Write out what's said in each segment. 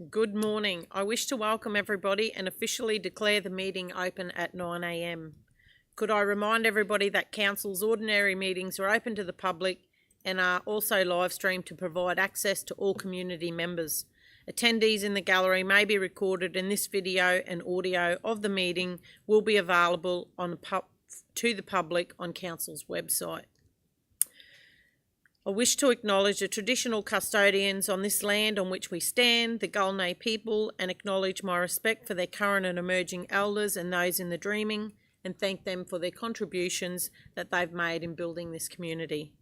Good morning. I wish to welcome everybody and officially declare the meeting open at 9 a.m. Could I remind everybody that Council's ordinary meetings are open to the public and are also live streamed to provide access to all community members. Attendees in the gallery may be recorded, and this video and audio of the meeting will be available to the public on Council's website. I wish to acknowledge the traditional custodians on this land on which we stand, the Gulnay people, and acknowledge my respect for their current and emerging elders and those in the dreaming, and thank them for their contributions that they've made in building this community.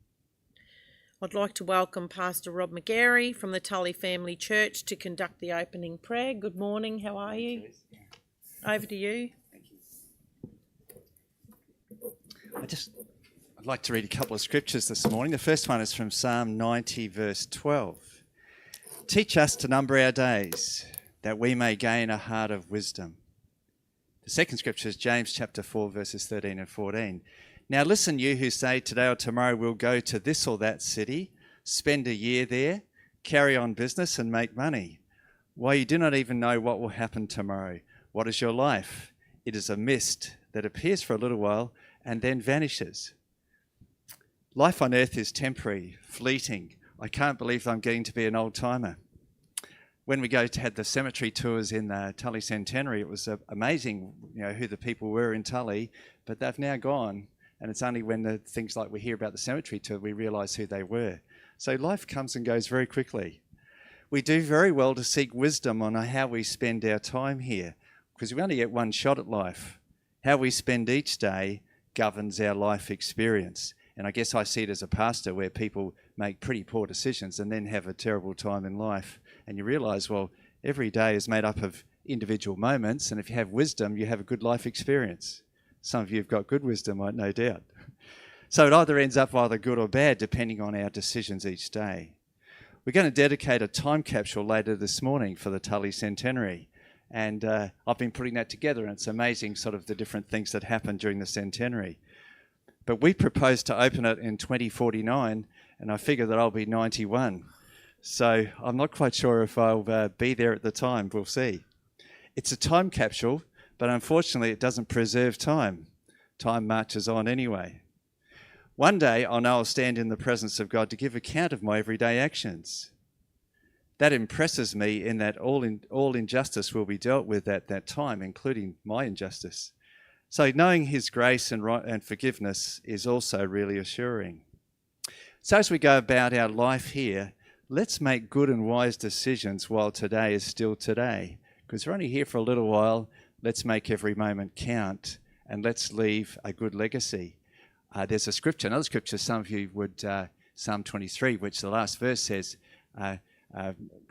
I'd like to welcome Pastor Rob McGarry from the Tully Family Church to conduct the opening prayer. Good morning, how are you? Over to you. Thank you. I'd like to read a couple of scriptures this morning. The first one is from Psalm 90, verse 12. Teach us to number our days, that we may gain a heart of wisdom. The second scripture is James chapter 4, verses 13 and 14. Now listen, you who say today or tomorrow we'll go to this or that city, spend a year there, carry on business and make money. Why, you do not even know what will happen tomorrow. What is your life? It is a mist that appears for a little while and then vanishes. Life on earth is temporary, fleeting. I can't believe I'm getting to be an old timer. When we had the cemetery tours in the Tully Centenary, it was amazing, who the people were in Tully, but they've now gone. And it's only when the things like we hear about the cemetery tour, we realise who they were. So life comes and goes very quickly. We do very well to seek wisdom on how we spend our time here, because we only get one shot at life. How we spend each day governs our life experience. And I guess I see it as a pastor where people make pretty poor decisions and then have a terrible time in life. And you realise, well, every day is made up of individual moments. And if you have wisdom, you have a good life experience. Some of you have got good wisdom, no doubt. So it either ends up either good or bad, depending on our decisions each day. We're going to dedicate a time capsule later this morning for the Tully Centenary. And I've been putting that together, and it's amazing sort of the different things that happened during the centenary. But we propose to open it in 2049, and I figure that I'll be 91. So I'm not quite sure if I'll be there at the time. We'll see. It's a time capsule, but unfortunately it doesn't preserve time. Time marches on anyway. One day I know I'll stand in the presence of God to give account of my everyday actions. That impresses me in that all injustice will be dealt with at that time, including my injustice. So knowing his grace and forgiveness is also really assuring. So as we go about our life here, let's make good and wise decisions while today is still today. Because we're only here for a little while. Let's make every moment count, and let's leave a good legacy. There's a scripture, another scripture, some of you would, Psalm 23, which the last verse says,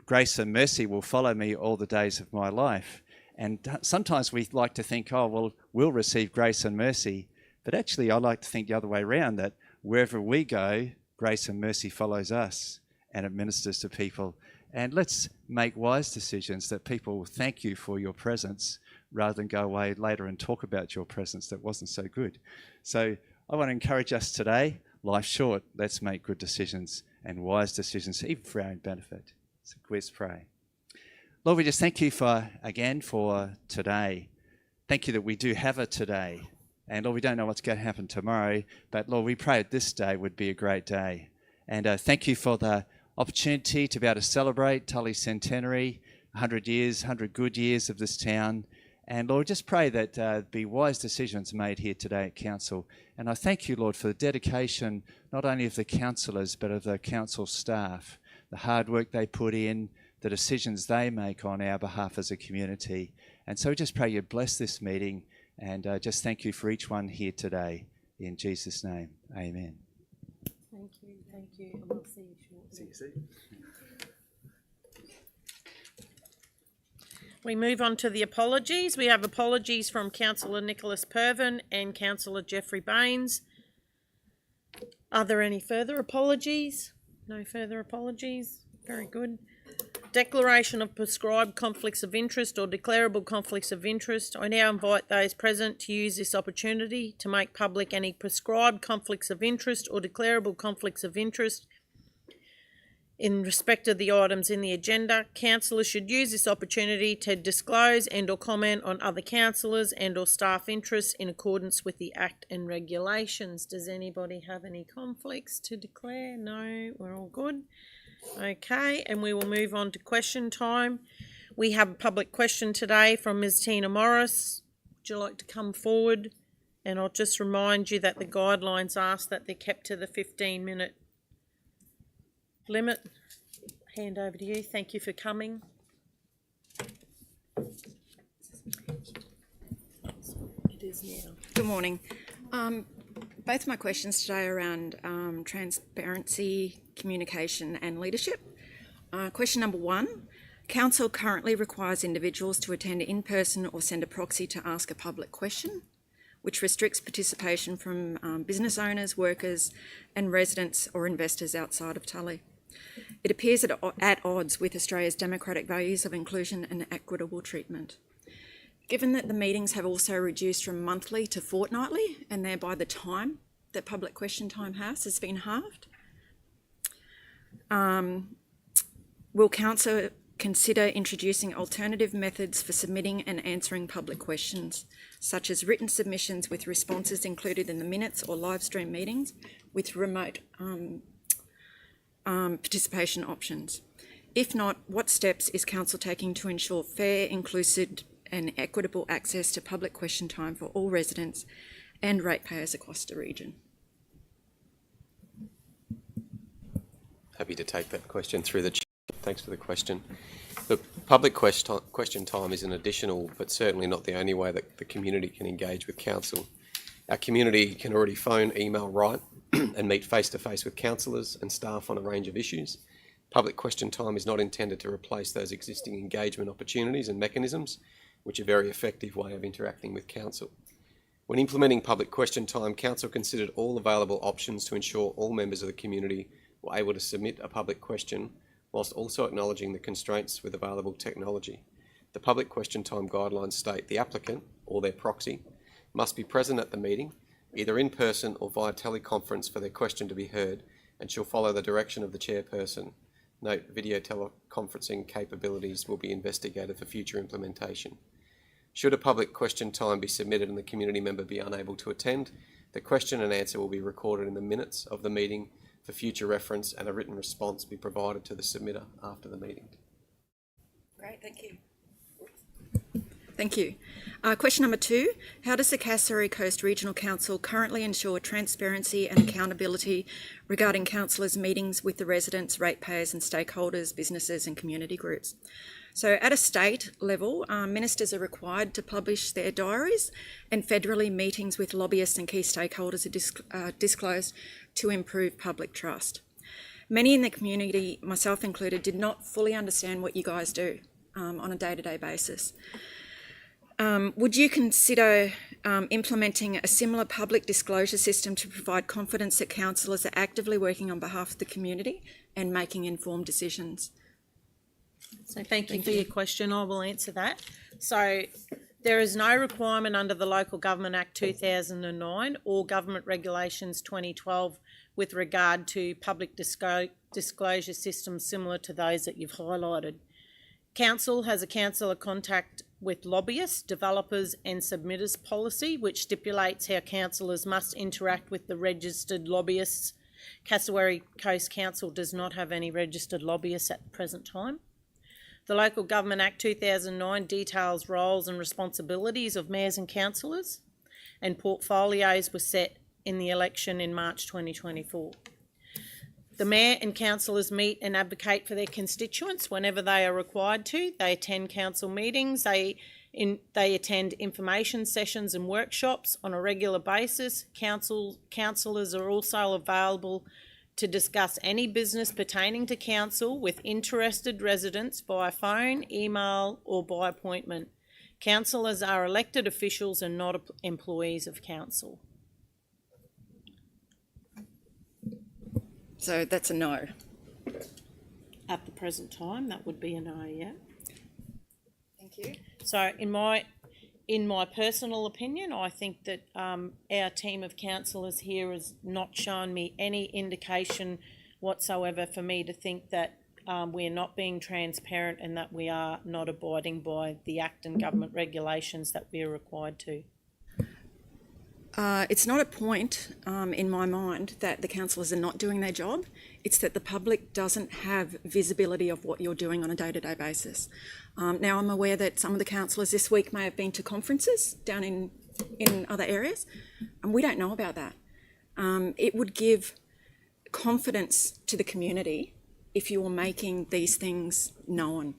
grace and mercy will follow me all the days of my life. And sometimes we like to think, we'll receive grace and mercy. But actually, I like to think the other way around, that wherever we go, grace and mercy follows us and it ministers to people. And let's make wise decisions that people will thank you for your presence rather than go away later and talk about your presence that wasn't so good. So I want to encourage us today, life's short, let's make good decisions and wise decisions, even for our own benefit. So let's pray. Lord, we just thank you for today. Thank you that we do have it today. And Lord, we don't know what's going to happen tomorrow, but Lord, we pray that this day would be a great day. And thank you for the opportunity to be able to celebrate Tully Centenary, 100 years, 100 good years of this town. And Lord, just pray that be wise decisions made here today at Council. And I thank you, Lord, for the dedication, not only of the councillors, but of the council staff, the hard work they put in, the decisions they make on our behalf as a community. And so we just pray you bless this meeting, and just thank you for each one here today. In Jesus' name, amen. Thank you, and we'll see you shortly. See you. We move on to the apologies. We have apologies from Councillor Nicholas Pervin and Councillor Jeffrey Baines. Are there any further apologies? No further apologies. Very good. Declaration of prescribed conflicts of interest or declarable conflicts of interest. I now invite those present to use this opportunity to make public any prescribed conflicts of interest or declarable conflicts of interest In respect of the items in the agenda, councillors should use this opportunity to disclose and or comment on other councillors and or staff interests in accordance with the Act and regulations. Does anybody have any conflicts to declare? No, we're all good. Okay, and we will move on to question time. We have a public question today from Ms. Tina Morris. Would you like to come forward? And I'll just remind you that the guidelines ask that they're kept to the 15-minute limit. Hand over to you. Thank you for coming. It is now. Good morning. Both my questions today are around transparency, communication and leadership. Question number 1. Council currently requires individuals to attend in person or send a proxy to ask a public question, which restricts participation from business owners, workers and residents or investors outside of Tully. It appears at odds with Australia's democratic values of inclusion and equitable treatment. Given that the meetings have also reduced from monthly to fortnightly, and thereby the time that public question time has been halved, will Council consider introducing alternative methods for submitting and answering public questions, such as written submissions with responses included in the minutes or live stream meetings with remote participation options? If not, what steps is Council taking to ensure fair, inclusive and equitable access to public question time for all residents and ratepayers across the region? Happy to take that question through the chair. Thanks for the question. The public question time is an additional, but certainly not the only way that the community can engage with council. Our community can already phone, email, write and meet face-to-face with councillors and staff on a range of issues. Public question time is not intended to replace those existing engagement opportunities and mechanisms, which are a very effective way of interacting with council. When implementing public question time, council considered all available options to ensure all members of the community were able to submit a public question, whilst also acknowledging the constraints with available technology. The public question time guidelines state the applicant or their proxy must be present at the meeting, either in person or via teleconference for their question to be heard, and shall follow the direction of the chairperson. Note, video teleconferencing capabilities will be investigated for future implementation. Should a public question time be submitted and the community member be unable to attend, the question and answer will be recorded in the minutes of the meeting for future reference, and a written response be provided to the submitter after the meeting. Great, thank you. Thank you. Question number 2. How does the Cassowary Coast Regional Council currently ensure transparency and accountability regarding councillors' meetings with the residents, ratepayers and stakeholders, businesses and community groups? So at a state level, ministers are required to publish their diaries, and federally meetings with lobbyists and key stakeholders are disclosed to improve public trust. Many in the community, myself included, did not fully understand what you guys do on a day-to-day basis. Would you consider implementing a similar public disclosure system to provide confidence that councillors are actively working on behalf of the community and making informed decisions? So thank you for your question. I will answer that. So there is no requirement under the Local Government Act 2009 or Government Regulations 2012 with regard to public disclosure systems similar to those that you've highlighted. Council has a councillor contact with lobbyists, developers and submitters policy, which stipulates how councillors must interact with the registered lobbyists. Cassowary Coast Council does not have any registered lobbyists at the present time. The Local Government Act 2009 details roles and responsibilities of mayors and councillors, and portfolios were set in the election in March 2024. The mayor and councillors meet and advocate for their constituents whenever they are required to. They attend council meetings, they attend information sessions and workshops on a regular basis. Councillors are also available to discuss any business pertaining to council with interested residents via phone, email or by appointment. Councillors are elected officials and not employees of council. So that's a no. At the present time, that would be a no, yeah. Thank you. So in my personal opinion, I think that our team of councillors here has not shown me any indication whatsoever for me to think that we're not being transparent and that we are not abiding by the Act and government regulations that we are required to. It's not a point in my mind that the councillors are not doing their job. It's that the public doesn't have visibility of what you're doing on a day-to-day basis. Now, I'm aware that some of the councillors this week may have been to conferences down in other areas, and we don't know about that. It would give confidence to the community if you were making these things known.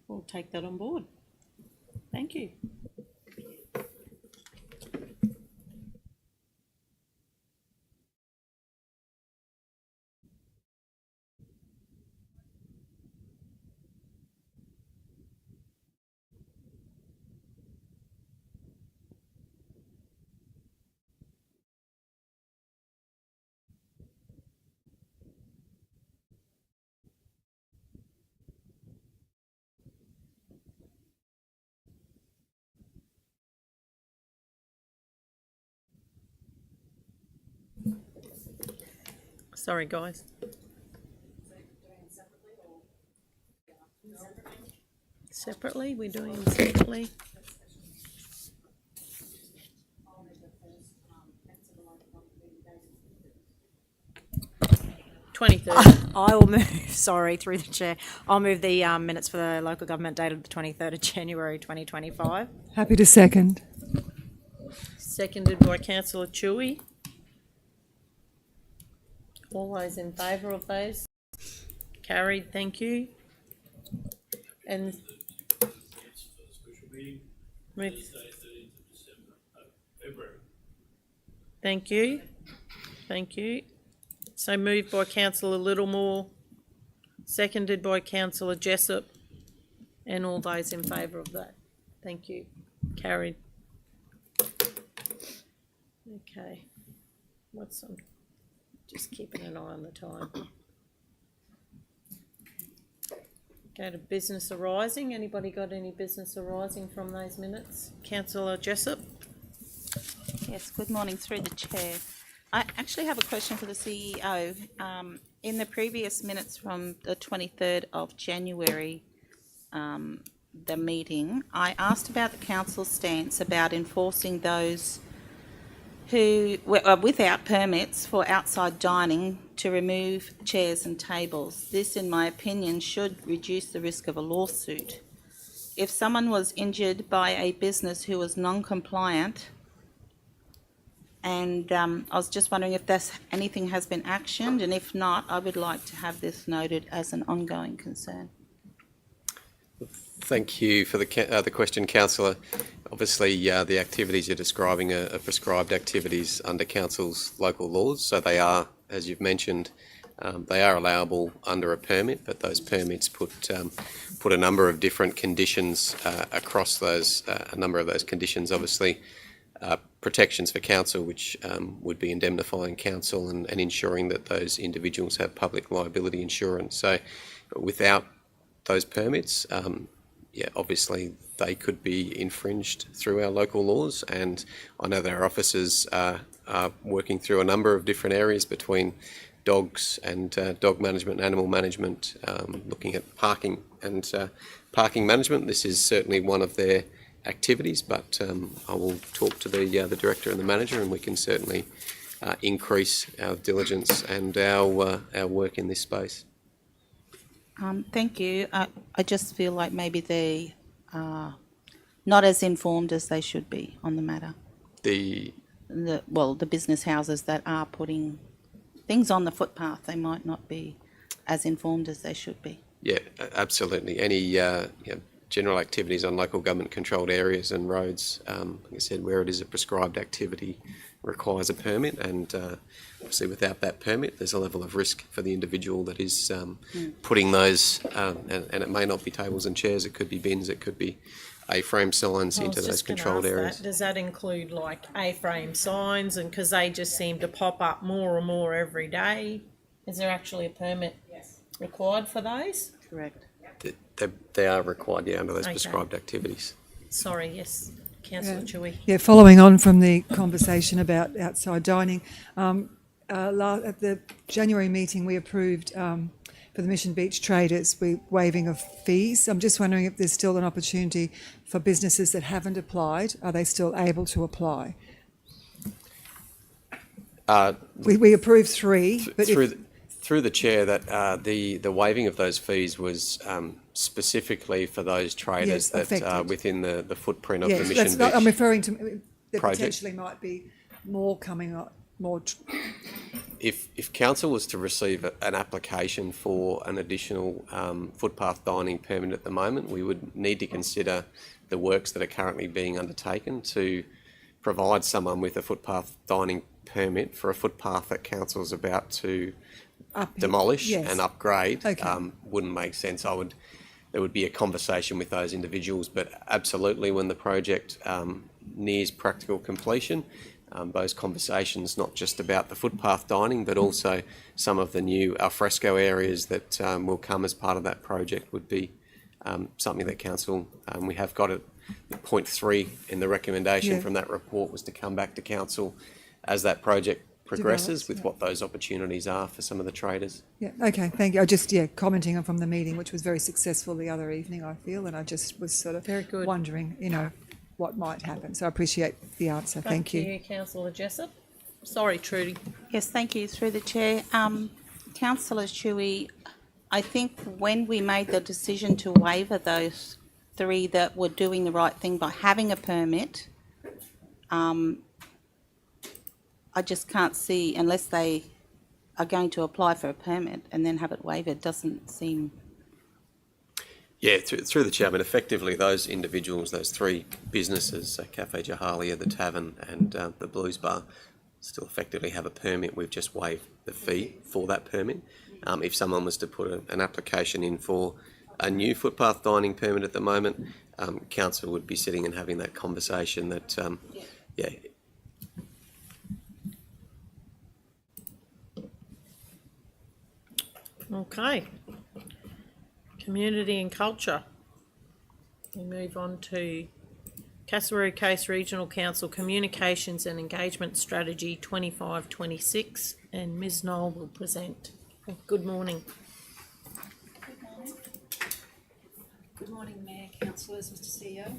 We'll take that on board. Thank you. Sorry, guys. Separately? We're doing them separately? I will move, sorry, through the chair. I'll move the minutes for the local government dated the 23rd of January 2025. Happy to second. Seconded by Councillor Chewy. All those in favour of those? Carried, thank you. And move. Thank you. Thank you. So moved by Councillor Littlemore, seconded by Councillor Jessup, and all those in favour of that. Thank you. Carried. Okay. What's some? Just keeping an eye on the time. Go to business arising. Anybody got any business arising from those minutes? Councillor Jessup. Yes, good morning through the chair. I actually have a question for the CEO. In the previous minutes from the 23rd of January, the meeting, I asked about the council's stance about enforcing those who were without permits for outside dining to remove chairs and tables. This, in my opinion, should reduce the risk of a lawsuit. If someone was injured by a business who was non-compliant, and I was just wondering if anything has been actioned, and if not, I would like to have this noted as an ongoing concern. Thank you for the question, Councillor. Obviously, the activities you're describing are prescribed activities under Council's local laws, so they are, as you've mentioned, they are allowable under a permit, but those permits put a number of different conditions across those. A number of those conditions, obviously, protections for council, which would be indemnifying council and ensuring that those individuals have public liability insurance. So, without those permits, obviously they could be infringed through our local laws, and I know that our officers are working through a number of different areas between dogs and dog management and animal management, looking at parking and parking management. This is certainly one of their activities, but I will talk to the director and the manager, and we can certainly increase our diligence and our work in this space. Thank you. I just feel like maybe they are not as informed as they should be on the matter. The business houses that are putting things on the footpath, they might not be as informed as they should be. Yeah, absolutely. Any general activities on local government controlled areas and roads, like I said, where it is a prescribed activity, requires a permit, and obviously without that permit there's a level of risk for the individual that is putting those, and it may not be tables and chairs, it could be bins, it could be A-frame signs into those controlled areas. Does that include like A-frame signs, and because they just seem to pop up more and more every day? Is there actually a permit required for those? Correct. They are required, under those prescribed activities. Sorry, yes, Councillor Chewy. Yeah, following on from the conversation about outside dining, at the January meeting, we approved for the Mission Beach traders, we waiving of fees. I'm just wondering if there's still an opportunity for businesses that haven't applied. Are they still able to apply? We approved 3, but through the chair, that the waiving of those fees was specifically for those traders that are within the footprint of the Mission Beach. I'm referring to there project. Potentially might be more coming up. If council was to receive an application for an additional footpath dining permit at the moment, we would need to consider the works that are currently being undertaken to provide someone with a footpath dining permit for a footpath that council is about to demolish and upgrade. Wouldn't make sense. There would be a conversation with those individuals, but absolutely when the project nears practical completion, those conversations, not just about the footpath dining, but also some of the new alfresco areas that will come as part of that project, would be something that council, we have got at point 3 in the recommendation from that report, was to come back to council as that project progresses with what those opportunities are for some of the traders. Okay, thank you. I just, commenting on from the meeting, which was very successful the other evening, I feel, and I just was sort of wondering, what might happen. So I appreciate the answer. Thank you. Thank you, Councillor Jessup. Sorry, Trudy. Yes, thank you. Through the chair. Councillor Shuey, I think when we made the decision to waiver those 3 that were doing the right thing by having a permit, I just can't see, unless they are going to apply for a permit and then have it waived, it doesn't seem... Yeah, through the chair, effectively those individuals, those 3 businesses, Cafe Jahalia, the Tavern and the Blues Bar, still effectively have a permit. We've just waived the fee for that permit. If someone was to put an application in for a new footpath dining permit at the moment, council would be sitting and having that conversation that, Okay. Community and culture. We move on to Cassowary Coast Regional Council Communications and Engagement Strategy 25-26, and Ms Knoll will present. Good morning. Good morning, Mayor, Councillors, Mr CEO.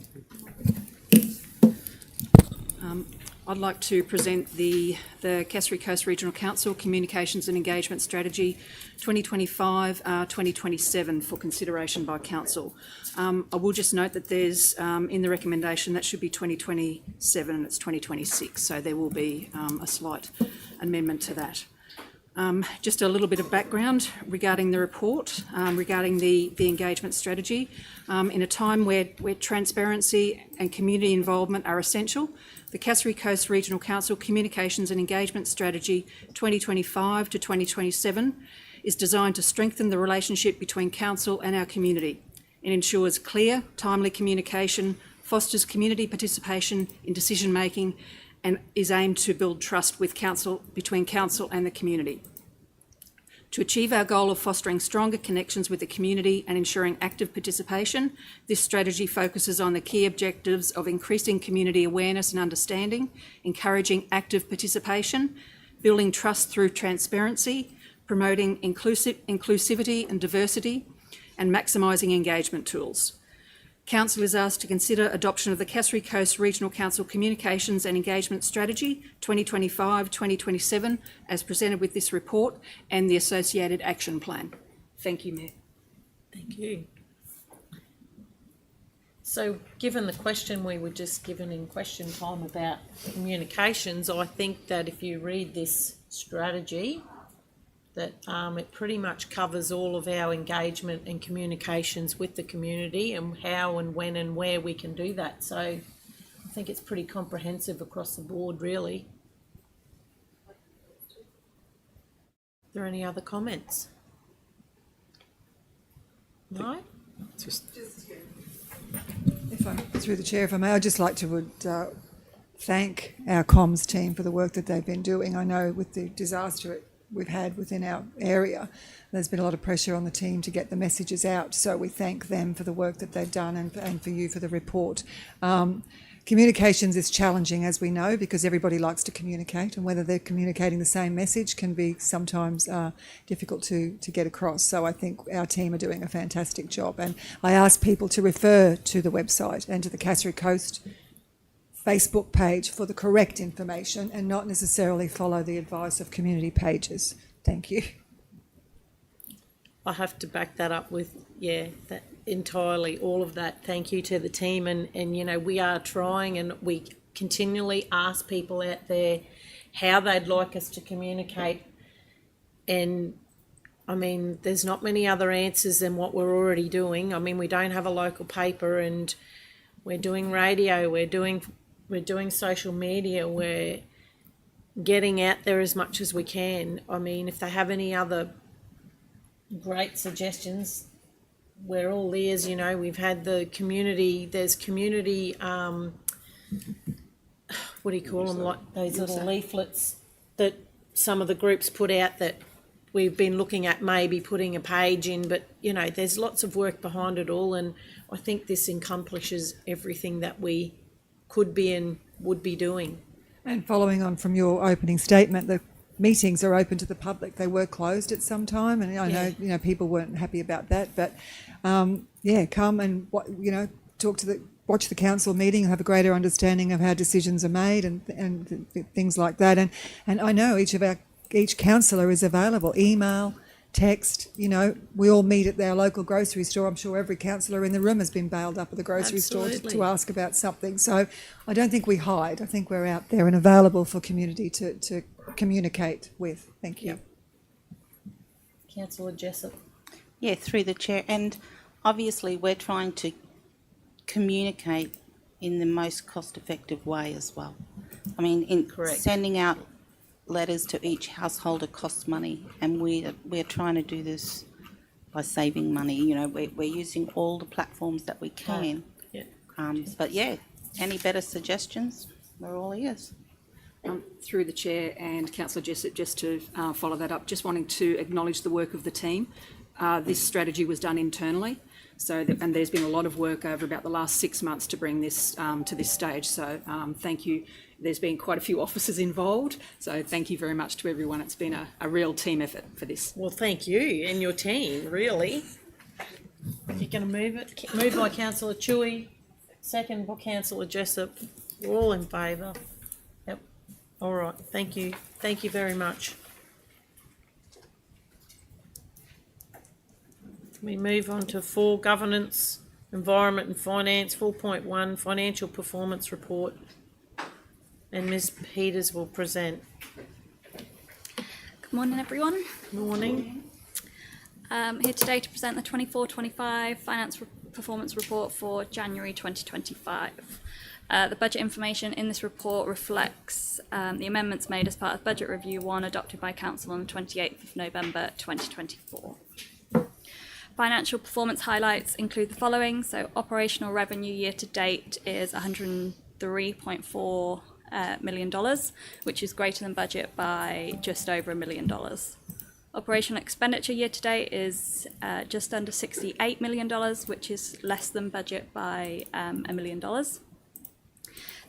I'd like to present the Cassowary Coast Regional Council Communications and Engagement Strategy 2025-2027 for consideration by Council. I will just note that there's, in the recommendation, that should be 2027 and it's 2026, so there will be a slight amendment to that. Just a little bit of background regarding the report, regarding the engagement strategy. In a time where transparency and community involvement are essential, the Cassowary Coast Regional Council Communications and Engagement Strategy 2025 to 2027 is designed to strengthen the relationship between Council and our community. It ensures clear, timely communication, fosters community participation in decision making, and is aimed to build trust with Council, between Council and the community. To achieve our goal of fostering stronger connections with the community and ensuring active participation, this strategy focuses on the key objectives of increasing community awareness and understanding, encouraging active participation, building trust through transparency, promoting inclusivity and diversity, and maximising engagement tools. Council is asked to consider adoption of the Cassowary Coast Regional Council Communications and Engagement Strategy 2025-2027 as presented with this report and the associated action plan. Thank you, Mayor. Thank you. So given the question we were just given in question time about communications, I think that if you read this strategy, that it pretty much covers all of our engagement and communications with the community and how and when and where we can do that. So I think it's pretty comprehensive across the board, really. Are there any other comments? No? Through the chair, if I may, I'd just like to thank our comms team for the work that they've been doing. I know with the disaster we've had within our area, there's been a lot of pressure on the team to get the messages out, so we thank them for the work that they've done and for you for the report. Communications is challenging, as we know, because everybody likes to communicate, and whether they're communicating the same message can be sometimes difficult to get across. So I think our team are doing a fantastic job, and I ask people to refer to the website and to the Cassowary Coast Facebook page for the correct information and not necessarily follow the advice of community pages. Thank you. I have to back that up with, that entirely, all of that. Thank you to the team. And you know, we are trying, and we continually ask people out there how they'd like us to communicate. And I mean, there's not many other answers than what we're already doing. I mean, we don't have a local paper, and we're doing radio, we're doing social media, we're getting out there as much as we can. I mean, if they have any other great suggestions, we're all ears. You know, we've had the community, there's community, what do you call them, like those little leaflets that some of the groups put out that we've been looking at maybe putting a page in, but you know, there's lots of work behind it all, and I think this accomplishes everything that we could be and would be doing. And following on from your opening statement, the meetings are open to the public. They were closed at some time, and I know, you know, people weren't happy about that, but come and watch the council meeting. You'll have a greater understanding of how decisions are made and things like that. And I know each councillor is available, email, text. You know, we all meet at our local grocery store. I'm sure every councillor in the room has been bailed up at the grocery store to ask about something. So I don't think we hide. I think we're out there and available for community to communicate with. Thank you. Yep. Councillor Jessup. Yeah, through the chair. And obviously we're trying to communicate in the most cost-effective way as well. I mean, sending out letters to each householder costs money, and we're trying to do this by saving money. You know, we're using all the platforms that we can. But yeah, any better suggestions? We're all ears. Through the chair and Councillor Jessup, just to follow that up, just wanting to acknowledge the work of the team. This strategy was done internally, and there's been a lot of work over about the last 6 months to bring this to this stage. So thank you. There's been quite a few officers involved, so thank you very much to everyone. It's been a real team effort for this. Well, thank you and your team, really. You're going to move it? Moved by Councillor Chewy, second by Councillor Jessup. We're all in favour. Yep. All right. Thank you. Thank you very much. We move on to 4, Governance, Environment and Finance, 4.1, Financial Performance Report. And Ms. Peters will present. Good morning, everyone. Morning. Here today to present the 24-25 Finance Performance Report for January 2025. The budget information in this report reflects the amendments made as part of Budget Review 1 adopted by Council on the 28th of November 2024. Financial performance highlights include the following. So operational revenue year to date is $103.4 million, which is greater than budget by just over $1 million. Operational expenditure year to date is just under $68 million, which is less than budget by $1 million.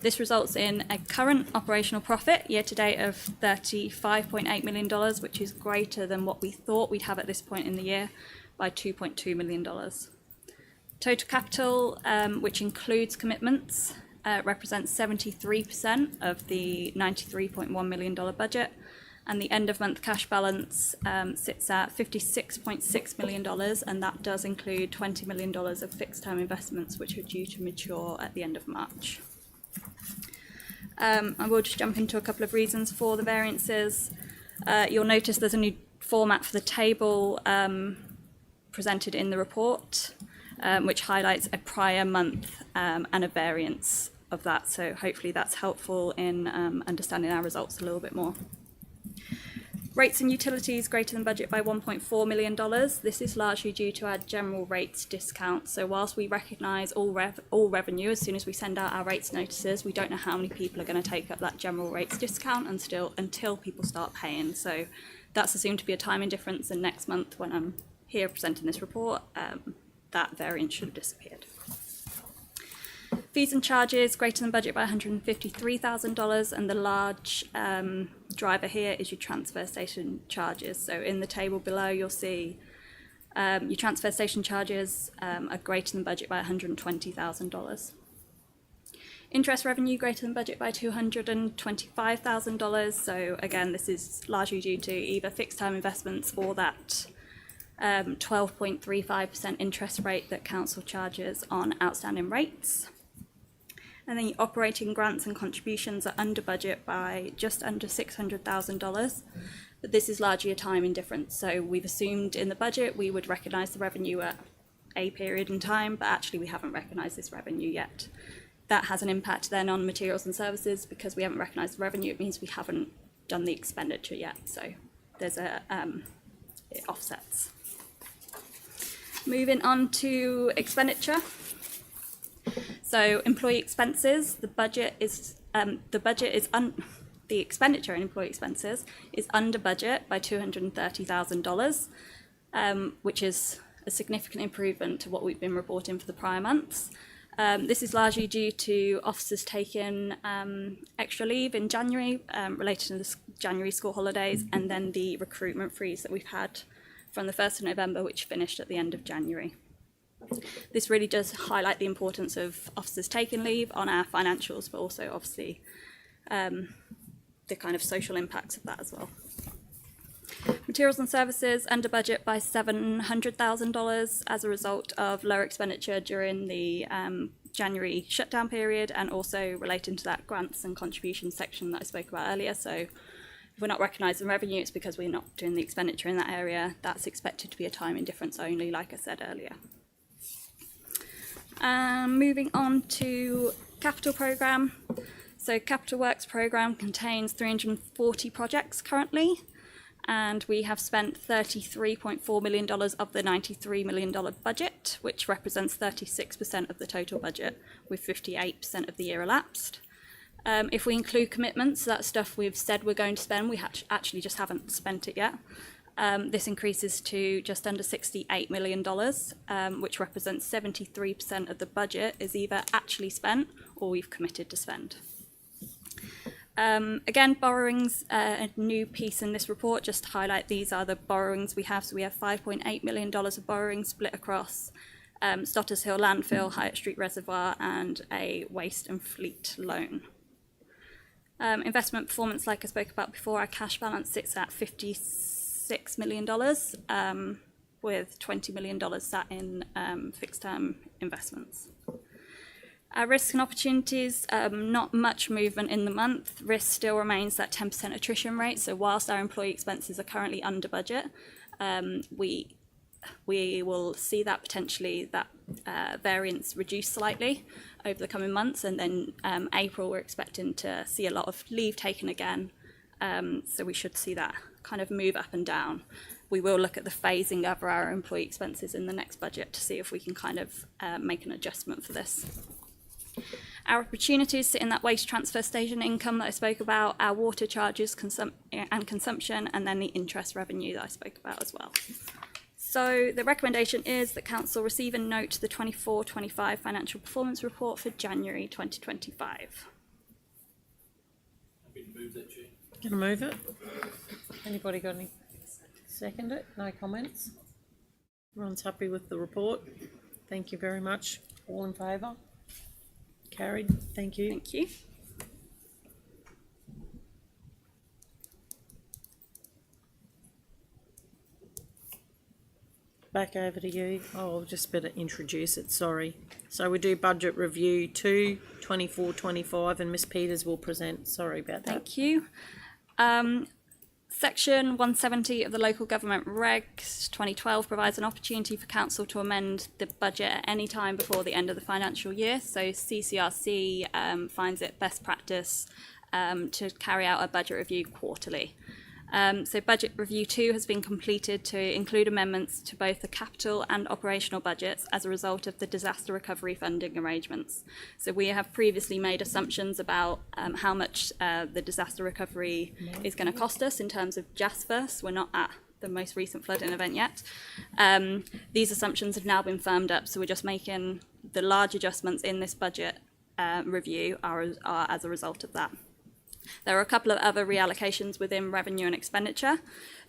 This results in a current operational profit year to date of $35.8 million, which is greater than what we thought we'd have at this point in the year by $2.2 million. Total capital, which includes commitments, represents 73% of the $93.1 million budget, and the end of month cash balance sits at $56.6 million, and that does include $20 million of fixed term investments which are due to mature at the end of March. I will just jump into a couple of reasons for the variances. You'll notice there's a new format for the table presented in the report, which highlights a prior month and a variance of that. So hopefully that's helpful in understanding our results a little bit more. Rates and utilities greater than budget by $1.4 million. This is largely due to our general rates discount. So whilst we recognise all revenue as soon as we send out our rates notices, we don't know how many people are going to take up that general rates discount until people start paying. So that's assumed to be a timing difference, and next month when I'm here presenting this report, that variance should have disappeared. Fees and charges greater than budget by $153,000, and the large driver here is your transfer station charges. So in the table below, you'll see your transfer station charges are greater than budget by $120,000. Interest revenue greater than budget by $225,000. So again, this is largely due to either fixed term investments or that 12.35% interest rate that council charges on outstanding rates. And then your operating grants and contributions are under budget by just under $600,000. But this is largely a timing difference. So we've assumed in the budget we would recognise the revenue at a period in time, but actually we haven't recognised this revenue yet. That has an impact then on materials and services. Because we haven't recognised the revenue, it means we haven't done the expenditure yet. So there's it offsets. Moving on to expenditure. So employee expenses, the expenditure in employee expenses is under budget by $230,000, which is a significant improvement to what we've been reporting for the prior months. This is largely due to officers taking extra leave in January related to the January school holidays, and then the recruitment freeze that we've had from the 1st of November, which finished at the end of January. This really does highlight the importance of officers taking leave on our financials, but also obviously the kind of social impacts of that as well. Materials and services under budget by $700,000 as a result of lower expenditure during the January shutdown period, and also relating to that grants and contributions section that I spoke about earlier. So if we're not recognising revenue, it's because we're not doing the expenditure in that area. That's expected to be a timing difference only, like I said earlier. Moving on to capital programme. So capital works programme contains 340 projects currently, and we have spent $33.4 million of the $93 million budget, which represents 36% of the total budget, with 58% of the year elapsed. If we include commitments, that's stuff we've said we're going to spend, we actually just haven't spent it yet. This increases to just under $68 million, which represents 73% of the budget is either actually spent or we've committed to spend. Again, borrowings, a new piece in this report, just to highlight these are the borrowings we have. So we have $5.8 million of borrowings split across Stotters Hill Landfill, Hyatt Street Reservoir, and a waste and fleet loan. Investment performance, like I spoke about before, our cash balance sits at $56 million, with $20 million sat in fixed term investments. Our risks and opportunities, not much movement in the month. Risk still remains that 10% attrition rate. So whilst our employee expenses are currently under budget, we will see that potentially that variance reduce slightly over the coming months. And then April, we're expecting to see a lot of leave taken again. So we should see that kind of move up and down. We will look at the phasing of our employee expenses in the next budget to see if we can kind of make an adjustment for this. Our opportunities sit in that waste transfer station income that I spoke about, our water charges and consumption, and then the interest revenue that I spoke about as well. So the recommendation is that Council receive and note the 24-25 financial performance report for January 2025. Gonna move it? Anybody got any? Second it? No comments? Everyone's happy with the report? Thank you very much. All in favour? Carried. Thank you. Thank you. Back over to you. Oh, I'll just better introduce it, sorry. So we do budget review 2, 24-25, and Ms Peters will present. Sorry about that. Thank you. Section 170 of the Local Government Regs 2012 provides an opportunity for Council to amend the budget at any time before the end of the financial year. So CCRC finds it best practice to carry out a budget review quarterly. So Budget Review 2 has been completed to include amendments to both the capital and operational budgets as a result of the disaster recovery funding arrangements. So we have previously made assumptions about how much the disaster recovery is going to cost us in terms of Jasper. We're not at the most recent flooding event yet. These assumptions have now been firmed up, so we're just making the large adjustments in this budget review are as a result of that. There are a couple of other reallocations within revenue and expenditure,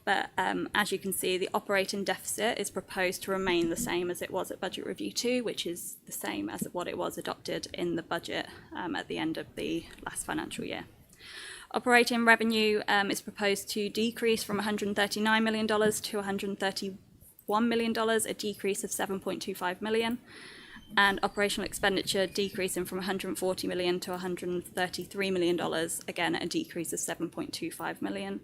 but as you can see, the operating deficit is proposed to remain the same as it was at Budget Review 2, which is the same as what it was adopted in the budget at the end of the last financial year. Operating revenue is proposed to decrease from $139 million to $131 million, a decrease of $7.25 million. And operational expenditure decreasing from $140 million to $133 million, again a decrease of $7.25 million.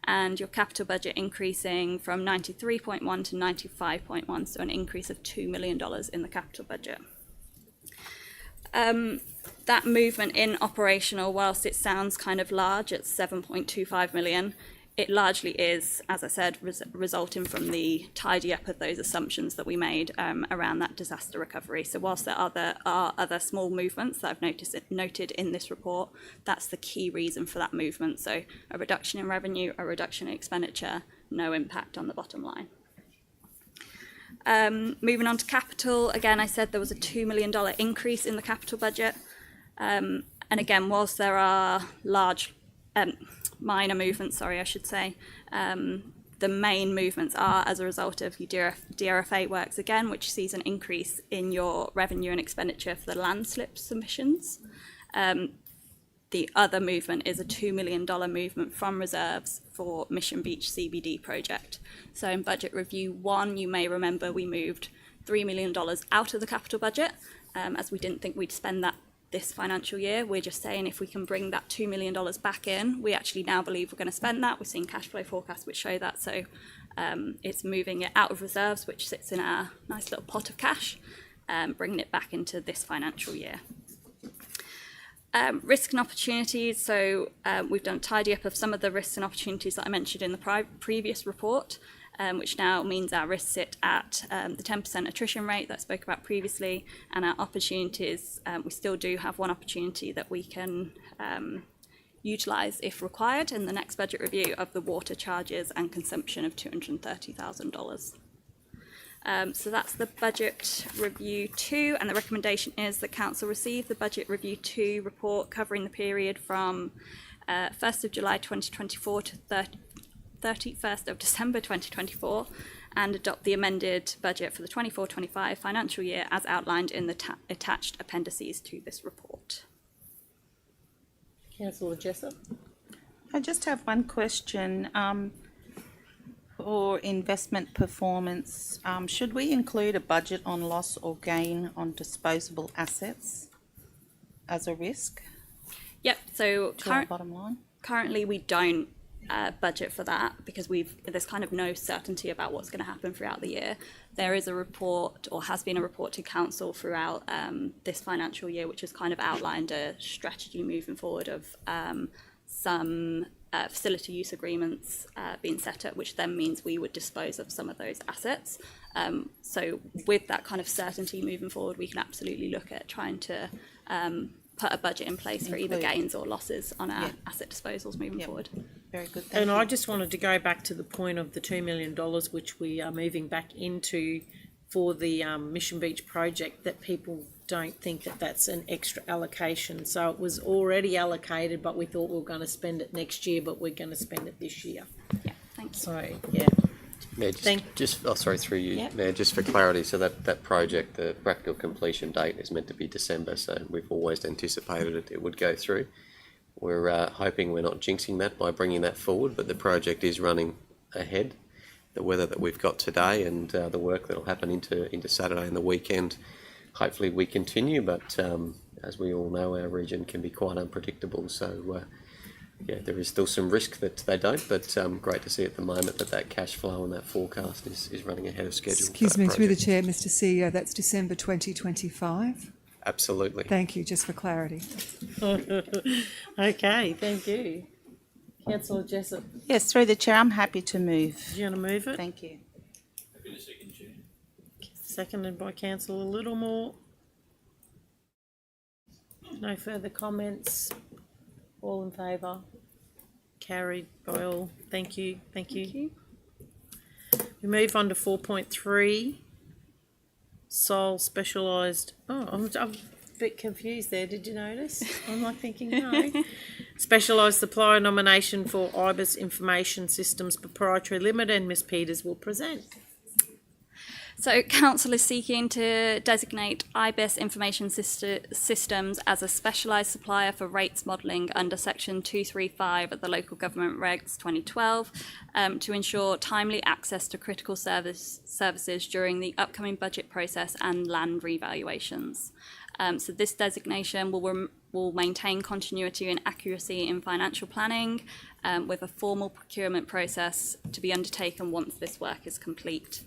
And your capital budget increasing from 93.1 to 95.1, so an increase of $2 million in the capital budget. That movement in operational, whilst it sounds kind of large at 7.25 million, it largely is, as I said, resulting from the tidy up of those assumptions that we made around that disaster recovery. So whilst there are other small movements that I've noted in this report, that's the key reason for that movement. So a reduction in revenue, a reduction in expenditure, no impact on the bottom line. Moving on to capital, again, I said there was a $2 million increase in the capital budget. And again, whilst there are minor movements, I should say, the main movements are as a result of your DRF8 works again, which sees an increase in your revenue and expenditure for the land slip submissions. The other movement is a $2 million movement from reserves for Mission Beach CBD project. So in Budget Review 1, you may remember we moved $3 million out of the capital budget as we didn't think we'd spend that this financial year. We're just saying if we can bring that $2 million back in, we actually now believe we're going to spend that. We're seeing cash flow forecasts which show that. So it's moving it out of reserves, which sits in our nice little pot of cash, bringing it back into this financial year. Risk and opportunities, so we've done a tidy up of some of the risks and opportunities that I mentioned in the previous report, which now means our risks sit at the 10% attrition rate that I spoke about previously, and our opportunities, we still do have one opportunity that we can utilise if required in the next budget review of the water charges and consumption of $230,000. So that's the Budget Review 2, and the recommendation is that Council receive the Budget Review 2 report covering the period from 1st of July 2024 to 31st of December 2024 and adopt the amended budget for the 24-25 financial year as outlined in the attached appendices to this report. Councillor Jessup. I just have one question. For investment performance, should we include a budget on loss or gain on disposable assets as a risk? Yep, so to our bottom line? Currently we don't budget for that because there's kind of no certainty about what's going to happen throughout the year. There is a report, or has been a report to Council throughout this financial year, which has kind of outlined a strategy moving forward of some facility use agreements being set up, which then means we would dispose of some of those assets. So with that kind of certainty moving forward, we can absolutely look at trying to put a budget in place for either gains or losses on our asset disposals moving forward. Very good. And I just wanted to go back to the point of the $2 million, which we are moving back into for the Mission Beach project, that people don't think that that's an extra allocation. So it was already allocated, but we thought we were going to spend it next year, but we're going to spend it this year. Yeah, thank you. So, yeah. Mayor, through you, Mayor, just for clarity, so that project, the practical completion date is meant to be December, so we've always anticipated it would go through. We're hoping we're not jinxing that by bringing that forward, but the project is running ahead. The weather that we've got today and the work that will happen into Saturday and the weekend, hopefully we continue, but as we all know, our region can be quite unpredictable, so there is still some risk that they don't, but great to see at the moment that cash flow and that forecast is running ahead of schedule. Excuse me, through the Chair, Mr CEO, that's December 2025? Absolutely. Thank you, just for clarity. Okay, thank you. Councillor Jessup. Yes, through the Chair, I'm happy to move. Do you want to move it? Thank you. Seconded by Councillor Littlemore. No further comments. All in favour? Carried by all. Thank you. Thank you. We move on to 4.3. sole specialised. Oh, I'm a bit confused there. Did you notice? I'm like thinking no. Specialised supplier nomination for IBIS Information Systems Proprietary Limited, and Ms Peters will present. So Council is seeking to designate IBIS Information Systems as a specialised supplier for rates modelling under Section 235 of the Local Government Regs 2012 to ensure timely access to critical services during the upcoming budget process and land revaluations. So this designation will maintain continuity and accuracy in financial planning with a formal procurement process to be undertaken once this work is complete.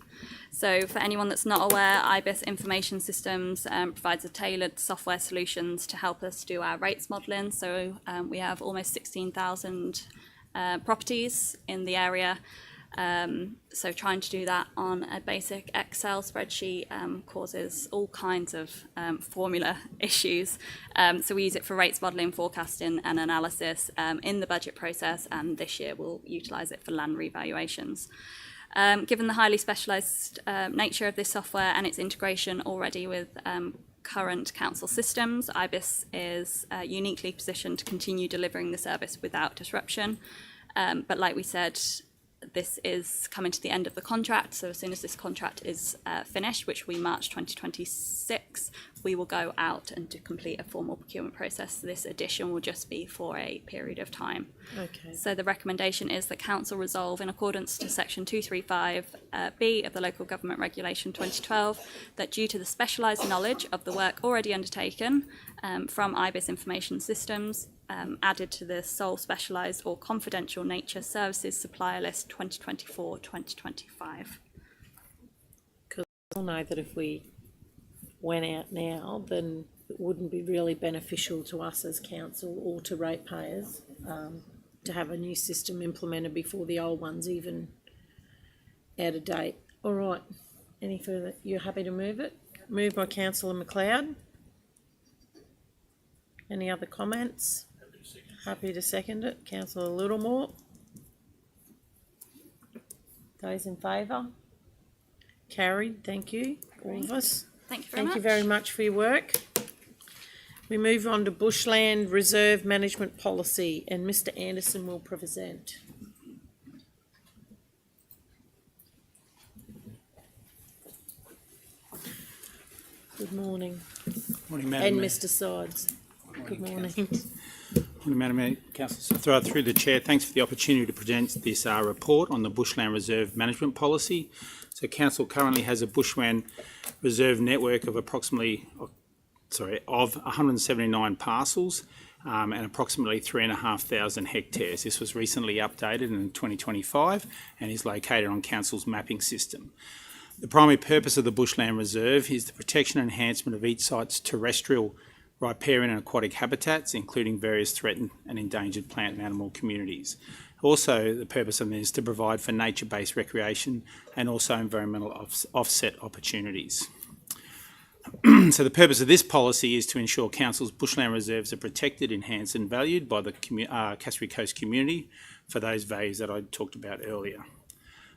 So for anyone that's not aware, IBIS Information Systems provides a tailored software solutions to help us do our rates modelling. So we have almost 16,000 properties in the area. So trying to do that on a basic Excel spreadsheet causes all kinds of formula issues. So we use it for rates modelling, forecasting and analysis in the budget process, and this year we'll utilise it for land revaluations. Given the highly specialised nature of this software and its integration already with current council systems, IBIS is uniquely positioned to continue delivering the service without disruption. But like we said, this is coming to the end of the contract, so as soon as this contract is finished, which will be March 2026, we will go out and to complete a formal procurement process. This addition will just be for a period of time. Okay. So the recommendation is that Council resolve in accordance to Section 235B of the Local Government Regulation 2012 that due to the specialised knowledge of the work already undertaken from IBIS Information Systems, added to the sole specialised or confidential nature services supplier list 2024-2025. Because we all know that if we went out now, then it wouldn't be really beneficial to us as council or to ratepayers to have a new system implemented before the old one's even out of date. All right. Any further? You're happy to move it? Moved by Councillor McLeod. Any other comments? Happy to second it. Councillor Littlemore. Those in favour? Carried. Thank you, all of us. Thank you very much. Thank you very much for your work. We move on to Bushland Reserve Management Policy, and Mr Anderson will present. Good morning. Morning, Madam And Mayor. Mr Sides. Good morning. Morning, Madam Mayor. Councillor, through the Chair, thanks for the opportunity to present this report on the Bushland Reserve Management Policy. So Council currently has a Bushland Reserve network of of 179 parcels and approximately 3,500 hectares. This was recently updated in 2025 and is located on Council's mapping system. The primary purpose of the Bushland Reserve is the protection and enhancement of each site's terrestrial, riparian and aquatic habitats, including various threatened and endangered plant and animal communities. Also, the purpose of it is to provide for nature-based recreation and also environmental offset opportunities. So the purpose of this policy is to ensure Council's bushland reserves are protected, enhanced and valued by the Cassowary Coast community for those values that I talked about earlier.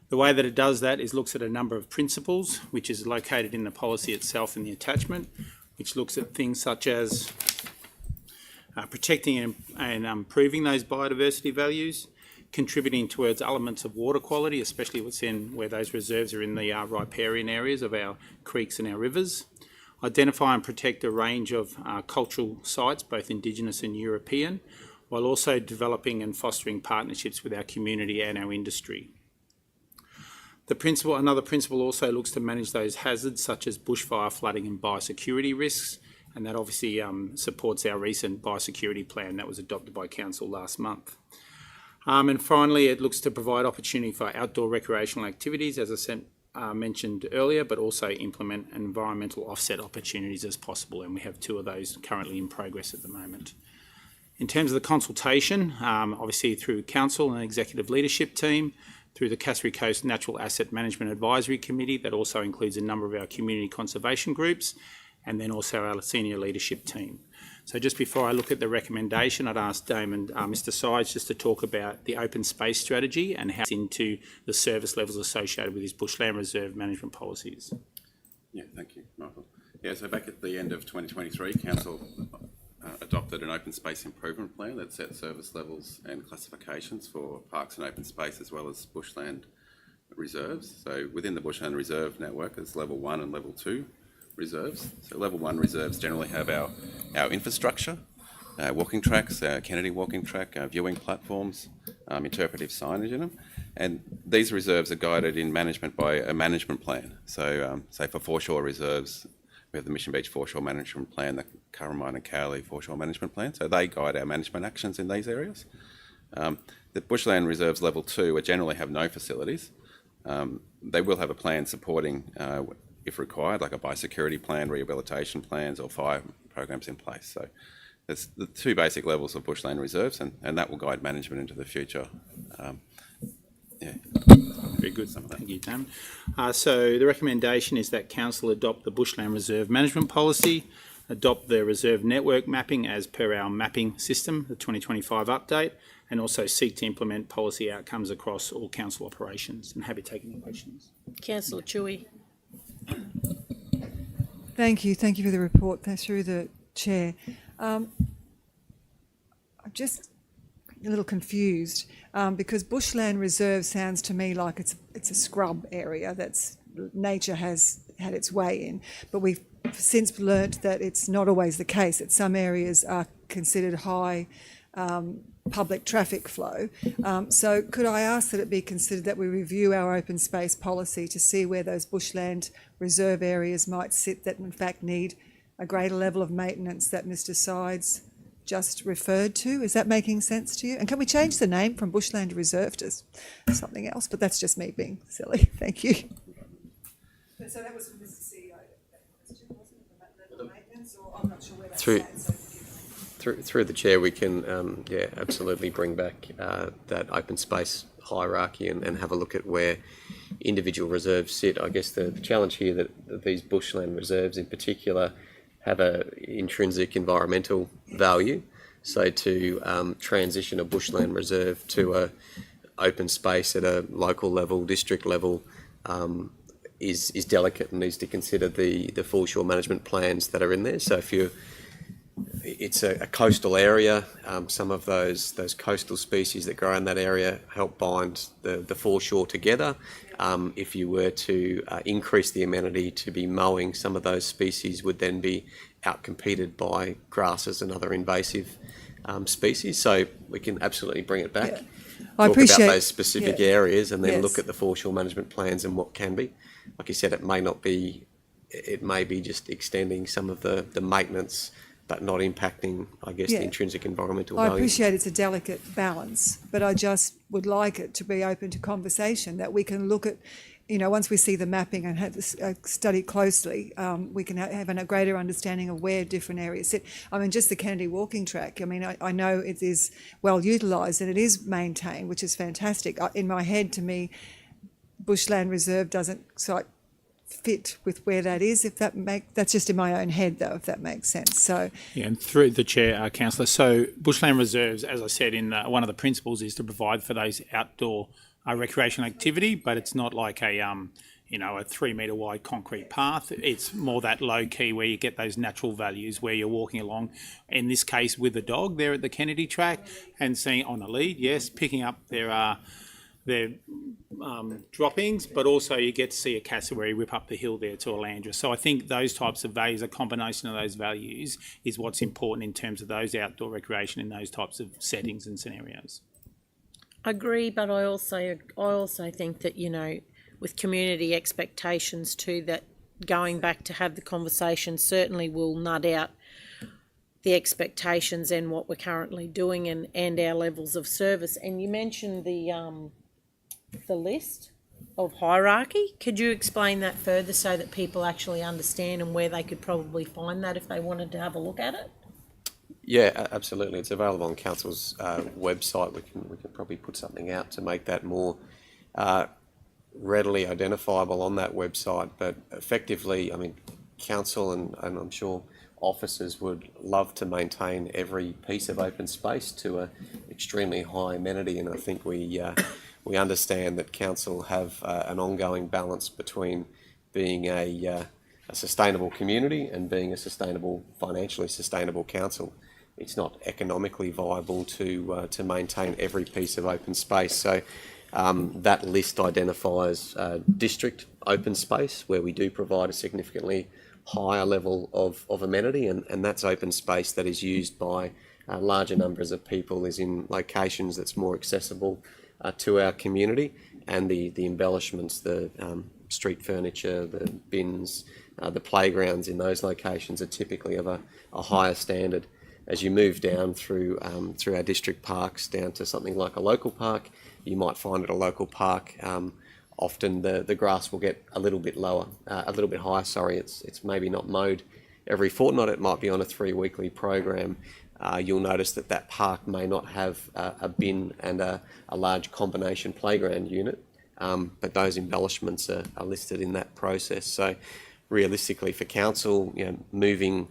The way that it does that is looks at a number of principles, which is located in the policy itself in the attachment, which looks at things such as protecting and improving those biodiversity values, contributing towards elements of water quality, especially where those reserves are in the riparian areas of our creeks and our rivers, identify and protect a range of cultural sites, both Indigenous and European, while also developing and fostering partnerships with our community and our industry. Another principle also looks to manage those hazards such as bushfire, flooding and biosecurity risks, and that obviously supports our recent biosecurity plan that was adopted by Council last month. And finally, it looks to provide opportunity for outdoor recreational activities, as I mentioned earlier, but also implement environmental offset opportunities as possible, and we have 2 of those currently in progress at the moment. In terms of the consultation, obviously through Council and Executive Leadership Team, through the Cassowary Coast Natural Asset Management Advisory Committee, that also includes a number of our community conservation groups, and then also our senior leadership team. So just before I look at the recommendation, I'd ask Damon, Mr Sides, just to talk about the open space strategy and how it's into the service levels associated with his bushland reserve management policies. Yeah, thank you, Michael. Yeah, so back at the end of 2023, Council adopted an open space improvement plan that set service levels and classifications for parks and open space as well as bushland reserves. So within the bushland reserve network, there's level 1 and level 2 reserves. So level 1 reserves generally have our infrastructure, walking tracks, Kennedy walking track, viewing platforms, interpretive signage in them. And these reserves are guided in management by a management plan. So say for foreshore reserves, we have the Mission Beach Foreshore Management Plan, the Curramine and Cowley Foreshore Management Plan. So they guide our management actions in these areas. The bushland reserves level 2 are generally have no facilities. They will have a plan supporting, if required, like a biosecurity plan, rehabilitation plans or fire programs in place. So there's the 2 basic levels of bushland reserves and that will guide management into the future. Yeah. Very good. Thank you, Damon. So the recommendation is that Council adopt the Bushland Reserve Management Policy, adopt the reserve network mapping as per our mapping system, the 2025 update, and also seek to implement policy outcomes across all Council operations. And happy to take any questions. Councillor Chewy. Thank you for the report. Thanks through the chair. I'm just a little confused because bushland reserve sounds to me like it's a scrub area that's nature has had its way in, but we've since learnt that it's not always the case, that some areas are considered high public traffic flow. So could I ask that it be considered that we review our open space policy to see where those bushland reserve areas might sit that in fact need a greater level of maintenance that Mr. Sides just referred to? Is that making sense to you? And can we change the name from Bushland Reserve to something else? But that's just me being silly. Thank you. So that was from Mr. CEO, that question, wasn't it? About level of maintenance, or I'm not sure where that's at. Through the chair, we can absolutely bring back that open space hierarchy and have a look at where individual reserves sit. I guess the challenge here that these bushland reserves in particular have a intrinsic environmental value. So to transition a bushland reserve to a open space at a local level, district level, is delicate and needs to consider the foreshore management plans that are in there. So it's a coastal area. Some of those coastal species that grow in that area help bind the foreshore together. If you were to increase the amenity to be mowing, some of those species would then be outcompeted by grasses and other invasive species. So we can absolutely bring it back. Yeah. I appreciate about those specific areas and then look at the foreshore management plans and what can be. Like you said, it may be just extending some of the maintenance but not impacting, I guess, the intrinsic environmental value. I appreciate it's a delicate balance, but I just would like it to be open to conversation, that we can look at, once we see the mapping and have study closely, we can have a greater understanding of where different areas sit. I mean, just the Kennedy walking track, I know it is well utilised and it is maintained, which is fantastic. In my head, to me, Bushland Reserve doesn't fit with where that is, that's just in my own head though, if that makes sense. So and through the chair, councillor, so bushland reserves, as I said, in one of the principles is to provide for those outdoor recreational activity, but it's not like a 3 metre wide concrete path. It's more that low key where you get those natural values where you're walking along, in this case with the dog there at the Kennedy track and seeing on a lead, picking up their droppings, but also you get to see a cassowary whip up the hill there to a landra. So I think those types of values, a combination of those values, is what's important in terms of those outdoor recreation in those types of settings and scenarios. I agree, but I also think that, with community expectations too, that going back to have the conversation certainly will nut out the expectations and what we're currently doing and our levels of service. And you mentioned the list of hierarchy. Could you explain that further so that people actually understand and where they could probably find that if they wanted to have a look at it? Yeah, absolutely. It's available on Council's website. We can probably put something out to make that more readily identifiable on that website. But effectively, Council and I'm sure officers would love to maintain every piece of open space to an extremely high amenity, and I think we understand that Council have an ongoing balance between being a a sustainable community and being a sustainable, financially sustainable council. It's not economically viable to maintain every piece of open space. So that list identifies district open space where we do provide a significantly higher level of amenity, and that's open space that is used by larger numbers of people, is in locations that's more accessible to our community, and the embellishments, the street furniture, the bins, the playgrounds in those locations are typically of a higher standard. As you move down through our district parks down to something like a local park, you might find at a local park often the grass will get a little bit lower, a little bit higher. Sorry, it's maybe not mowed every fortnight. It might be on a 3-weekly program. You'll notice that park may not have a bin and a large combination playground unit, but those embellishments are listed in that process. So realistically for council, moving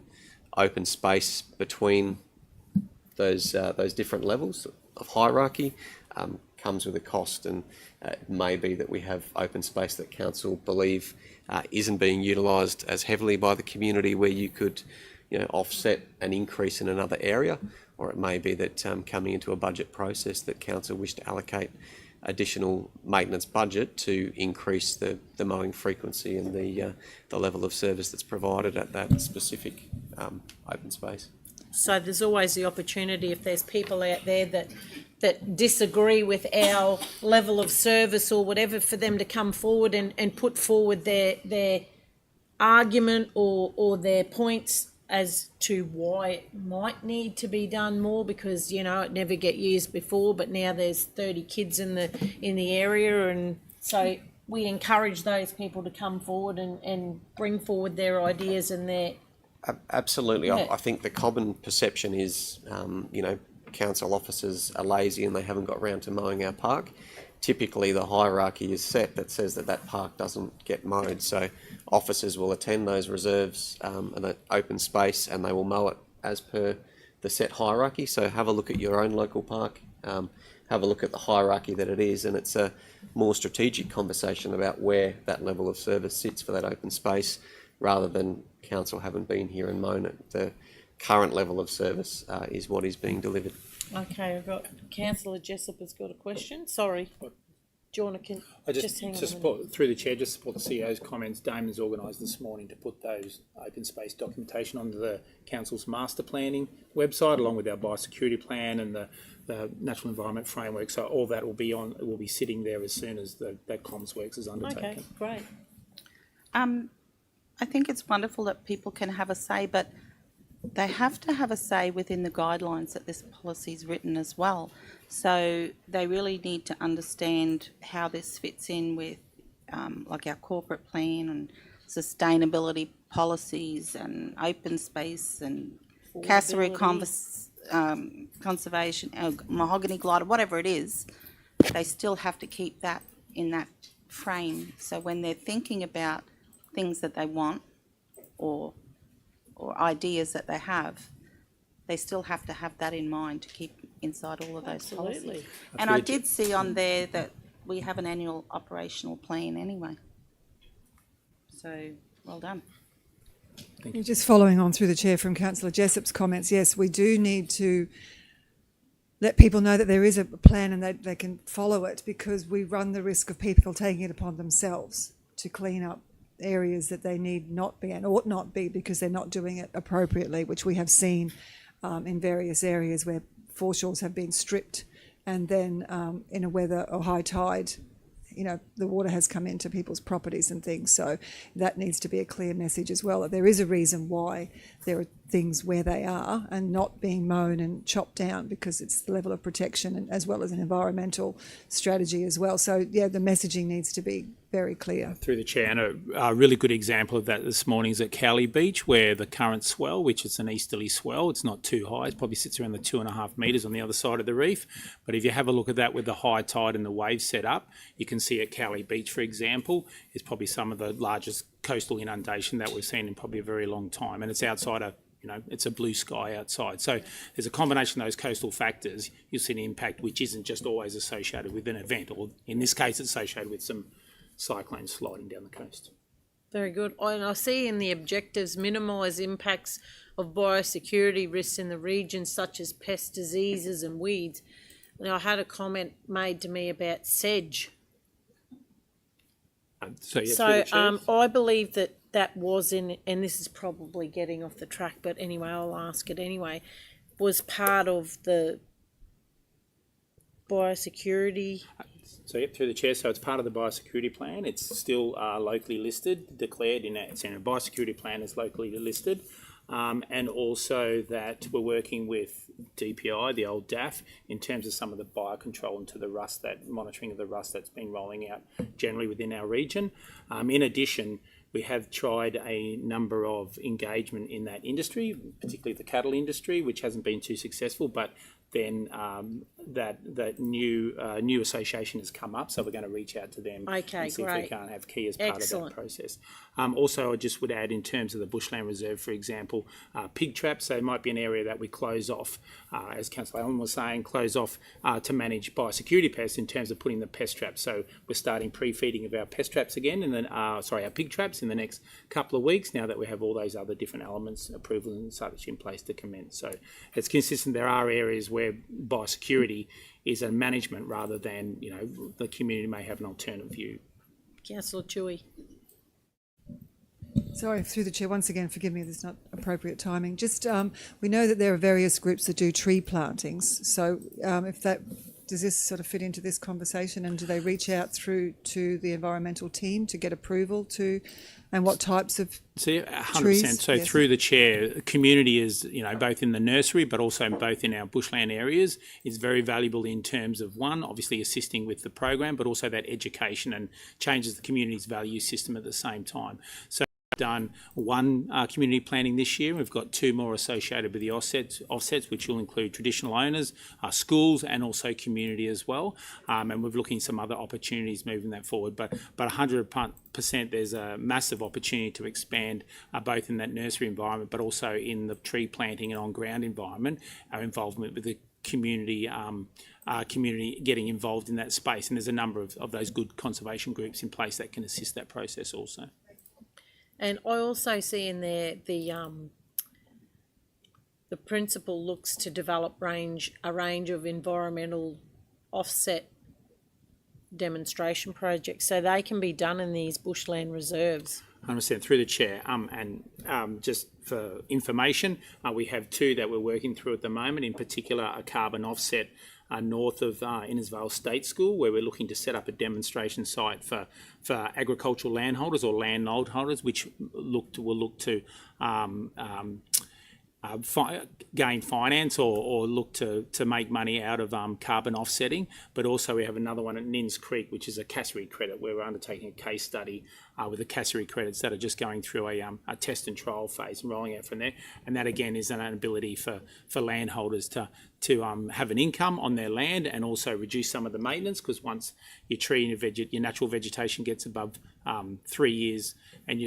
open space between those different levels of hierarchy comes with a cost, and it may be that we have open space that council believe isn't being utilised as heavily by the community, where you could offset an increase in another area, or it may be that coming into a budget process that council wish to allocate additional maintenance budget to increase the mowing frequency and the level of service that's provided at that specific open space. So there's always the opportunity, if there's people out there that disagree with our level of service or whatever, for them to come forward and put forward their argument or their points as to why it might need to be done more, because it never get used before, but now there's 30 kids in the area, and so we encourage those people to come forward and bring forward their ideas and their... Absolutely. Yeah. I think the common perception is council officers are lazy and they haven't got round to mowing our park. Typically the hierarchy is set that says that park doesn't get mowed, so officers will attend those reserves and that open space, and they will mow it as per the set hierarchy. So have a look at your own local park, have a look at the hierarchy that it is, and it's a more strategic conversation about where that level of service sits for that open space, rather than council haven't been here and mown it. The current level of service is what is being delivered. Okay, I've got Councillor Jessup has got a question. Sorry. Do you want to just hang on a minute? Support, through the chair, just support the CEO's comments. Damon's organised this morning to put those open space documentation onto the council's master planning website, along with our biosecurity plan and the natural environment framework. So all that will be sitting there as soon as that comms works is undertaken. Okay, great. I think it's wonderful that people can have a say, but they have to have a say within the guidelines that this policy is written as well. So they really need to understand how this fits in with like our corporate plan and sustainability policies and open space and Cassowary conservation, mahogany glider, whatever it is. They still have to keep that in that frame. So when they're thinking about things that they want or ideas that they have, they still have to have that in mind to keep inside all of those policies. And I did see on there that we have an annual operational plan anyway. So, well done. Just following on through the chair from Councillor Jessup's comments, yes, we do need to let people know that there is a plan and they can follow it, because we run the risk of people taking it upon themselves to clean up areas that they need not be and ought not be, because they're not doing it appropriately, which we have seen in various areas where foreshores have been stripped, and then in a weather or high tide, the water has come into people's properties and things. So that needs to be a clear message as well, that there is a reason why there are things where they are and not being mown and chopped down, because it's the level of protection and as well as an environmental strategy as well. So yeah, the messaging needs to be very clear. Through the chair, and a really good example of that this morning is at Cowley Beach, where the current swell, which is an easterly swell, it's not too high, it probably sits around the 2.5 metres on the other side of the reef. But if you have a look at that with the high tide and the waves set up, you can see at Cowley Beach, for example, is probably some of the largest coastal inundation that we've seen in probably a very long time, and it's outside a it's a blue sky outside. So there's a combination of those coastal factors. You'll see an impact which isn't just always associated with an event, or in this case it's associated with some cyclones sliding down the coast. Very good. And I see in the objectives, minimise impacts of biosecurity risks in the region such as pest diseases and weeds. Now, I had a comment made to me about sedge. So, yeah, So through the chair. I believe that was in, and this is probably getting off the track, but anyway, I'll ask it anyway, was part of the biosecurity. So, yep, through the chair. So it's part of the biosecurity plan. It's still locally listed, declared in a biosecurity plan is locally listed. And also that we're working with DPI, the old DAF, in terms of some of the biocontrol into the rust, that monitoring of the rust that's been rolling out generally within our region. In addition, we have tried a number of engagement in that industry, particularly the cattle industry, which hasn't been too successful, but then that new association has come up, so we're going to reach out to them and see if we can't have key as part of that process. Also, I just would add, in terms of the Bushland Reserve, for example, pig traps, so it might be an area that we close off, as Councillor Allen was saying, close off to manage biosecurity pests in terms of putting the pest traps. So we're starting pre-feeding of our pest traps again, and then our pig traps in the next couple of weeks, now that we have all those other different elements, approvals and such in place to commence. So it's consistent. There are areas where biosecurity is a management rather than, the community may have an alternate view. Councillor Chewy. Sorry, through the chair, once again, forgive me, there's not appropriate timing. Just, we know that there are various groups that do tree plantings. So does this sort of fit into this conversation, and do they reach out through to the environmental team to get approval to, and what types of So 100%. trees? So Yes. through the chair, the community is, both in the nursery, but also both in our bushland areas, is very valuable in terms of, one, obviously assisting with the program, but also that education and changes the community's value system at the same time. So done one community planning this year. We've got two more associated with the offsets, which will include traditional owners, schools, and also community as well. And we're looking at some other opportunities moving that forward. But 100%, there's a massive opportunity to expand both in that nursery environment, but also in the tree planting and on-ground environment, our involvement with the community getting involved in that space. And there's a number of those good conservation groups in place that can assist that process also. And I also see in there the principal looks to develop a range of environmental offset demonstration projects, so they can be done in these bushland reserves. 100% through the chair. Just for information, we have two that we're working through at the moment, in particular a carbon offset north of Innisfail State School, where we're looking to set up a demonstration site for agricultural landholders or landholders, which will look to gain finance or look to make money out of carbon offsetting. But also we have another one at Nins Creek, which is a Cassowary credit, where we're undertaking a case study with the Cassowary credits that are just going through a test and trial phase and rolling out from there. And that again is an ability for landholders to have an income on their land and also reduce some of the maintenance, because once your tree and your natural vegetation gets above 3 years and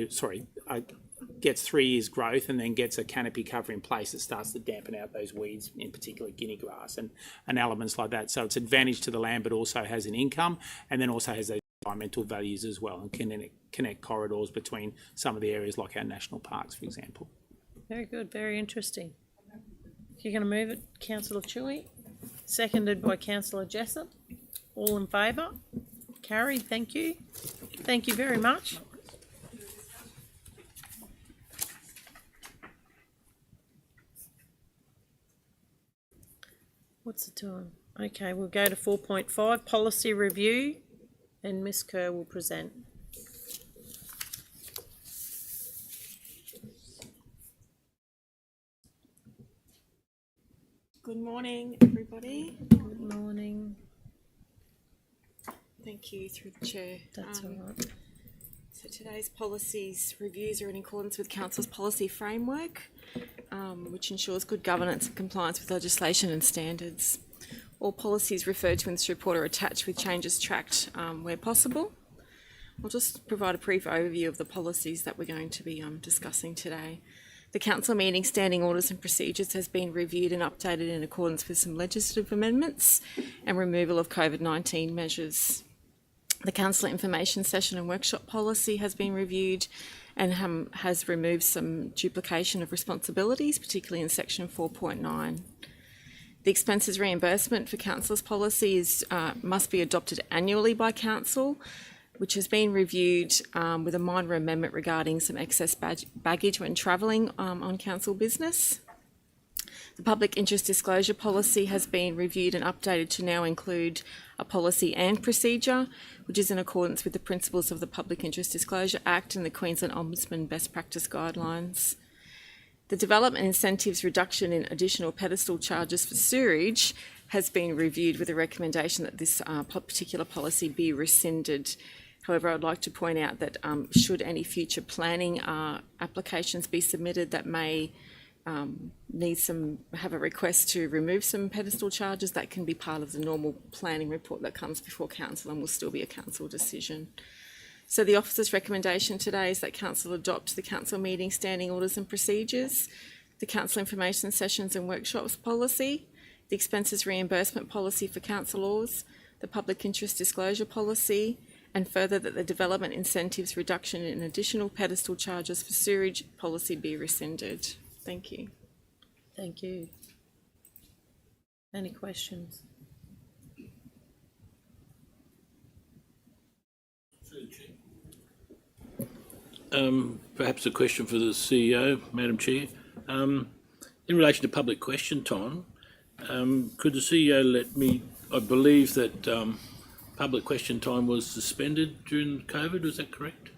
gets 3 years growth and then gets a canopy cover in place, it starts to dampen out those weeds, in particular guinea grass and elements like that. So it's advantage to the land, but also has an income, and then also has those environmental values as well, and connect corridors between some of the areas like our national parks, for example. Very good, very interesting. You're going to move it, Councillor Chewy, seconded by Councillor Jessup. All in favour? Carried, thank you. Thank you very much. What's the time? Okay, we'll go to 4.5, policy review, and Ms Kerr will present. Good morning, everybody. Good morning. Thank you, through the chair. That's all right. So today's policies reviews are in accordance with Council's policy framework, which ensures good governance and compliance with legislation and standards. All policies referred to in this report are attached with changes tracked where possible. I'll just provide a brief overview of the policies that we're going to be discussing today. The Council meeting standing orders and procedures has been reviewed and updated in accordance with some legislative amendments and removal of COVID-19 measures. The council information session and workshop policy has been reviewed and has removed some duplication of responsibilities, particularly in section 4.9. The expenses reimbursement for councillors policy must be adopted annually by council, which has been reviewed with a minor amendment regarding some excess baggage when travelling on council business. The public interest disclosure policy has been reviewed and updated to now include a policy and procedure, which is in accordance with the principles of the Public Interest Disclosure Act and the Queensland Ombudsman Best Practice Guidelines. The development incentives reduction in additional pedestal charges for sewerage has been reviewed with a recommendation that this particular policy be rescinded. However, I'd like to point out that should any future planning applications be submitted that may have a request to remove some pedestal charges, that can be part of the normal planning report that comes before council and will still be a council decision. So the officer's recommendation today is that council adopt the council meeting standing orders and procedures, the council information sessions and workshops policy, the expenses reimbursement policy for councillors, the public interest disclosure policy, and further that the development incentives reduction in additional pedestal charges for sewerage policy be rescinded. Thank you. Thank you. Any questions? Perhaps a question for the CEO, Madam Chair. In relation to public question time, could the CEO let me, I believe that public question time was suspended during COVID, was that correct?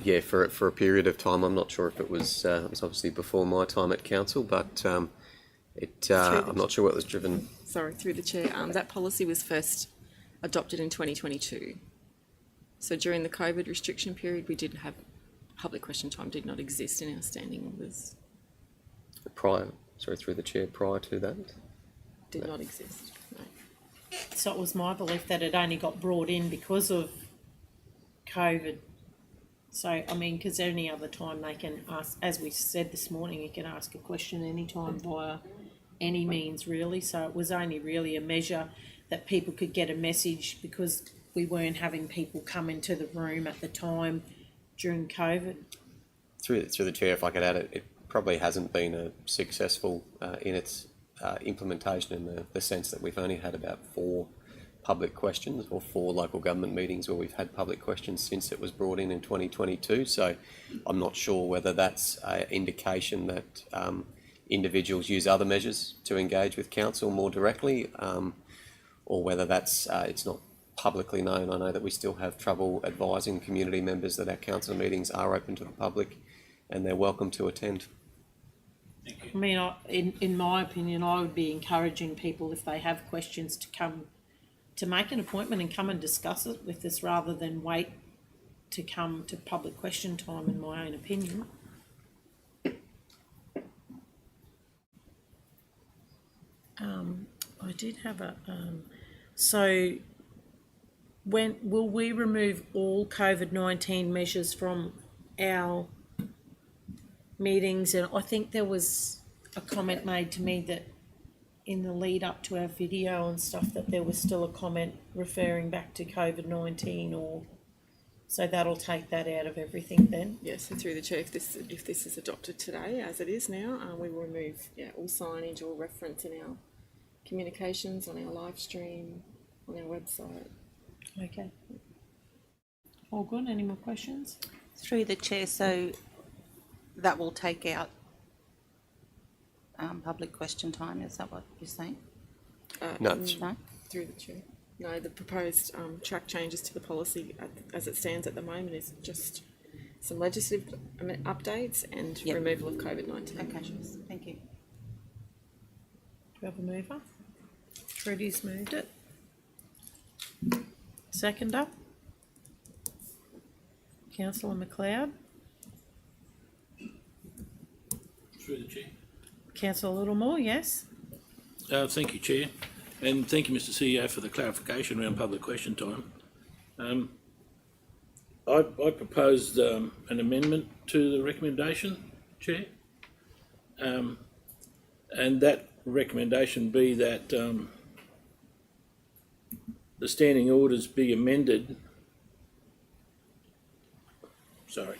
Yeah, for a period of time. I'm not sure if it was obviously before my time at council, but I'm not sure what was driven. Sorry, through the chair. That policy was first adopted in 2022. So during the COVID restriction period, we didn't have public question time, did not exist in our standing orders. Through the chair, prior to that? Did not exist, no. So it was my belief that it only got brought in because of COVID. So, I mean, because any other time they can ask, as we said this morning, you can ask a question anytime via any means, really. So it was only really a measure that people could get a message because we weren't having people come into the room at the time during COVID. Through the chair, if I could add it, it probably hasn't been successful in its implementation in the sense that we've only had about 4 public questions or 4 local government meetings where we've had public questions since it was brought in 2022. So I'm not sure whether that's an indication that individuals use other measures to engage with council more directly, or whether that's it's not publicly known. I know that we still have trouble advising community members that our council meetings are open to the public and they're welcome to attend. I mean, in my opinion, I would be encouraging people, if they have questions, to come to make an appointment and come and discuss it with us rather than wait to come to public question time, in my own opinion. I did have a... so when will we remove all COVID-19 measures from our meetings? And I think there was a comment made to me that in the lead up to our video and stuff that there was still a comment referring back to COVID-19, or so that'll take that out of everything then. Yes, and through the chair, if this is adopted today, as it is now, we will remove all signage or reference in our communications, on our live stream, on our website. Okay. All good. Any more questions? Through the chair, so that will take out public question time, is that what you're saying? No. No? Through the chair. No, the proposed track changes to the policy as it stands at the moment is just some legislative updates and removal of COVID-19 measures. Thank you. Do we have a mover? Trudy's moved it. Seconder? Councillor McLeod? Through the chair. Councillor Littlemore, yes? Thank you, Chair, and thank you, Mr. CEO, for the clarification around public question time. I proposed an amendment to the recommendation, Chair, and that recommendation be that the standing orders be amended. Sorry.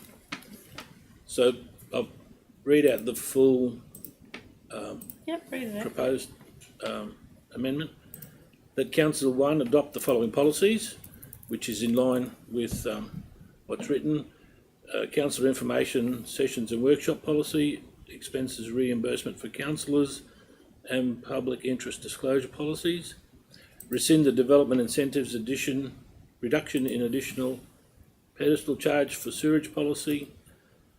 So I'll read out the full Yep, read it out. proposed amendment. That Council 1 adopt the following policies, which is in line with what's written. Councillor information sessions and workshop policy, expenses reimbursement for councillors, and public interest disclosure policies. Rescind the development incentives reduction in additional pedestal charge for sewerage policy.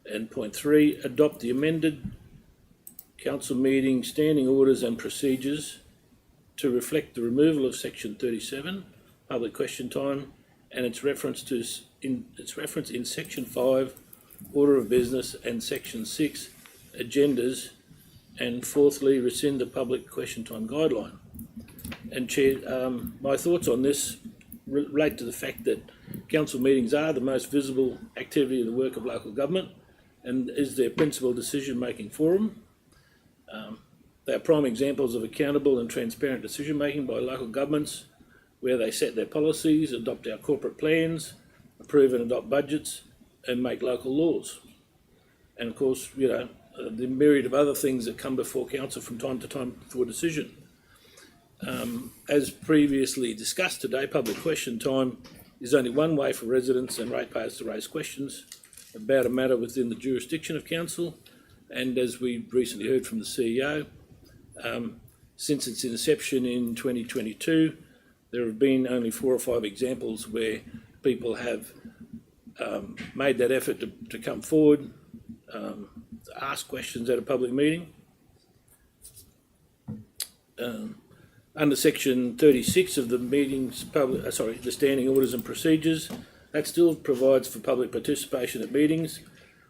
And point 3, adopt the amended council meeting standing orders and procedures to reflect the removal of section 37, public question time, and its reference in section 5, order of business, and section 6, agendas, and fourthly, rescind the public question time guideline. And Chair, my thoughts on this relate to the fact that council meetings are the most visible activity of the work of local government and is their principal decision-making forum. They are prime examples of accountable and transparent decision-making by local governments where they set their policies, adopt our corporate plans, approve and adopt budgets, and make local laws. And of course, you know, the myriad of other things that come before council from time to time for decision. As previously discussed today, public question time is only one way for residents and ratepayers to raise questions about a matter within the jurisdiction of council. And as we recently heard from the CEO, since its inception in 2022, there have been only 4 or 5 examples where people have made that effort to come forward, to ask questions at a public meeting. Under section 36 of the the standing orders and procedures, that still provides for public participation at meetings.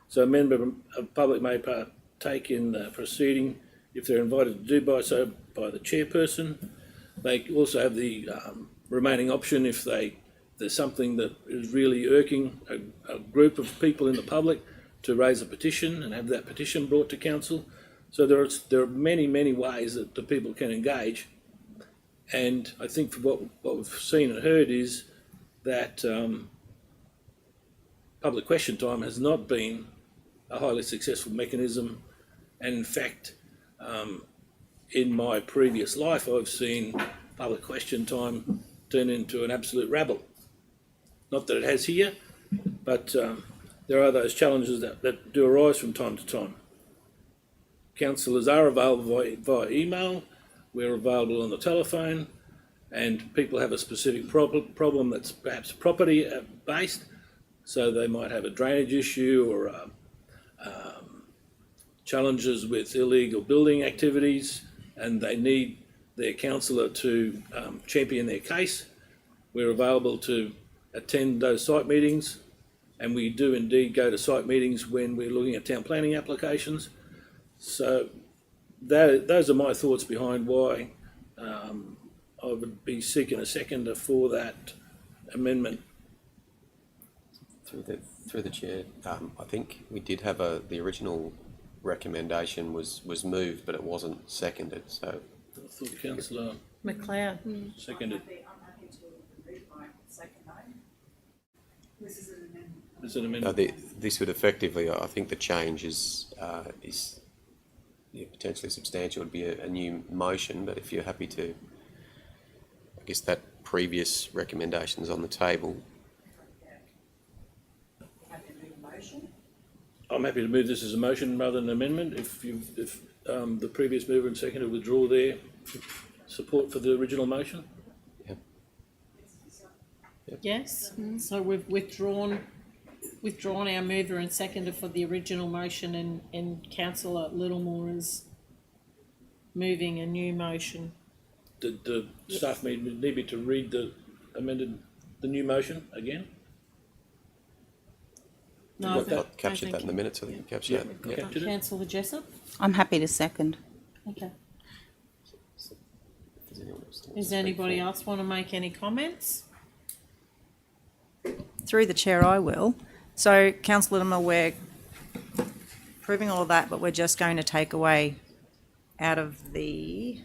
So a member of public may partake in the proceeding if they're invited to do so by the chairperson. They also have the remaining option if there's something that is really irking a group of people in the public to raise a petition and have that petition brought to council. So there are many, many ways that the people can engage. And I think for what we've seen and heard is that public question time has not been a highly successful mechanism. And in fact, in my previous life, I've seen public question time turn into an absolute rabble. Not that it has here, but there are those challenges that do arise from time to time. Councillors are available via email. We're available on the telephone, and people have a specific problem that's perhaps property based. So they might have a drainage issue or challenges with illegal building activities, and they need their councillor to champion their case. We're available to attend those site meetings, and we do indeed go to site meetings when we're looking at town planning applications. So those are my thoughts behind why I would be seeking a seconder for that amendment. Through the chair, I think we did have the original recommendation was moved, but it wasn't seconded. So I thought Councillor McLeod. seconded. This is an amendment. Is it an amendment? This would effectively, I think, the change is potentially substantial. It would be a new motion, but if you're happy to, I guess that previous recommendation is on the table. I'm happy to move this as a motion rather than an amendment. If the previous mover and seconder withdraw their support for the original motion. Yes, so we've withdrawn our mover and seconder for the original motion, and Councillor Littlemore is moving a new motion. The staff need me to read the new motion again? No, I've captured that in the minutes. I think you captured that. Yeah. Captured it? Councillor Jessup? I'm happy to second. Okay. Does anyone else want to Does speak anybody for it? else want to make any comments? Through the chair, I will. So, Councillor Littlemore, we're proving all of that, but we're just going to take away out of the,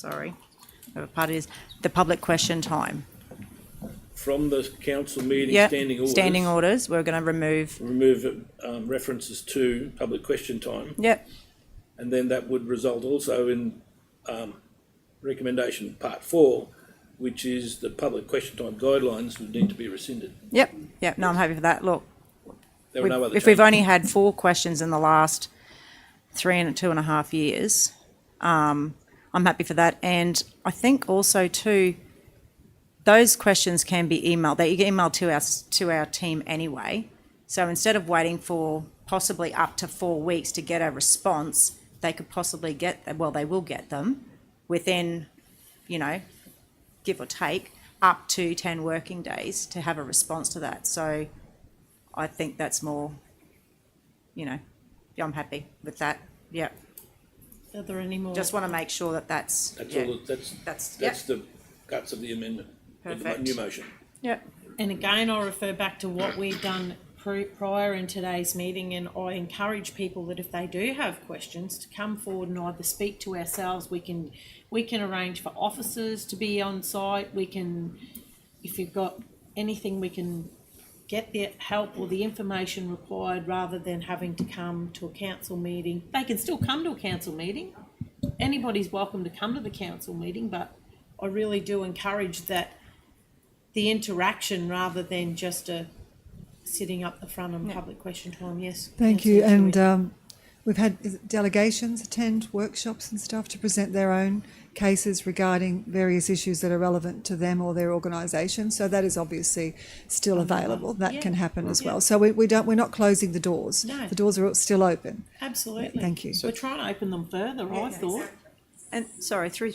whatever part it is, the public question time. from the council meeting, Yep, standing orders. we're going to remove. Remove references to public question time. Yep, And then that would result also in recommendation part 4, which is the public question time guidelines would need to be rescinded. yep. No, I'm happy for that. Look, There were no other if we've changes. only had 4 questions in the last 2.5 years, I'm happy for that. And I think also too, those questions can be emailed. They get emailed to our team anyway. So instead of waiting for possibly up to 4 weeks to get a response, they could possibly they will get them within, give or take, up to 10 working days to have a response to that. So I think that's more, I'm happy with that. Yeah. Are there any more? Just want to make sure that's All. That's the guts of the amendment. Of the Perfect. new motion. Yeah. And again, I'll refer back to what we've done prior in today's meeting, and I encourage people that if they do have questions to come forward and either speak to ourselves. We can arrange for officers to be on site. We can, if you've got anything, we can get the help or the information required rather than having to come to a council meeting. They can still come to a council meeting. Anybody's welcome to come to the council meeting, but I really do encourage that the interaction rather than just a sitting up the front on public question time. Yes. Thank you. Councillor Shuey. And we've had delegations attend workshops and stuff to present their own cases regarding various issues that are relevant to them or their organisation. So that is obviously still available. That can happen as well. So we're not closing the doors. No. The doors are still open. Absolutely. Thank you. We're trying to open them further, I thought. And sorry, through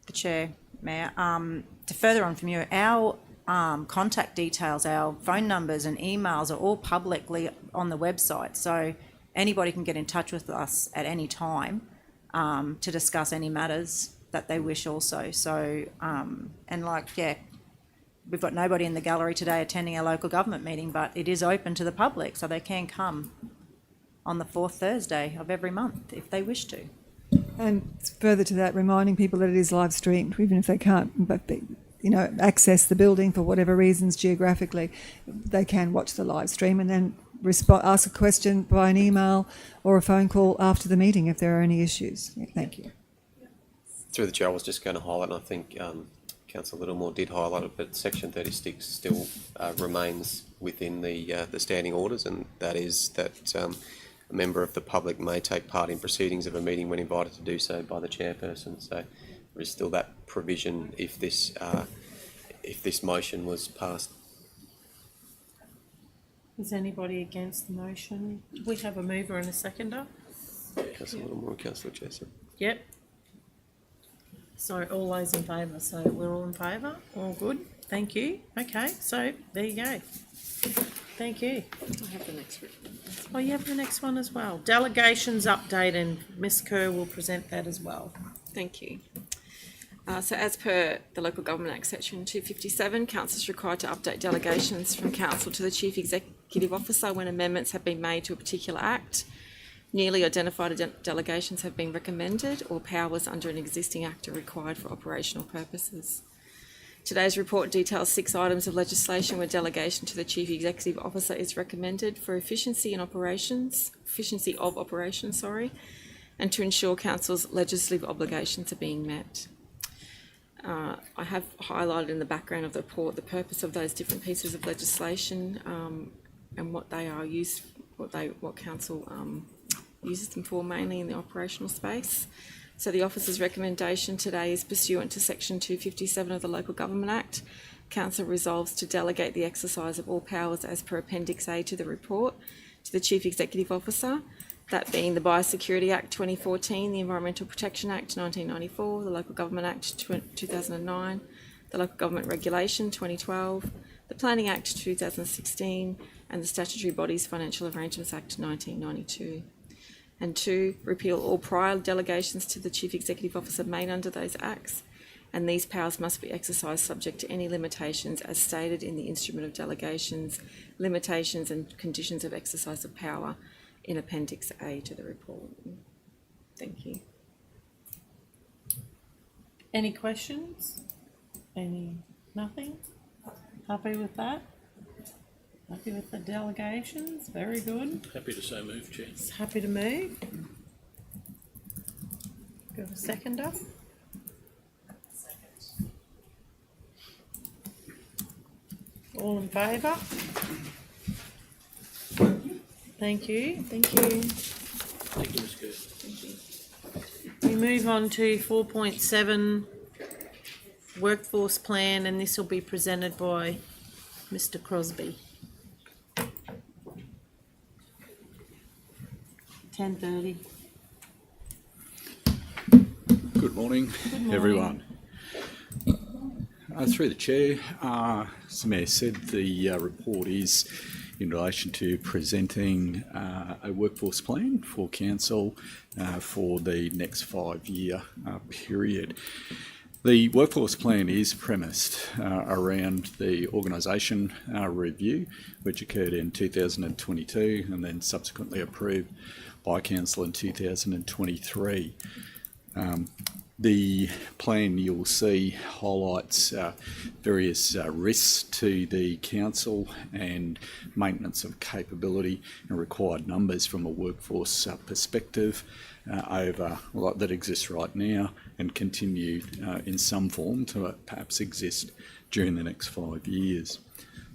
the chair, Mayor, to further on from you, our contact details, our phone numbers and emails are all publicly on the website. So anybody can get in touch with us at any time to discuss any matters that they wish also. So, we've got nobody in the gallery today attending our local government meeting, but it is open to the public, so they can come on the 4th Thursday of every month if they wish to. And further to that, reminding people that it is live streamed, even if they can't access the building for whatever reasons geographically, they can watch the live stream and then ask a question by an email or a phone call after the meeting if there are any issues. Yeah, thank you. Through the chair, I was just going to highlight, and I think Councillor Littlemore did highlight it, but Section 36 still remains within the standing orders, and that is that a member of the public may take part in proceedings of a meeting when invited to do so by the chairperson. So there is still that provision if this motion was passed. Is anybody against the motion? Do we have a mover and a seconder? Councillor Littlemore and Councillor Jessup. Yep. So all those in favour. So we're all in favour? All good? Thank you. Okay, so there you go. Thank you. I have the next one. Oh, you have the next one as well. Delegations update, and Ms Kerr will present that as well. Thank you. So as per the Local Government Act Section 257, council is required to update delegations from council to the Chief Executive Officer when amendments have been made to a particular act, newly identified delegations have been recommended, or powers under an existing act are required for operational purposes. Today's report details 6 items of legislation where delegation to the Chief Executive Officer is recommended for efficiency of operations, and to ensure council's legislative obligations are being met. I have highlighted in the background of the report the purpose of those different pieces of legislation and what they are used, what council uses them for, mainly in the operational space. So the officer's recommendation today is pursuant to Section 257 of the Local Government Act. Council resolves to delegate the exercise of all powers as per Appendix A to the report to the Chief Executive Officer, that being the Biosecurity Act 2014, the Environmental Protection Act 1994, the Local Government Act 2009, the Local Government Regulation 2012, the Planning Act 2016, and the Statutory Bodies Financial Arrangements Act 1992. And 2, repeal all prior delegations to the Chief Executive Officer made under those acts, and these powers must be exercised subject to any limitations as stated in the Instrument of Delegations, Limitations and Conditions of Exercise of Power in Appendix A to the report. Thank you. Any questions? Nothing? Happy with that? Happy with the delegations? Very good. Happy to so move, Chair. Happy to move. Got a seconder? All in favour? Thank you. Thank you. Thank you, Ms. Kerr. We move on to 4.7 workforce plan, and this will be presented by Mr. Crosby. 10:30. Good morning, everyone. Through the chair, as the Mayor said, the report is in relation to presenting a workforce plan for council for the next 5-year period. The workforce plan is premised around the organisation review, which occurred in 2022 and then subsequently approved by council in 2023. The plan, you'll see, highlights various risks to the council and maintenance of capability and required numbers from a workforce perspective that exists right now and continue in some form to perhaps exist during the next 5 years.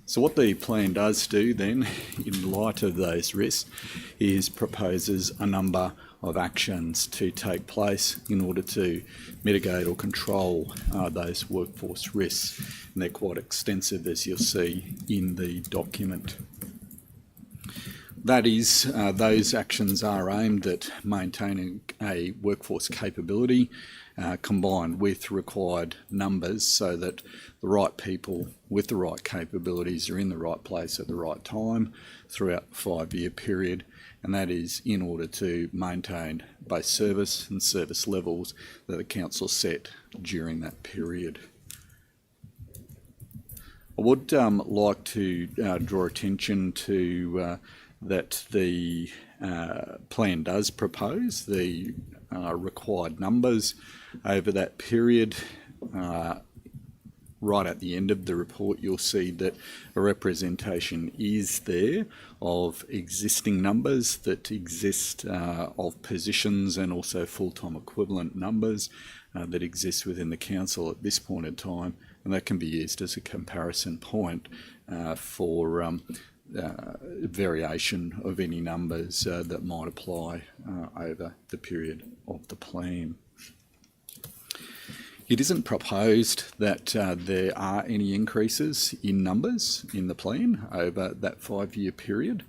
So what the plan does do then, in light of those risks, is proposes a number of actions to take place in order to mitigate or control those workforce risks. And they're quite extensive, as you'll see in the document. That is, those actions are aimed at maintaining a workforce capability combined with required numbers so that the right people with the right capabilities are in the right place at the right time throughout the 5-year period, and that is in order to maintain both service and service levels that the council set during that period. I would like to draw attention to that the plan does propose the required numbers over that period. Right at the end of the report, you'll see that a representation is there of existing numbers that exist of positions and also full-time equivalent numbers that exist within the council at this point in time, and that can be used as a comparison point for variation of any numbers that might apply over the period of the plan. It isn't proposed that there are any increases in numbers in the plan over that 5-year period.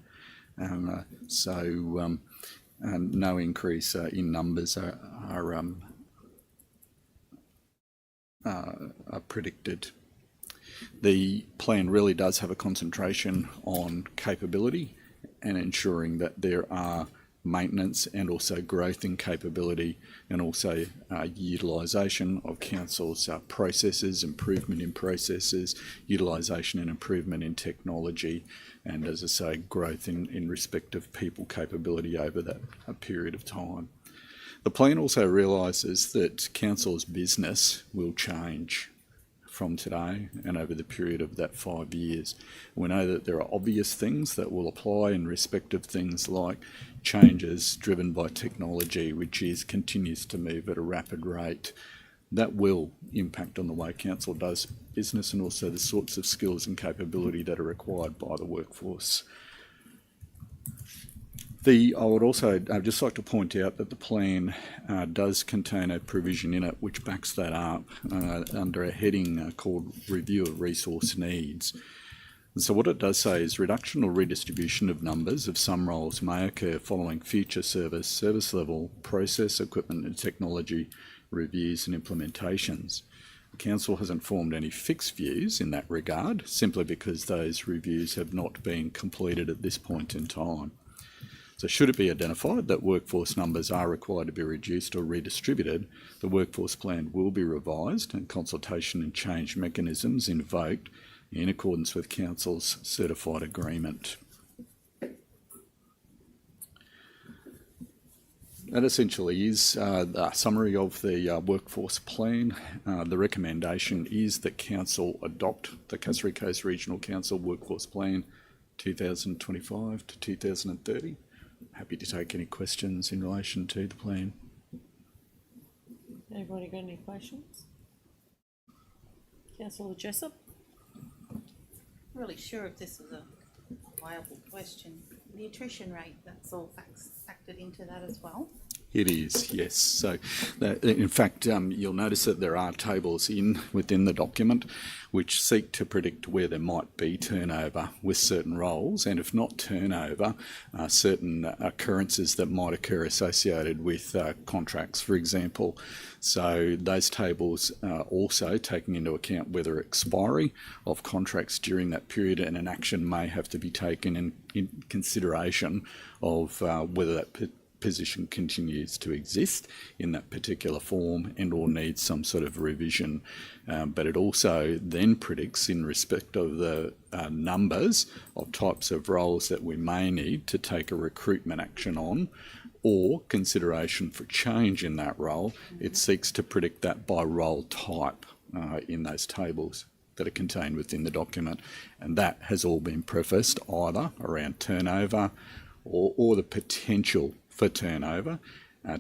So no increase in numbers are predicted. The plan really does have a concentration on capability and ensuring that there are maintenance and also growth in capability and also utilisation of council's processes, improvement in processes, utilisation and improvement in technology, and as I say, growth in respect of people capability over that period of time. The plan also realises that council's business will change from today and over the period of that 5 years. We know that there are obvious things that will apply in respect of things like changes driven by technology, which continues to move at a rapid rate. That will impact on the way council does business and also the sorts of skills and capability that are required by the workforce. I would also just like to point out that the plan does contain a provision in it which backs that up under a heading called Review of Resource Needs. And so what it does say is reduction or redistribution of numbers of some roles may occur following future service level, process, equipment and technology reviews and implementations. The council hasn't formed any fixed views in that regard, simply because those reviews have not been completed at this point in time. So should it be identified that workforce numbers are required to be reduced or redistributed, the workforce plan will be revised and consultation and change mechanisms invoked in accordance with council's certified agreement. That essentially is a summary of the workforce plan. The recommendation is that Council adopt the Cassowary Coast Regional Council Workforce Plan 2025 to 2030. Happy to take any questions in relation to the plan. Anybody got any questions? Councillor Jessup? Really sure if this is a viable question. The attrition rate, that's all factored into that as well? It is, yes. So, in fact, you'll notice that there are tables within the document which seek to predict where there might be turnover with certain roles, and if not turnover, certain occurrences that might occur associated with contracts, for example. So those tables are also taking into account whether expiry of contracts during that period, and an action may have to be taken in consideration of whether that position continues to exist in that particular form and or needs some sort of revision. But it also then predicts in respect of the numbers of types of roles that we may need to take a recruitment action on or consideration for change in that role. It seeks to predict that by role type in those tables that are contained within the document. And that has all been prefaced either around turnover or the potential for turnover,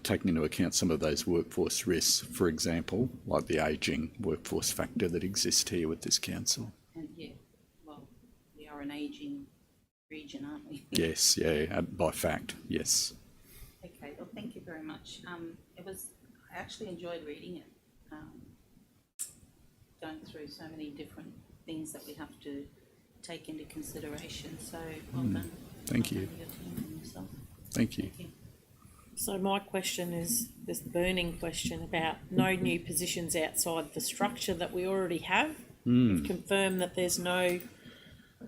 taking into account some of those workforce risks, for example, like the ageing workforce factor that exists here with this council. And yeah, well, we are an ageing region, aren't we? Yes, yeah, by fact, yes. Okay, well, thank you very much. I actually enjoyed reading it, going through so many different things that we have to take into consideration. So well done. Thank you. Your team and yourself. Thank you. Thank you. So my question is this burning question about no new positions outside the structure that we already have. We've confirmed that there's no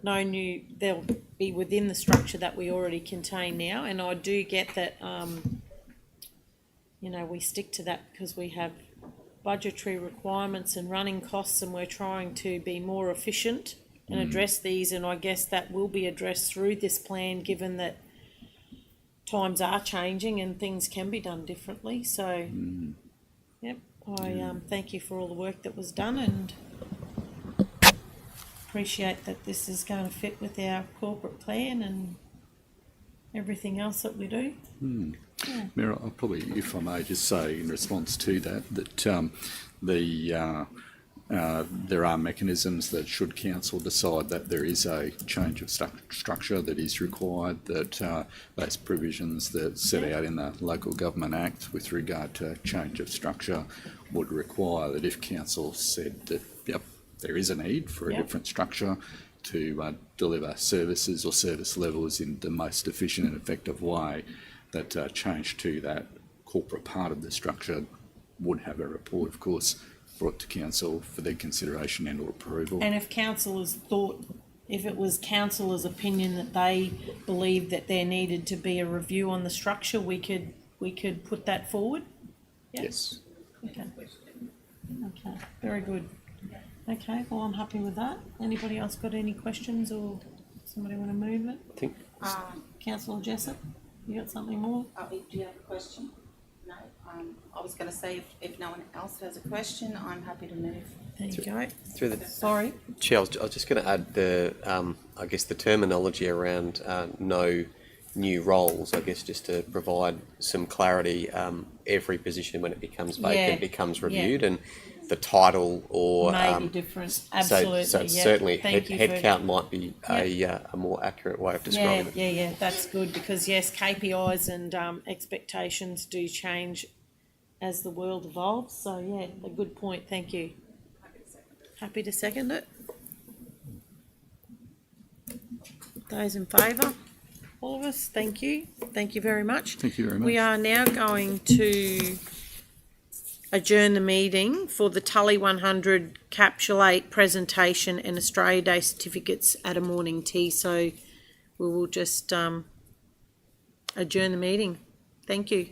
new, they'll be within the structure that we already contain now, and I do get that, we stick to that because we have budgetary requirements and running costs, and we're trying to be more efficient and address these, and I guess that will be addressed through this plan, given that times are changing and things can be done differently. So, yep, I thank you for all the work that was done, and appreciate that this is going to fit with our corporate plan and everything else that we do. Mayor, I'll probably, if I may just say in response to that there are mechanisms that should council decide that there is a change of structure that is required, that those provisions that set out in the Local Government Act with regard to change of structure would require that if council said that, yep, there is a need for a different structure to deliver services or service levels in the most efficient and effective way, that change to that corporate part of the structure would have a report, of course, brought to council for their consideration and or approval. And if councillors thought, if it was councillors' opinion that they believed that there needed to be a review on the structure, we could put that forward? Yep. Yes. Okay. Okay, very good. Okay, well, I'm happy with that. Anybody else got any questions, or somebody want to move it? I think Councillor Jessup, you got something more? Do you have a question? No. I was going to say if no one else has a question, I'm happy to move. There you go. Through the Sorry. Chair, I was just going to add the terminology around no new roles. I guess just to provide some clarity. Every position when it becomes vacant becomes reviewed, and the title or may be different. Absolutely. So certainly headcount might be a more accurate way of describing it. Yeah. That's good, because yes, KPIs and expectations do change as the world evolves. So yeah, a good point. Thank you. Happy to second it. Those in favour? All of us. Thank you. Thank you very much. Thank you very much. We are now going to adjourn the meeting for the Tully 100 Capsulate presentation and Australia Day certificates at a morning tea. So we will just adjourn the meeting. Thank you.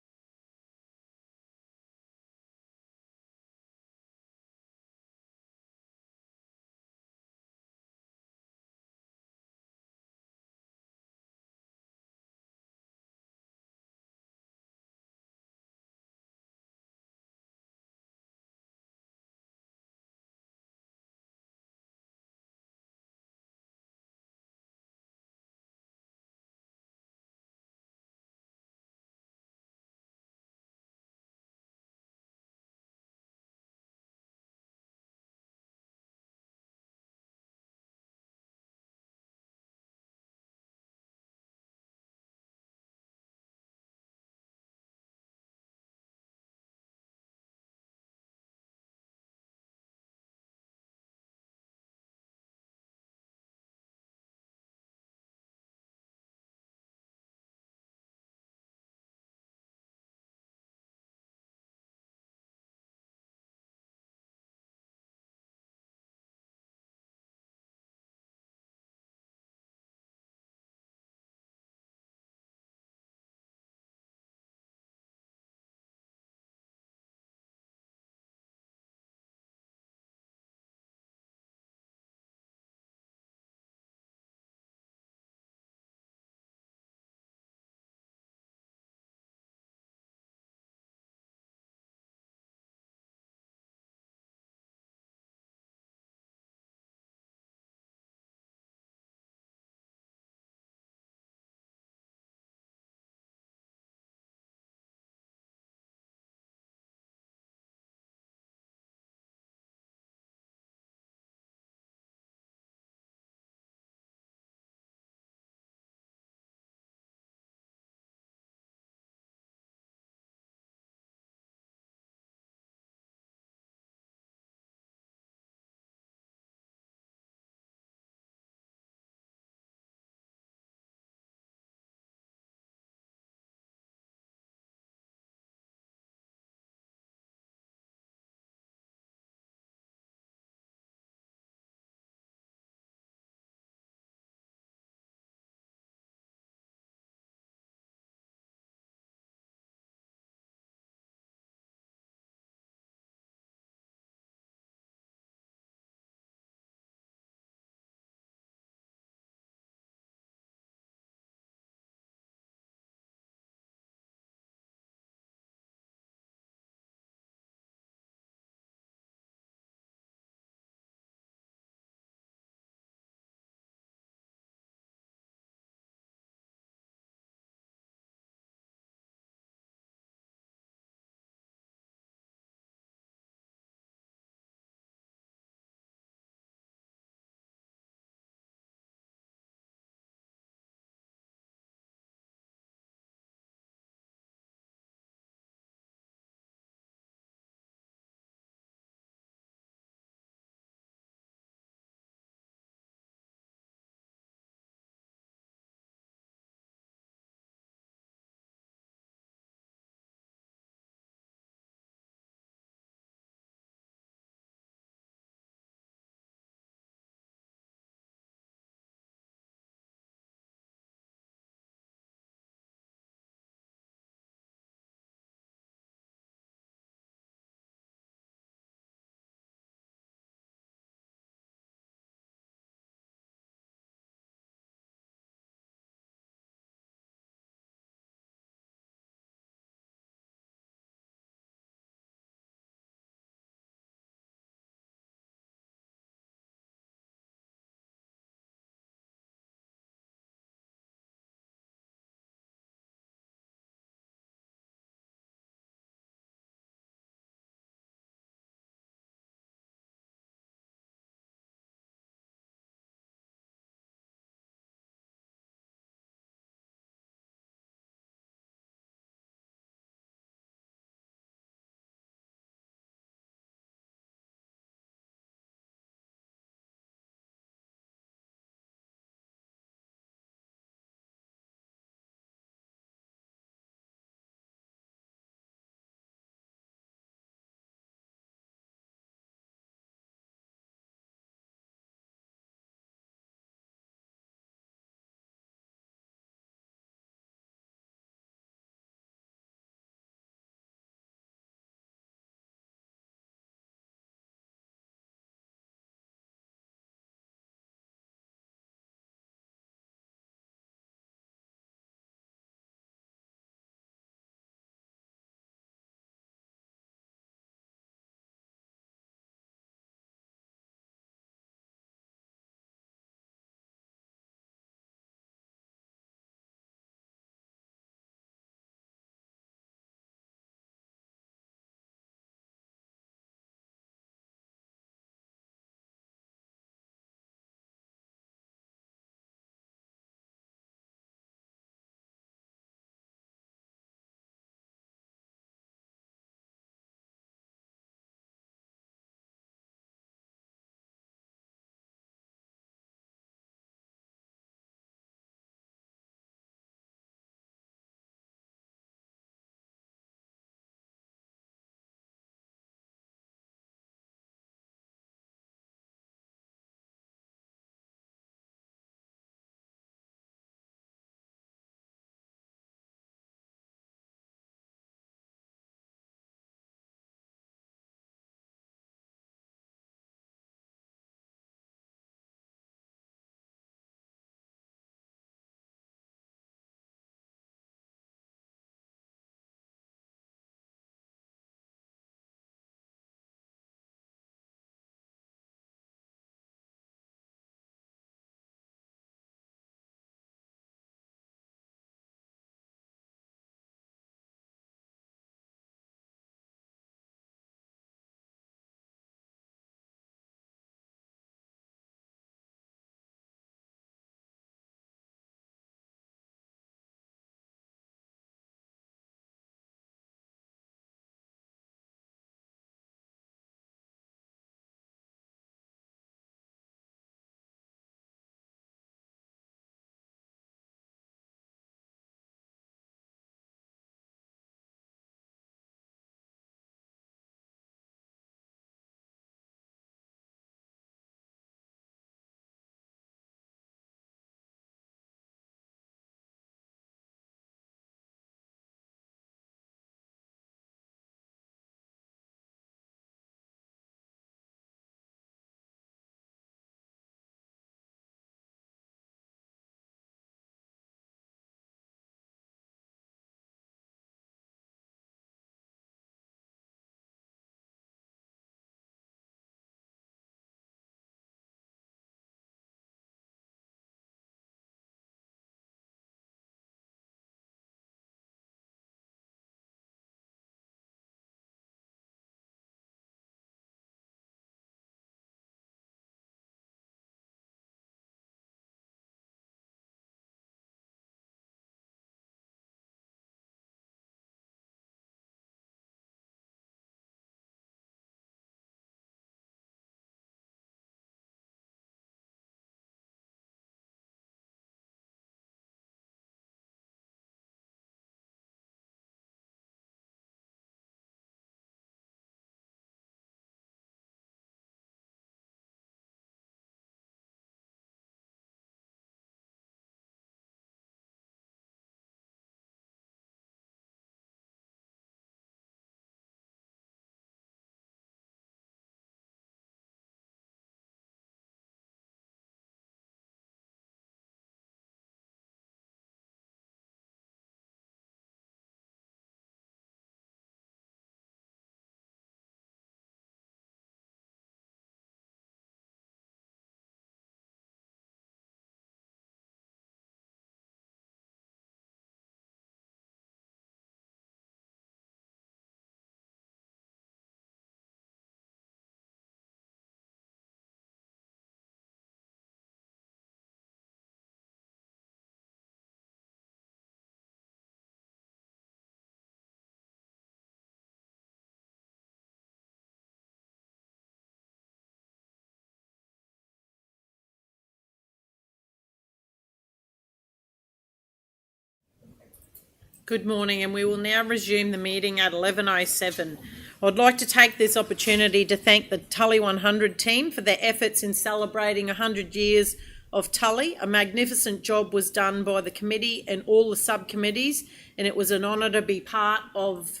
Good morning, and we will now resume the meeting at 11:07. I'd like to take this opportunity to thank the Tully 100 team for their efforts in celebrating 100 years of Tully. A magnificent job was done by the committee and all the subcommittees, and it was an honour to be part of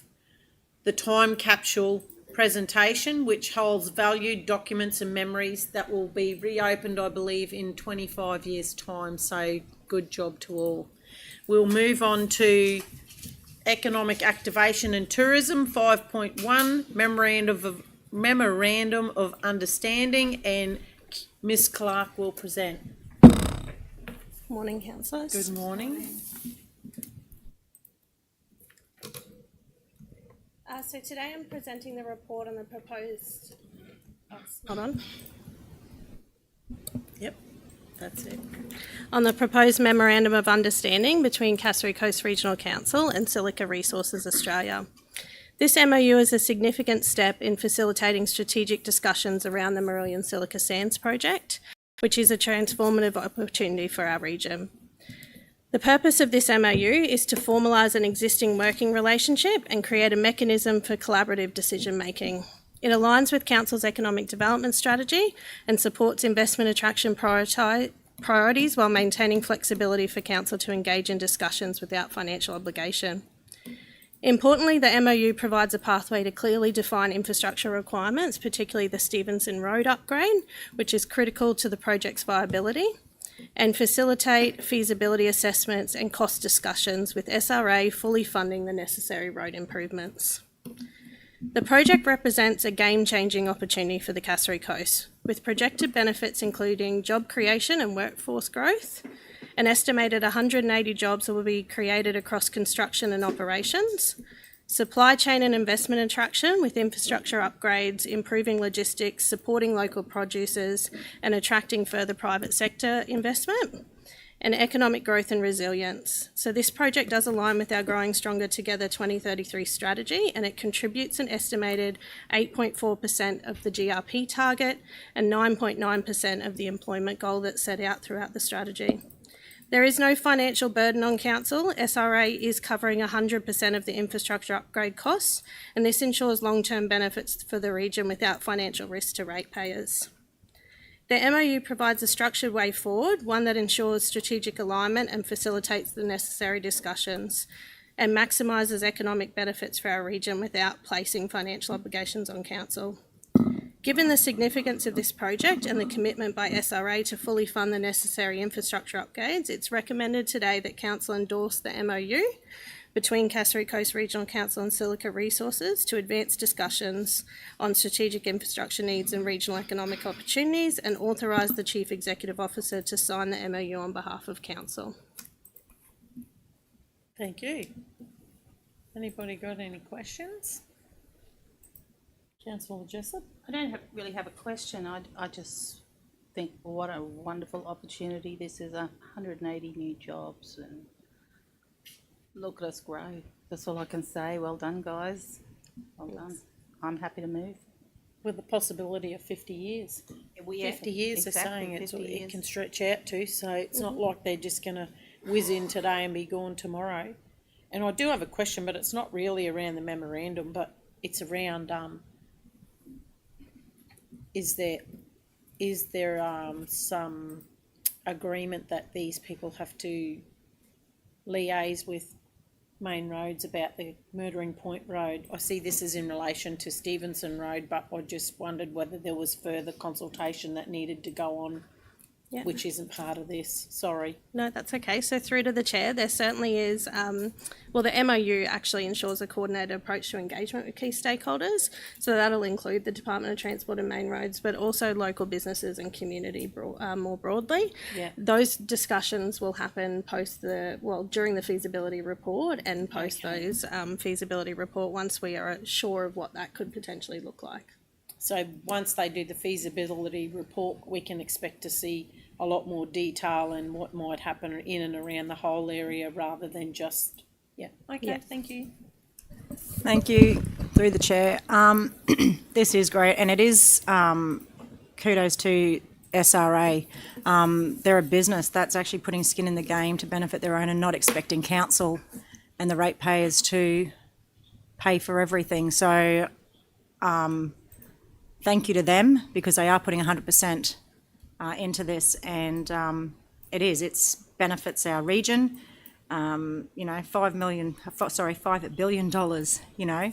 the time capsule presentation, which holds valued documents and memories that will be reopened, I believe, in 25 years' time. So good job to all. We'll move on to Economic Activation and Tourism, 5.1, Memorandum of Understanding, and Ms Clark will present. Morning, councillors. Good morning. So today I'm presenting the report on the proposed... hold on. Yep, that's it. On the proposed Memorandum of Understanding between Cassowary Coast Regional Council and Silica Resources Australia. This MOU is a significant step in facilitating strategic discussions around the Marillion Silica Sands project, which is a transformative opportunity for our region. The purpose of this MOU is to formalise an existing working relationship and create a mechanism for collaborative decision making. It aligns with Council's economic development strategy and supports investment attraction priorities while maintaining flexibility for Council to engage in discussions without financial obligation. Importantly, the MOU provides a pathway to clearly define infrastructure requirements, particularly the Stevenson Road upgrade, which is critical to the project's viability, and facilitate feasibility assessments and cost discussions with SRA fully funding the necessary road improvements. The project represents a game-changing opportunity for the Cassowary Coast, with projected benefits including job creation and workforce growth. An estimated 180 jobs will be created across construction and operations, supply chain and investment attraction with infrastructure upgrades, improving logistics, supporting local producers and attracting further private sector investment, and economic growth and resilience. So this project does align with our Growing Stronger Together 2033 strategy, and it contributes an estimated 8.4% of the GRP target and 9.9% of the employment goal that's set out throughout the strategy. There is no financial burden on Council. SRA is covering 100% of the infrastructure upgrade costs, and this ensures long-term benefits for the region without financial risk to ratepayers. The MOU provides a structured way forward, one that ensures strategic alignment and facilitates the necessary discussions and maximises economic benefits for our region without placing financial obligations on Council. Given the significance of this project and the commitment by SRA to fully fund the necessary infrastructure upgrades, it's recommended today that Council endorse the MOU between Cassowary Coast Regional Council and Silica Resources to advance discussions on strategic infrastructure needs and regional economic opportunities, and authorise the Chief Executive Officer to sign the MOU on behalf of Council. Thank you. Anybody got any questions? Councillor Jessup? I don't really have a question. I just think what a wonderful opportunity this is. 180 new jobs, and look at us grow. That's all I can say. Well done, guys. Well done. I'm happy to move. With the possibility of 50 years. 50 years, they're saying it can stretch out to, so it's not like they're just going to whiz in today and be gone tomorrow. And I do have a question, but it's not really around the memorandum, but it's around is there some agreement that these people have to liaise with Main Roads about the Murdering Point Road? I see this is in relation to Stevenson Road, but I just wondered whether there was further consultation that needed to go on, which isn't part of this. Sorry. No, that's okay. So through to the Chair, there certainly is, the MOU actually ensures a coordinated approach to engagement with key stakeholders. So that'll include the Department of Transport and Main Roads, but also local businesses and community more broadly. Yeah. Those discussions will happen during the feasibility report and post those feasibility report once we are sure of what that could potentially look like. So once they do the feasibility report, we can expect to see a lot more detail and what might happen in and around the whole area rather than just, thank you. Thank you, through the Chair. This is great, and it is kudos to SRA. They're a business that's actually putting skin in the game to benefit their own and not expecting Council and the ratepayers to pay for everything. So thank you to them, because they are putting 100% into this, and it benefits our region. $5 billion,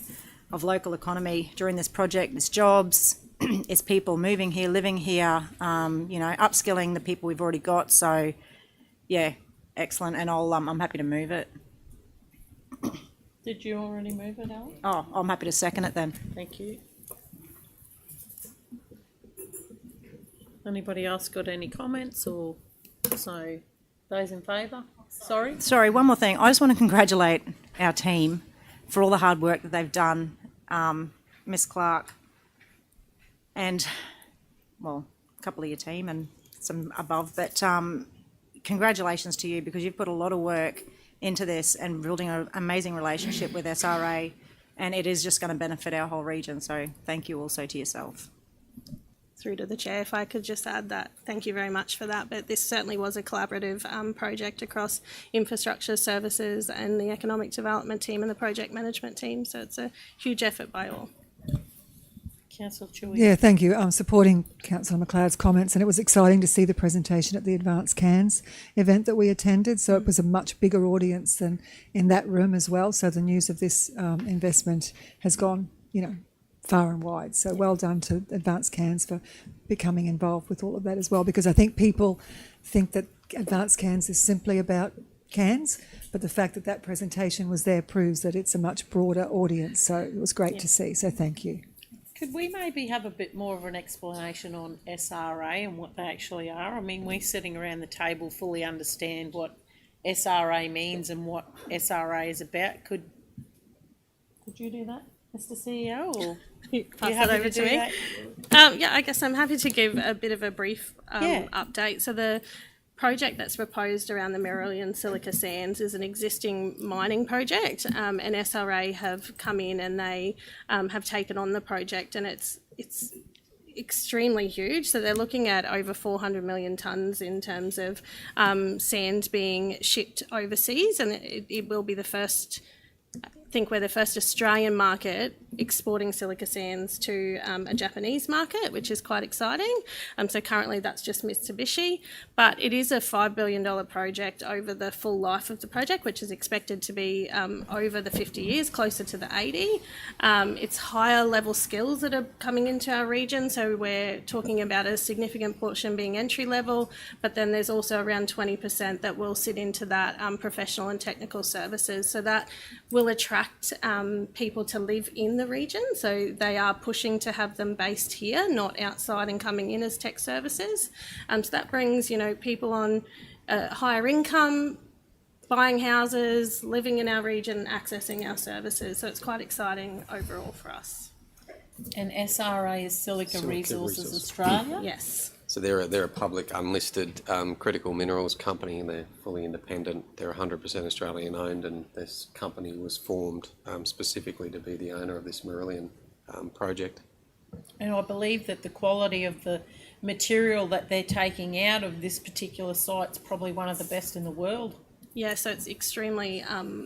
of local economy during this project. It's jobs, it's people moving here, living here, upskilling the people we've already got. So, yeah, excellent, and I'm happy to move it. Did you already move it, Alan? Oh, I'm happy to second it then. Thank you. Anybody else got any comments, or so those in favour? Sorry, one more thing. I just want to congratulate our team for all the hard work that they've done, Miss Clark, and a couple of your team and some above. But congratulations to you, because you've put a lot of work into this and building an amazing relationship with SRA, and it is just going to benefit our whole region. So thank you also to yourself. Through to the chair, if I could just add that, thank you very much for that, but this certainly was a collaborative project across infrastructure services and the economic development team and the project management team, so it's a huge effort by all. Councillor Chewy. Yeah, thank you. I'm supporting Councillor McLeod's comments, and it was exciting to see the presentation at the Advanced Cairns event that we attended. So it was a much bigger audience than in that room as well. So the news of this investment has gone, far and wide. So well done to Advanced Cairns for becoming involved with all of that as well, because I think people think that Advanced Cairns is simply about Cairns, but the fact that that presentation was there proves that it's a much broader audience. So it was great to see. So thank you. Could we maybe have a bit more of an explanation on SRA and what they actually are? I mean, we sitting around the table fully understand what SRA means and what SRA is about. Could you do that, Mr. CEO, or pass that over to me? I guess I'm happy to give a bit of a brief update. So the project that's proposed around the Marillion Silica Sands is an existing mining project, and SRA have come in and they have taken on the project, and it's extremely huge. So they're looking at over 400 million tonnes in terms of sand being shipped overseas, and it will be the first, I think we're the first Australian market exporting silica sands to a Japanese market, which is quite exciting. So currently that's just Mitsubishi, but it is a $5 billion project over the full life of the project, which is expected to be over the 50 years, closer to the 80. It's higher level skills that are coming into our region, so we're talking about a significant portion being entry level, but then there's also around 20% that will sit into that professional and technical services. So that will attract people to live in the region, so they are pushing to have them based here, not outside and coming in as tech services. So that brings people on higher income, buying houses, living in our region, accessing our services. So it's quite exciting overall for us. And SRA is Silica Resources Australia? Yes. So they're a public unlisted critical minerals company, and they're fully independent. They're 100% Australian owned, and this company was formed specifically to be the owner of this Marillion project. And I believe that the quality of the material that they're taking out of this particular site is probably one of the best in the world. Yeah, so it's extremely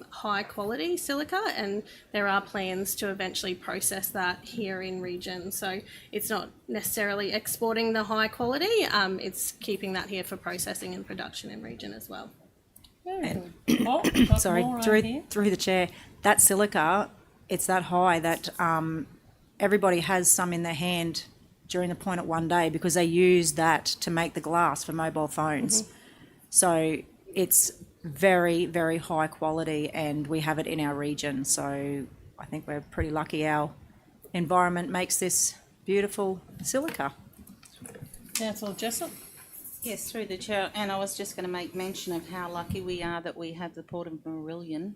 high quality silica, and there are plans to eventually process that here in region. So it's not necessarily exporting the high quality, it's keeping that here for processing and production in region as well. Sorry, through the chair, that silica, it's that high that everybody has some in their hand during the point at one day, because they use that to make the glass for mobile phones. So it's very, very high quality, and we have it in our region. So I think we're pretty lucky our environment makes this beautiful silica. Councillor Jessup. Yes, through the chair, and I was just going to make mention of how lucky we are that we have the Port of Marillion,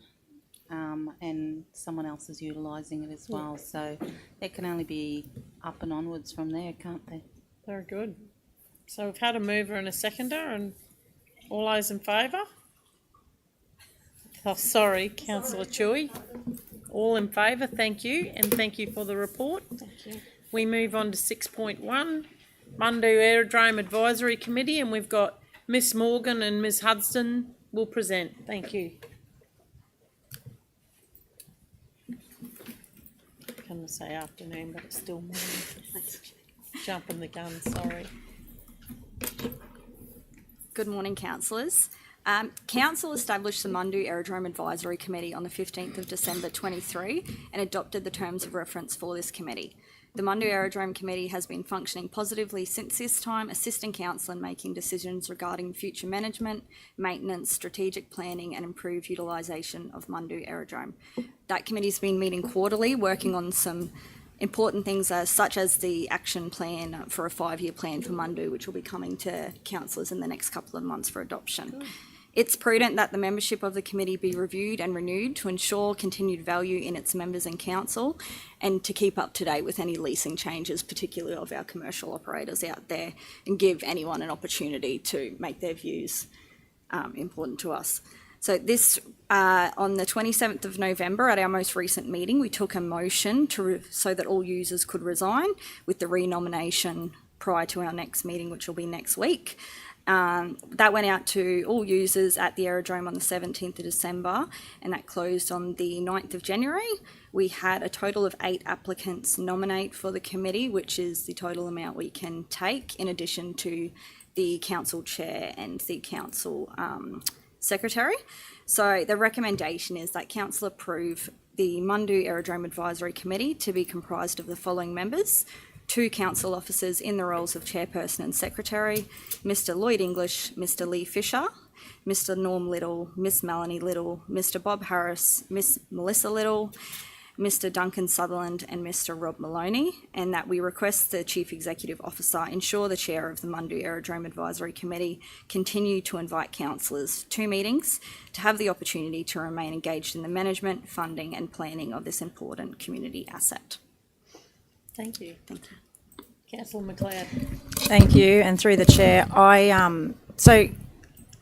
and someone else is utilising it as well. So it can only be up and onwards from there, can't they? Very good. So we've had a mover and a seconder, and all those in favour? Oh, sorry, Councillor Chewy. All in favour, thank you, and thank you for the report. Thank you. We move on to 6.1, Mundu Aerodrome Advisory Committee, and we've got Miss Morgan and Ms Hudson will present. Thank you. going to say afternoon, but it's still morning. Jumping the gun, sorry. Good morning, councillors. Council established the Mundu Aerodrome Advisory Committee on the 15th of December 23 and adopted the terms of reference for this committee. The Mundu Aerodrome Committee has been functioning positively since this time, assisting council in making decisions regarding future management, maintenance, strategic planning and improved utilisation of Mundu Aerodrome. That committee's been meeting quarterly, working on some important things such as the action plan for a 5-year plan for Mundu, which will be coming to councillors in the next couple of months for adoption. Good. It's prudent that the membership of the committee be reviewed and renewed to ensure continued value in its members and council, and to keep up to date with any leasing changes, particularly of our commercial operators out there, and give anyone an opportunity to make their views important to us. So this, on the 27th of November at our most recent meeting, we took a motion so that all users could resign, with the renomination prior to our next meeting, which will be next week. That went out to all users at the aerodrome on the 17th of December, and that closed on the 9th of January. We had a total of 8 applicants nominate for the committee, which is the total amount we can take, in addition to the council chair and the council secretary. So the recommendation is that council approve the Mundu Aerodrome Advisory Committee to be comprised of the following members: 2 council officers in the roles of chairperson and secretary, Mr. Lloyd English, Mr. Lee Fisher, Mr. Norm Little, Miss Melanie Little, Mr. Bob Harris, Miss Melissa Little, Mr. Duncan Sutherland and Mr. Rob Maloney, and that we request the Chief Executive Officer ensure the chair of the Mundu Aerodrome Advisory Committee continue to invite councillors to meetings to have the opportunity to remain engaged in the management, funding and planning of this important community asset. Thank you. Thank you. Councillor McLeod. Thank you, and through the chair, so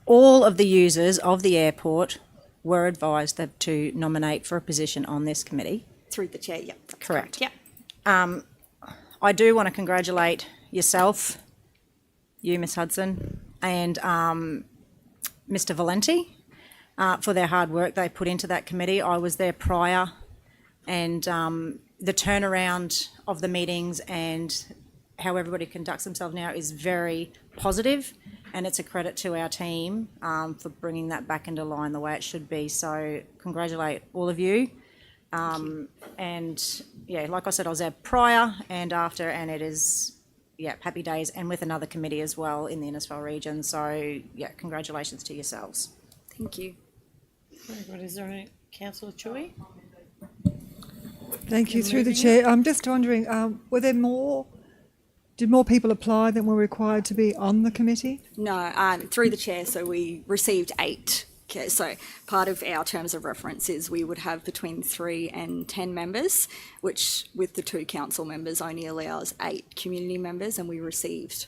all of the users of the airport were advised to nominate for a position on this committee. Through the chair, yep. Correct. Yep. I do want to congratulate yourself, you, Miss Hudson, and Mr. Valenti for their hard work they put into that committee. I was there prior, and the turnaround of the meetings and how everybody conducts themselves now is very positive, and it's a credit to our team for bringing that back into line the way it should be. So congratulate all of you. And yeah, like I said, I was there prior and after, and it is, yeah, happy days, and with another committee as well in the Innisfail region. So yeah, congratulations to yourselves. Thank you. Very good. Is there any, Councillor Chui? Thank you. Through the chair, I'm just wondering, were there more? Did more people apply than were required to be on the committee? No, through the chair, so we received 8. Okay, so part of our terms of reference is we would have between 3 and 10 members, which with the 2 council members only allows 8 community members, and we received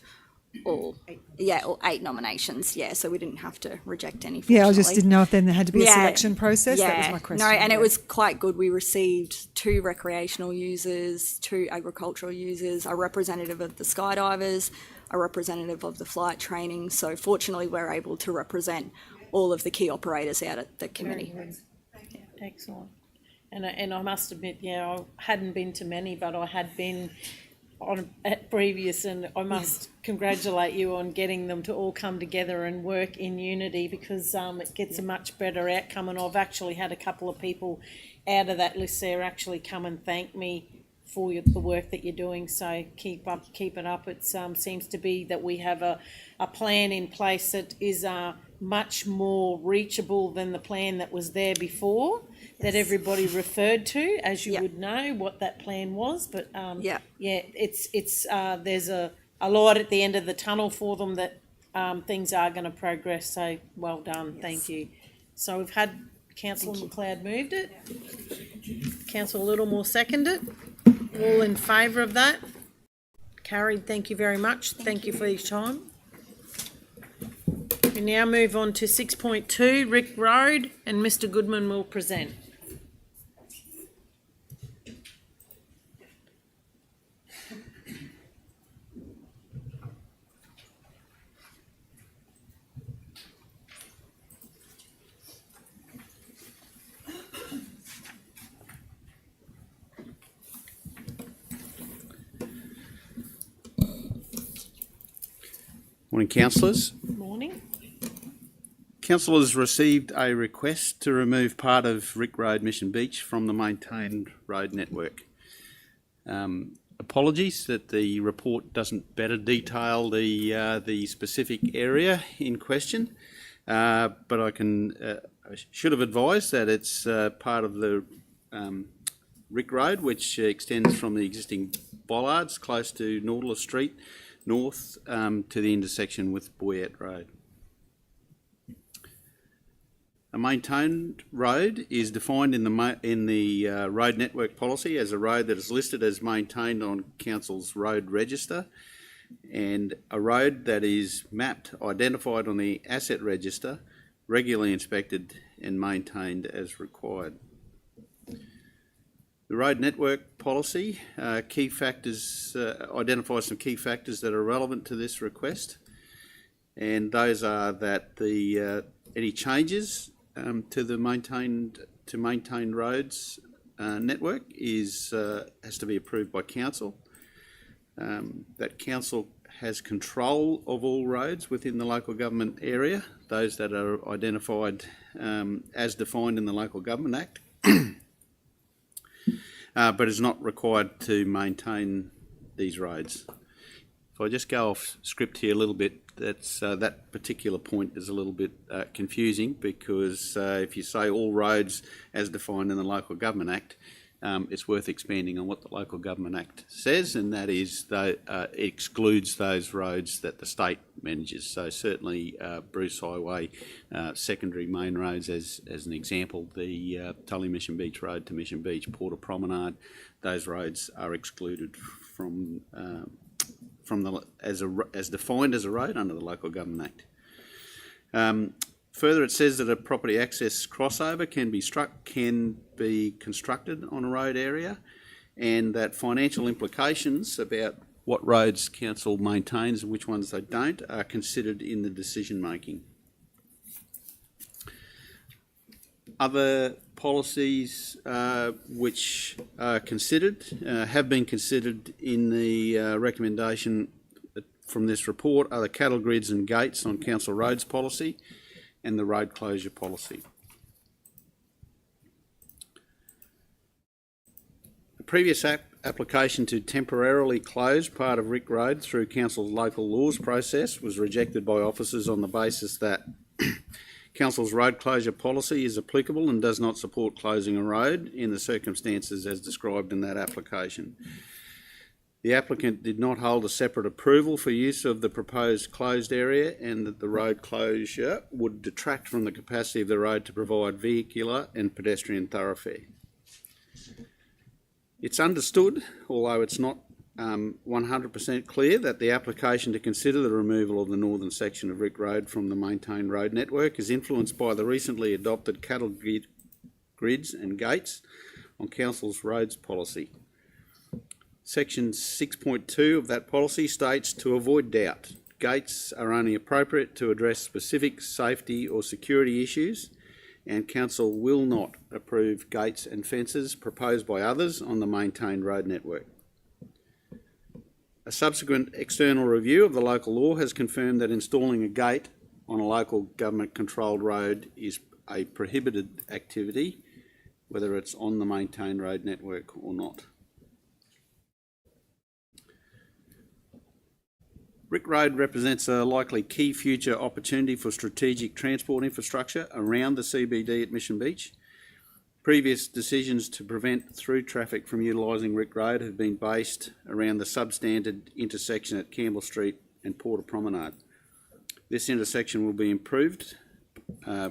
all 8 nominations. Yeah, so we didn't have to reject any. Yeah, I just didn't know if then there had to be a selection process. Yeah. That was my question. No, and it was quite good. We received 2 recreational users, 2 agricultural users, a representative of the skydivers, a representative of the flight training. So fortunately, we're able to represent all of the key operators out at the committee. Yeah, excellent. And I must admit, yeah, I hadn't been to many, but I had been at previous, and I must congratulate you on getting them to all come together and work in unity, because it gets a much better outcome. And I've actually had a couple of people out of that list there actually come and thank me for the work that you're doing. So keep it up. It seems to be that we have a plan in place that is much more reachable than the plan that was there before, that everybody referred to, as you would know what that plan was. But it's there's a light at the end of the tunnel for them, that things are going to progress. So well done. Thank you. So we've had Councillor McLeod moved it, Councillor Littlemore seconded it. All in favour of that? Carried. Thank you very much. Thank you for your time. We now move on to 6.2, Rick Road, and Mr. Goodman will present. Morning, councillors. Morning. Councillors received a request to remove part of Rick Road, Mission Beach from the maintained road network. Apologies that the report doesn't better detail the specific area in question, but I should have advised that it's part of the Rick Road, which extends from the existing bollards close to Nautilus Street north to the intersection with Boyette Road. A maintained road is defined in the road network policy as a road that is listed as maintained on Council's road register, and a road that is mapped, identified on the asset register, regularly inspected and maintained as required. The road network policy identifies some key factors that are relevant to this request, and those are that any changes to the maintained roads network has to be approved by council. That council has control of all roads within the local government area, those that are identified as defined in the Local Government Act, but is not required to maintain these roads. If I just go off script here a little bit, that particular point is a little bit confusing, because if you say all roads as defined in the Local Government Act, it's worth expanding on what the Local Government Act says, and that is that it excludes those roads that the state manages. So certainly Bruce Highway, secondary main roads as an example, the Tully Mission Beach Road to Mission Beach, Porter Promenade, those roads are excluded from as defined as a road under the Local Government Act. Further, it says that a property access crossover can be constructed on a road area, and that financial implications about what roads council maintains and which ones they don't are considered in the decision making. Other policies which are considered have been considered in the recommendation from this report are the cattle grids and gates on council roads policy and the road closure policy. A previous application to temporarily close part of Rick Road through council's local laws process was rejected by officers on the basis that council's road closure policy is applicable and does not support closing a road in the circumstances as described in that application. The applicant did not hold a separate approval for use of the proposed closed area, and that the road closure would detract from the capacity of the road to provide vehicular and pedestrian thoroughfare. It's understood, although it's not 100% clear, that the application to consider the removal of the northern section of Rick Road from the maintained road network is influenced by the recently adopted cattle grids and gates on council's roads policy. Section 6.2 of that policy states, to avoid doubt, gates are only appropriate to address specific safety or security issues, and council will not approve gates and fences proposed by others on the maintained road network. A subsequent external review of the local law has confirmed that installing a gate on a local government controlled road is a prohibited activity, whether it's on the maintained road network or not. Rick Road represents a likely key future opportunity for strategic transport infrastructure around the CBD at Mission Beach. Previous decisions to prevent through traffic from utilising Rick Road have been based around the substandard intersection at Campbell Street and Porter Promenade. This intersection will be improved,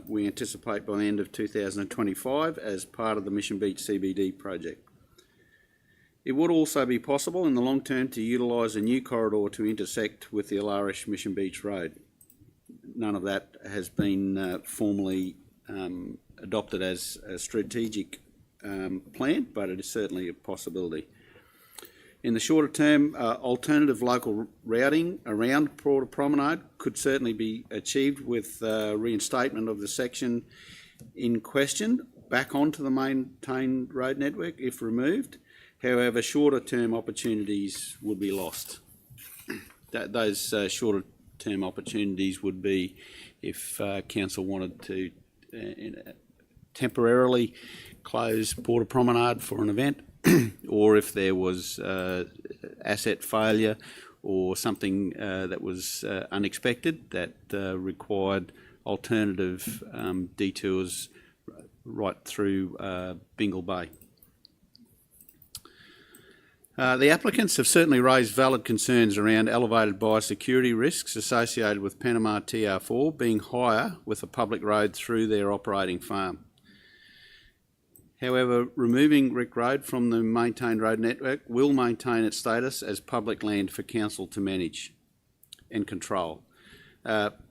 we anticipate, by the end of 2025 as part of the Mission Beach CBD project. It would also be possible in the long term to utilise a new corridor to intersect with the Alarish Mission Beach Road. None of that has been formally adopted as a strategic plan, but it is certainly a possibility. In the shorter term, alternative local routing around Porter Promenade could certainly be achieved with reinstatement of the section in question back onto the maintained road network if removed. However, shorter term opportunities would be lost. Those shorter short-term opportunities would be if council wanted to temporarily close Porter Promenade for an event, or if there was asset failure or something that was unexpected that required alternative detours right through Bingle Bay. The applicants have certainly raised valid concerns around elevated biosecurity risks associated with Panama TR4 being higher with a public road through their operating farm. However, removing Rick Road from the maintained road network will maintain its status as public land for council to manage and control.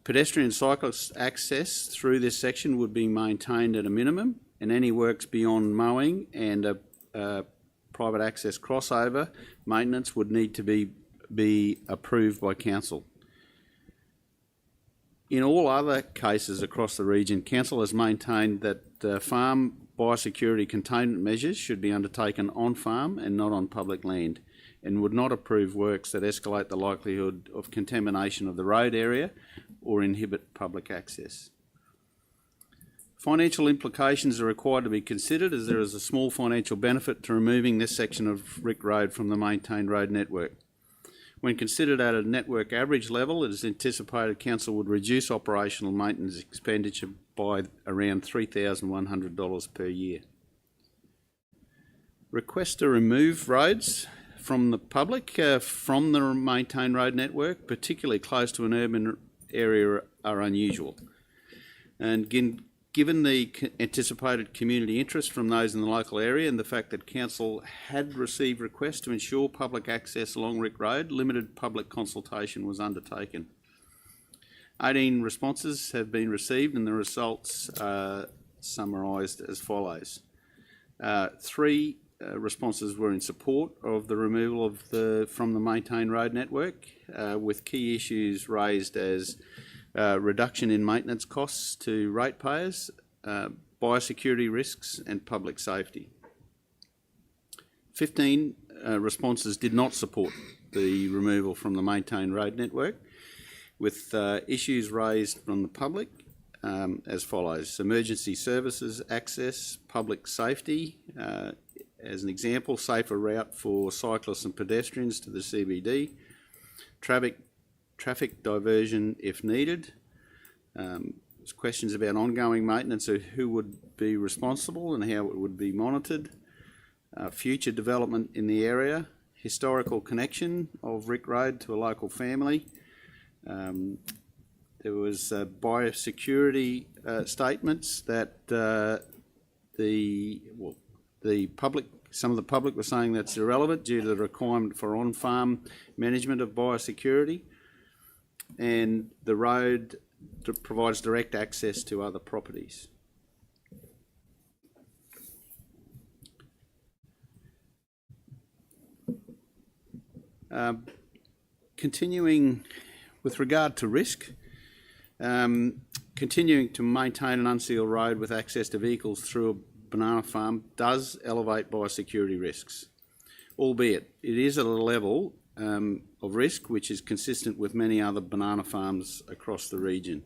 Pedestrian and cyclist access through this section would be maintained at a minimum, and any works beyond mowing and a private access crossover maintenance would need to be approved by council. In all other cases across the region, council has maintained that farm biosecurity containment measures should be undertaken on farm and not on public land, and would not approve works that escalate the likelihood of contamination of the road area or inhibit public access. Financial implications are required to be considered, as there is a small financial benefit to removing this section of Rick Road from the maintained road network. When considered at a network average level, it is anticipated council would reduce operational maintenance expenditure by around $3,100 per year. Requests to remove roads from the public from the maintained road network, particularly close to an urban area, are unusual. And given the anticipated community interest from those in the local area and the fact that council had received requests to ensure public access along Rick Road, limited public consultation was undertaken. 18 responses have been received and the results are summarised as follows. 3 responses were in support of the removal of from the maintained road network, with key issues raised as reduction in maintenance costs to ratepayers, biosecurity risks and public safety. 15 responses did not support the removal from the maintained road network, with issues raised from the public as follows: emergency services access, public safety, as an example, safer route for cyclists and pedestrians to the CBD, traffic diversion if needed. There's questions about ongoing maintenance of who would be responsible and how it would be monitored, future development in the area, historical connection of Rick Road to a local family. There was biosecurity statements that some of the public were saying that's irrelevant due to the requirement for on-farm management of biosecurity, and the road provides direct access to other properties. Continuing with regard to risk, continuing to maintain an unsealed road with access to vehicles through a banana farm does elevate biosecurity risks, albeit it is at a level of risk which is consistent with many other banana farms across the region.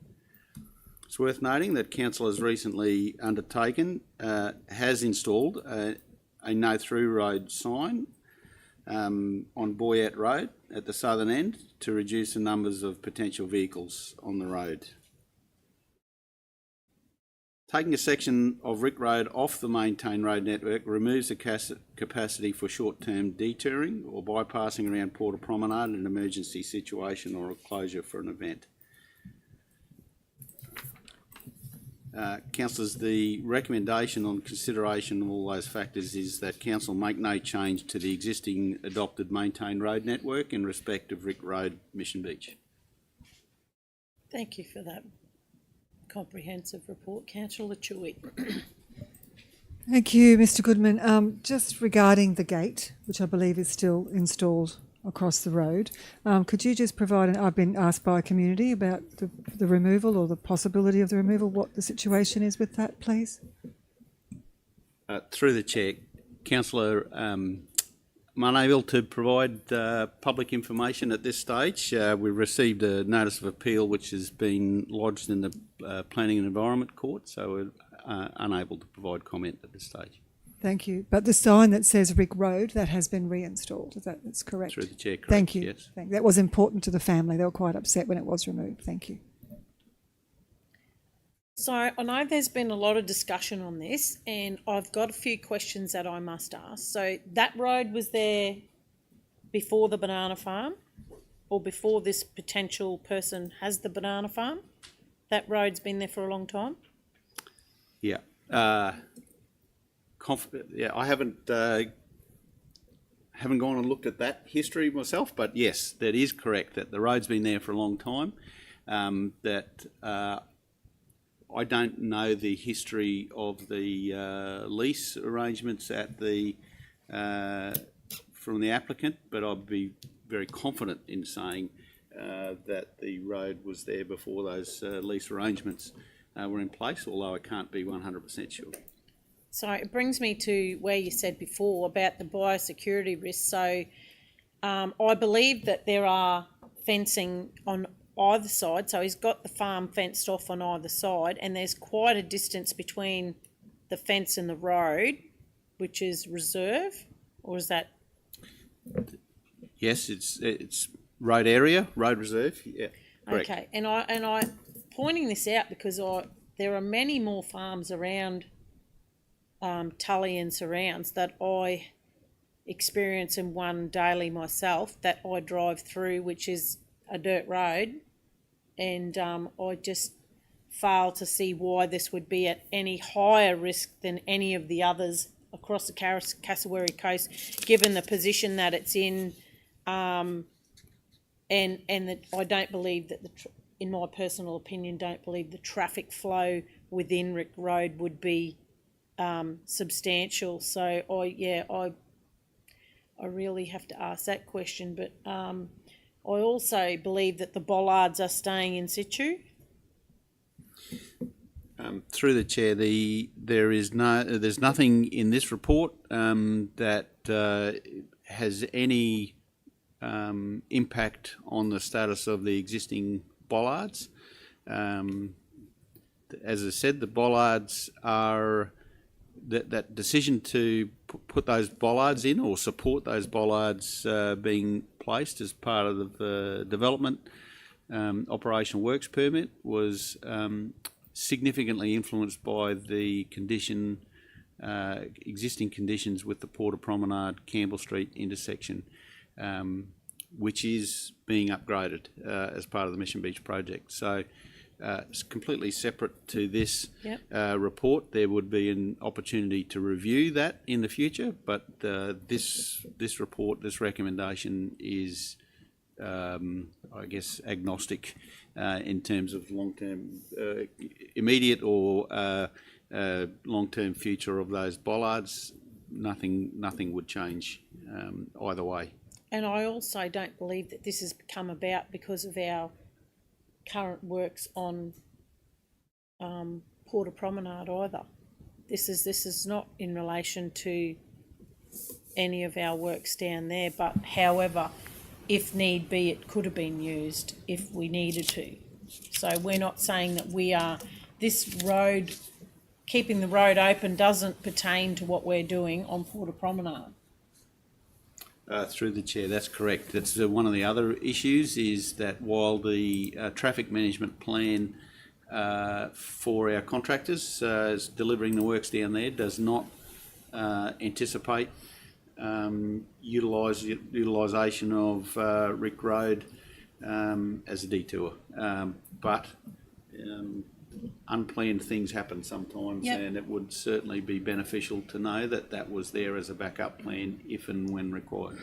It's worth noting that council has recently has installed a no-through road sign on Boyette Road at the southern end to reduce the numbers of potential vehicles on the road. Taking a section of Rick Road off the maintained road network removes the capacity for short-term detouring or bypassing around Porter Promenade in an emergency situation or a closure for an event. Councillors, the recommendation on consideration of all those factors is that council make no change to the existing adopted maintained road network in respect of Rick Road, Mission Beach. Thank you for that comprehensive report, Councillor Chewy. Thank you, Mr. Goodman. Just regarding the gate, which I believe is still installed across the road, could you just provide, I've been asked by a community about the removal or the possibility of the removal, what the situation is with that, please? Through the chair, Councillor unable to provide public information at this stage. We've received a notice of appeal which has been lodged in the Planning and Environment Court, so we're unable to provide comment at this stage. Thank you. But the sign that says Rick Road, that has been reinstalled. That's correct? Through the chair, correct. Thank you. Yes. That was important to the family. They were quite upset when it was removed. Thank you. So I know there's been a lot of discussion on this, and I've got a few questions that I must ask. So that road was there before the banana farm, or before this potential person has the banana farm? That road's been there for a long time? Yeah. I haven't gone and looked at that history myself, but yes, that is correct, that the road's been there for a long time. I don't know the history of the lease arrangements at the from the applicant, but I'd be very confident in saying that the road was there before those lease arrangements were in place, although I can't be 100% sure. So it brings me to where you said before about the biosecurity risk. So I believe that there are fencing on either side. So he's got the farm fenced off on either side, and there's quite a distance between the fence and the road, which is reserve, or is that? Yes, it's road area, road reserve. Yeah, correct. Okay, and I pointing this out because there are many more farms around Tully and surrounds that I experience in one daily myself that I drive through, which is a dirt road, and I just fail to see why this would be at any higher risk than any of the others across the Cassowary coast, given the position that it's in, and that I don't believe that in my personal opinion, don't believe the traffic flow within Rick Road would be substantial. So I really have to ask that question. But I also believe that the bollards are staying in situ. Through the chair, there's nothing in this report that has any impact on the status of the existing bollards. As I said, the bollards are that decision to put those bollards in or support those bollards being placed as part of the development operational works permit was significantly influenced by the existing conditions with the Porter Promenade Campbell Street intersection, which is being upgraded as part of the Mission Beach project. So it's completely separate to this report. There would be an opportunity to review that in the future, but this report, this recommendation is, I guess, agnostic in terms of long-term, immediate or long-term future of those bollards. Nothing would change either way. And I also don't believe that this has come about because of our current works on Porter Promenade either. This is not in relation to any of our works down there, but however, if need be, it could have been used if we needed to. So we're not saying that this road, keeping the road open doesn't pertain to what we're doing on Porter Promenade. Through the chair, that's correct. That's one of the other issues, is that while the traffic management plan for our contractors is delivering the works down there does not anticipate utilisation of Rick Road as a detour. But unplanned things happen sometimes, and it would certainly be beneficial to know that that was there as a backup plan if and when required.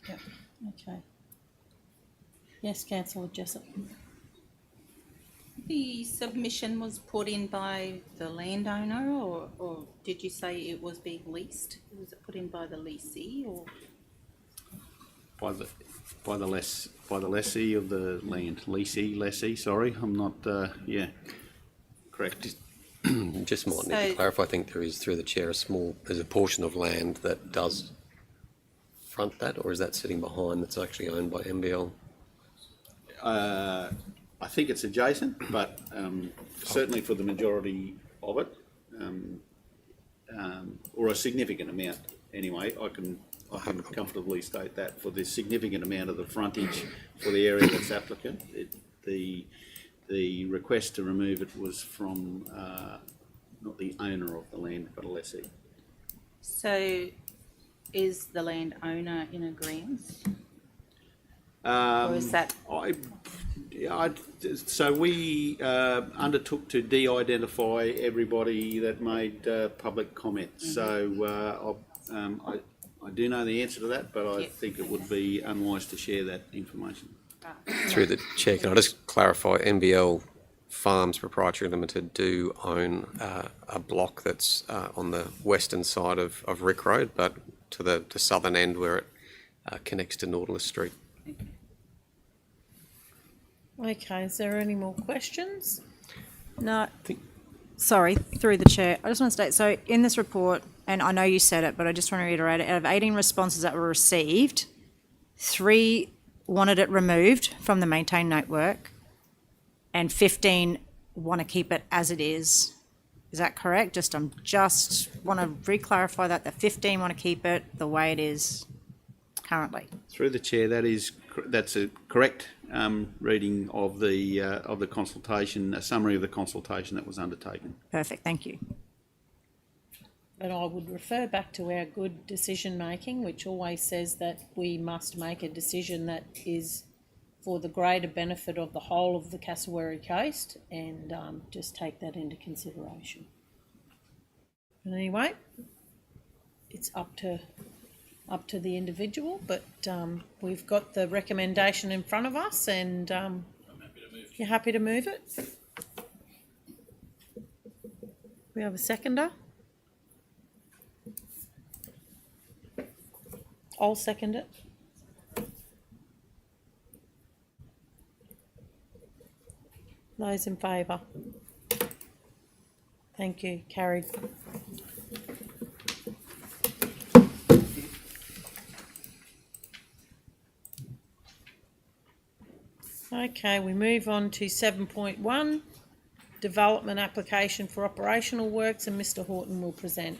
Yep. Okay. Yes, Councillor Jessup. The submission was put in by the landowner, or did you say it was being leased? Was it put in by the leasee, or by the lessee of the land? Lessee. Sorry, I'm not. Correct. Just might need to clarify. I think there is, through the chair, there's a portion of land that does front that, or is that sitting behind that's actually owned by MBL? I think it's adjacent, but certainly for the majority of it, or a significant amount anyway, I can comfortably state that for the significant amount of the frontage for the area that's applicant, the request to remove it was from not the owner of the land, but a lessee. So is the landowner in agreement? Or is that... So we undertook to de-identify everybody that made public comments. So I do know the answer to that, but I think it would be unwise to share that information. Through the chair, can I just clarify, MBL Farms Proprietary Limited do own a block that's on the western side of Rick Road, but to the southern end where it connects to Nautilus Street. Okay, is there any more questions? No, sorry, through the chair. I just want to state, so in this report, and I know you said it, but I just want to reiterate it, out of 18 responses that were received, 3 wanted it removed from the maintained network and 15 want to keep it as it is. Is that correct? Just want to re-clarify that the 15 want to keep it the way it is currently. Through the chair, that's a correct reading of the consultation, a summary of the consultation that was undertaken. Perfect, thank you. And I would refer back to our good decision making, which always says that we must make a decision that is for the greater benefit of the whole of the Cassowary coast, and just take that into consideration. But anyway, it's up to the individual, but we've got the recommendation in front of us, and you're happy to move it? We have a seconder? I'll second it. Those in favour? Thank you. Carried. Okay, we move on to 7.1, development application for operational works, and Mr. Horton will present.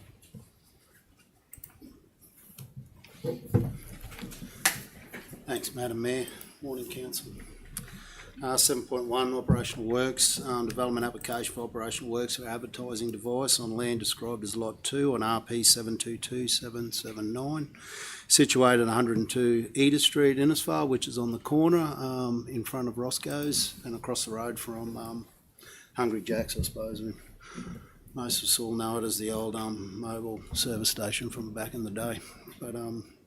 Thanks, Madam Mayor. Morning, Council. 7.1, operational works, development application for operational works for advertising device on land described as Lot 2 on RP 722779, situated at 102 Edith Street, Innisfail, which is on the corner in front of Roscoe's and across the road from Hungry Jack's, I suppose. Most of us all know it as the old mobile service station from back in the day. But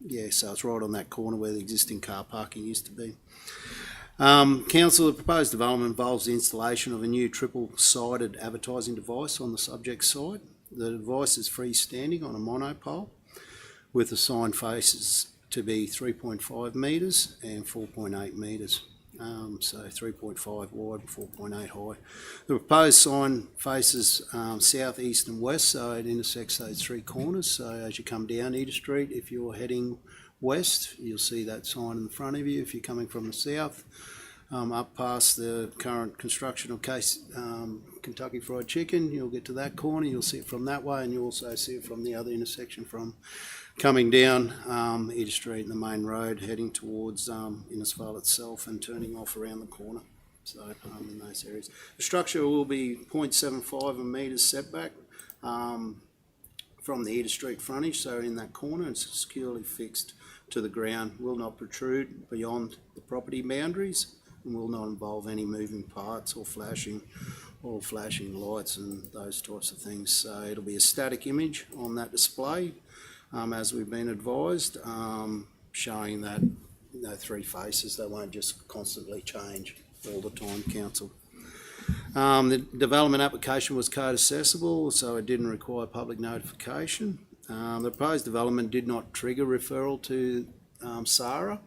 yeah, so it's right on that corner where the existing car parking used to be. Council, the proposed development involves the installation of a new triple-sided advertising device on the subject site. The device is freestanding on a monopole with the sign faces to be 3.5 metres and 4.8 metres. So 3.5 wide and 4.8 high. The proposed sign faces south, east and west, so it intersects those 3 corners. So as you come down Edith Street, if you're heading west, you'll see that sign in front of you. If you're coming from the south, up past the current construction of Kentucky Fried Chicken, you'll get to that corner, you'll see it from that way, and you'll also see it from the other intersection from coming down Edith Street and the main road, heading towards Innisfail itself and turning off around the corner. So in those areas. The structure will be 0.75 metres setback from the Edith Street frontage, so in that corner it's securely fixed to the ground, will not protrude beyond the property boundaries, and will not involve any moving parts or flashing lights and those types of things. So it'll be a static image on that display, as we've been advised, showing that 3 faces. They won't just constantly change all the time, Council. The development application was code accessible, so it didn't require public notification. The proposed development did not trigger referral to SARA.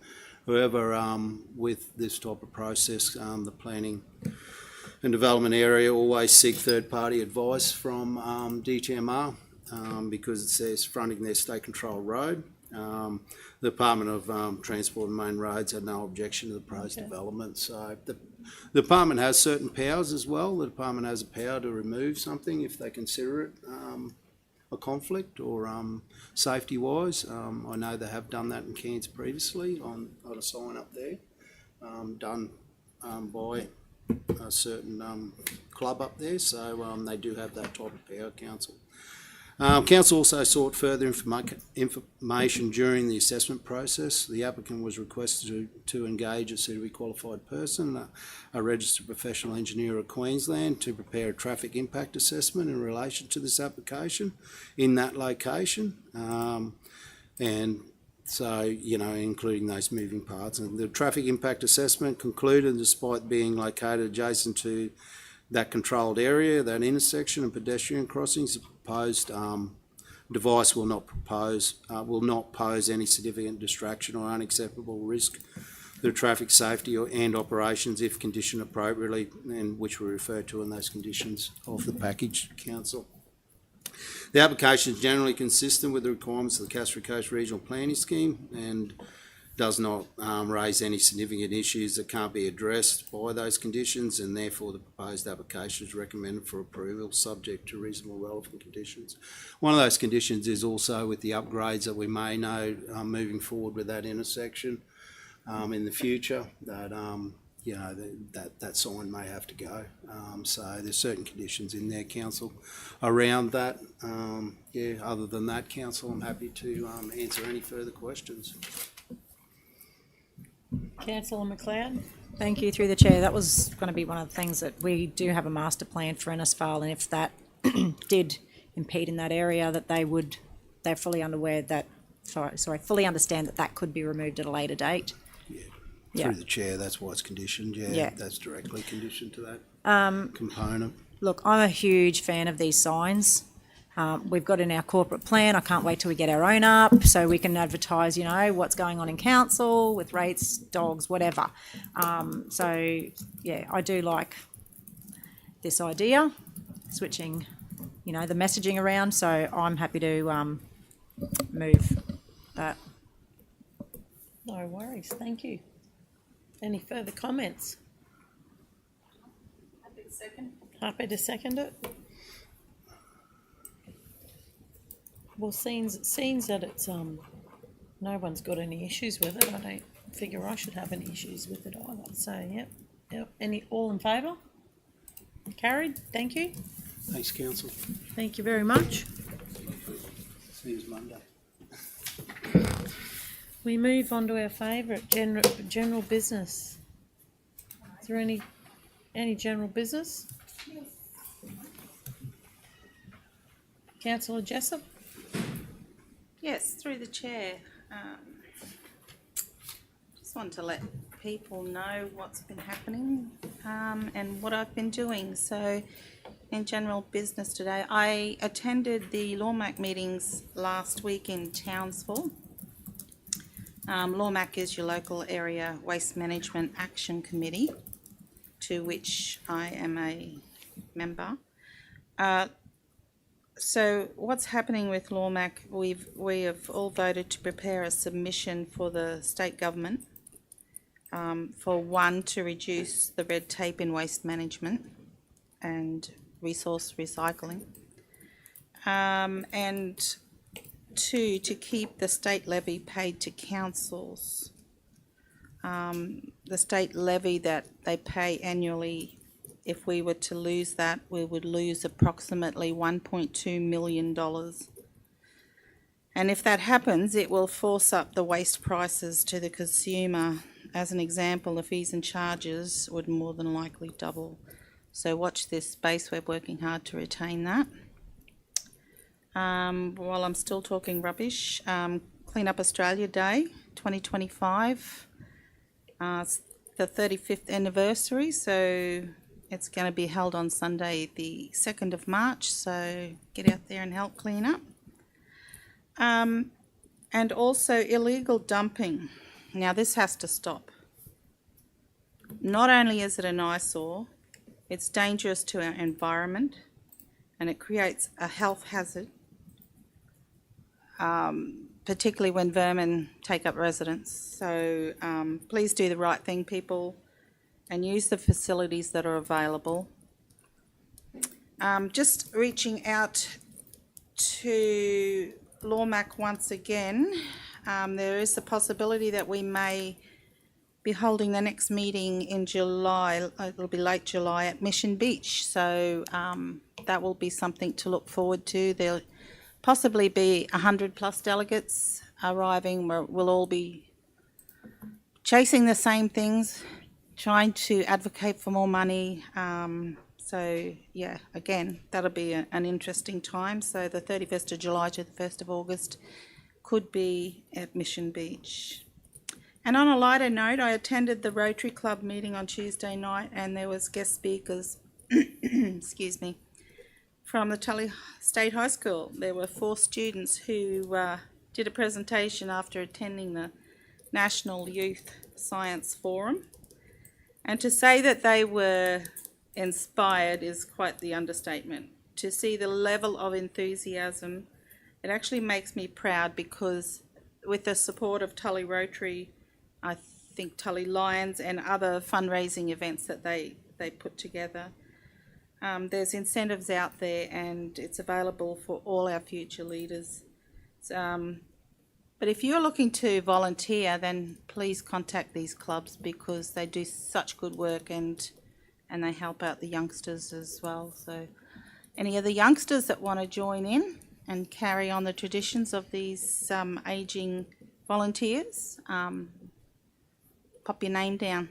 However, with this type of process, the planning and development area always seek third-party advice from DTMR because it says fronting their state control road. The Department of Transport and Main Roads had no objection to the proposed development. So the department has certain powers as well. The department has a power to remove something if they consider it a conflict or safety-wise. I know they have done that in Cairns previously on a sign up there, done by a certain club up there. So they do have that type of power, council. Council also sought further information during the assessment process. The applicant was requested to engage a suitably qualified person, a registered professional engineer of Queensland, to prepare a traffic impact assessment in relation to this application in that location. And so, including those moving parts. And the traffic impact assessment concluded, despite being located adjacent to that controlled area, that intersection and pedestrian crossings, the proposed device will not pose any significant distraction or unacceptable risk to traffic safety and operations if conditioned appropriately, and which we refer to in those conditions of the package, council. The application is generally consistent with the requirements of the Cassowary Coast Regional Planning Scheme and does not raise any significant issues that can't be addressed by those conditions, and therefore the proposed application is recommended for approval subject to reasonable relevant conditions. One of those conditions is also with the upgrades that we may know moving forward with that intersection in the future, that that sign may have to go. So there's certain conditions in there, council, around that. Other than that, council, I'm happy to answer any further questions. Councillor McLeod. Thank you, through the chair. That was going to be one of the things that we do have a master plan for Innisfail, and if that did impede in that area, that they're fully unaware that, fully understand that could be removed at a later date. Through the chair, that's why it's conditioned. That's directly conditioned to that component. Look, I'm a huge fan of these signs. We've got in our corporate plan. I can't wait till we get our own up so we can advertise, what's going on in council with rates, dogs, whatever. I do like this idea, switching, the messaging around. So I'm happy to move that. No worries. Thank you. Any further comments? Happy to second. Happy to second it. Well, seeing that it's no one's got any issues with it, I don't figure I should have any issues with it either. So yep. All in favour? Carried. Thank you. Thanks, council. Thank you very much. See you Monday. We move on to our favourite general business. Is there any general business? Yes. Councillor Jessup. Yes, through the chair. Just want to let people know what's been happening and what I've been doing. So in general business today, I attended the LawMac meetings last week in Townsville. LawMac is your local area waste management action committee, to which I am a member. So what's happening with LawMac, we have all voted to prepare a submission for the state government to reduce the red tape in waste management and resource recycling, and two, to keep the state levy paid to councils. The state levy that they pay annually, if we were to lose that, we would lose approximately $1.2 million. And if that happens, it will force up the waste prices to the consumer. As an example, the fees and charges would more than likely double. So watch this space. We're working hard to retain that. While I'm still talking rubbish, Clean Up Australia Day 2025. It's the 35th anniversary, so it's going to be held on Sunday the 2nd of March, so get out there and help clean up. And also illegal dumping. Now this has to stop. Not only is it an eyesore, it's dangerous to our environment and it creates a health hazard, particularly when vermin take up residence. So please do the right thing, people, and use the facilities that are available. Just reaching out to Lawmac once again, there is the possibility that we may be holding the next meeting in July. It'll be late July at Mission Beach, so that will be something to look forward to. There'll possibly be 100+ delegates arriving. We'll all be chasing the same things, trying to advocate for more money. So yeah, again, that'll be an interesting time. So the 31st of July to the 1st of August could be at Mission Beach. And on a lighter note, I attended the Rotary Club meeting on Tuesday night, and there was guest speakers, excuse me, from the Tully State High School. There were 4 students who did a presentation after attending the National Youth Science Forum. And to say that they were inspired is quite the understatement. To see the level of enthusiasm, it actually makes me proud, because with the support of Tully Rotary, I think Tully Lions and other fundraising events that they put together, there's incentives out there, and it's available for all our future leaders. But if you're looking to volunteer, then please contact these clubs, because they do such good work, and they help out the youngsters as well. So any of the youngsters that want to join in and carry on the traditions of these ageing volunteers, pop your name down.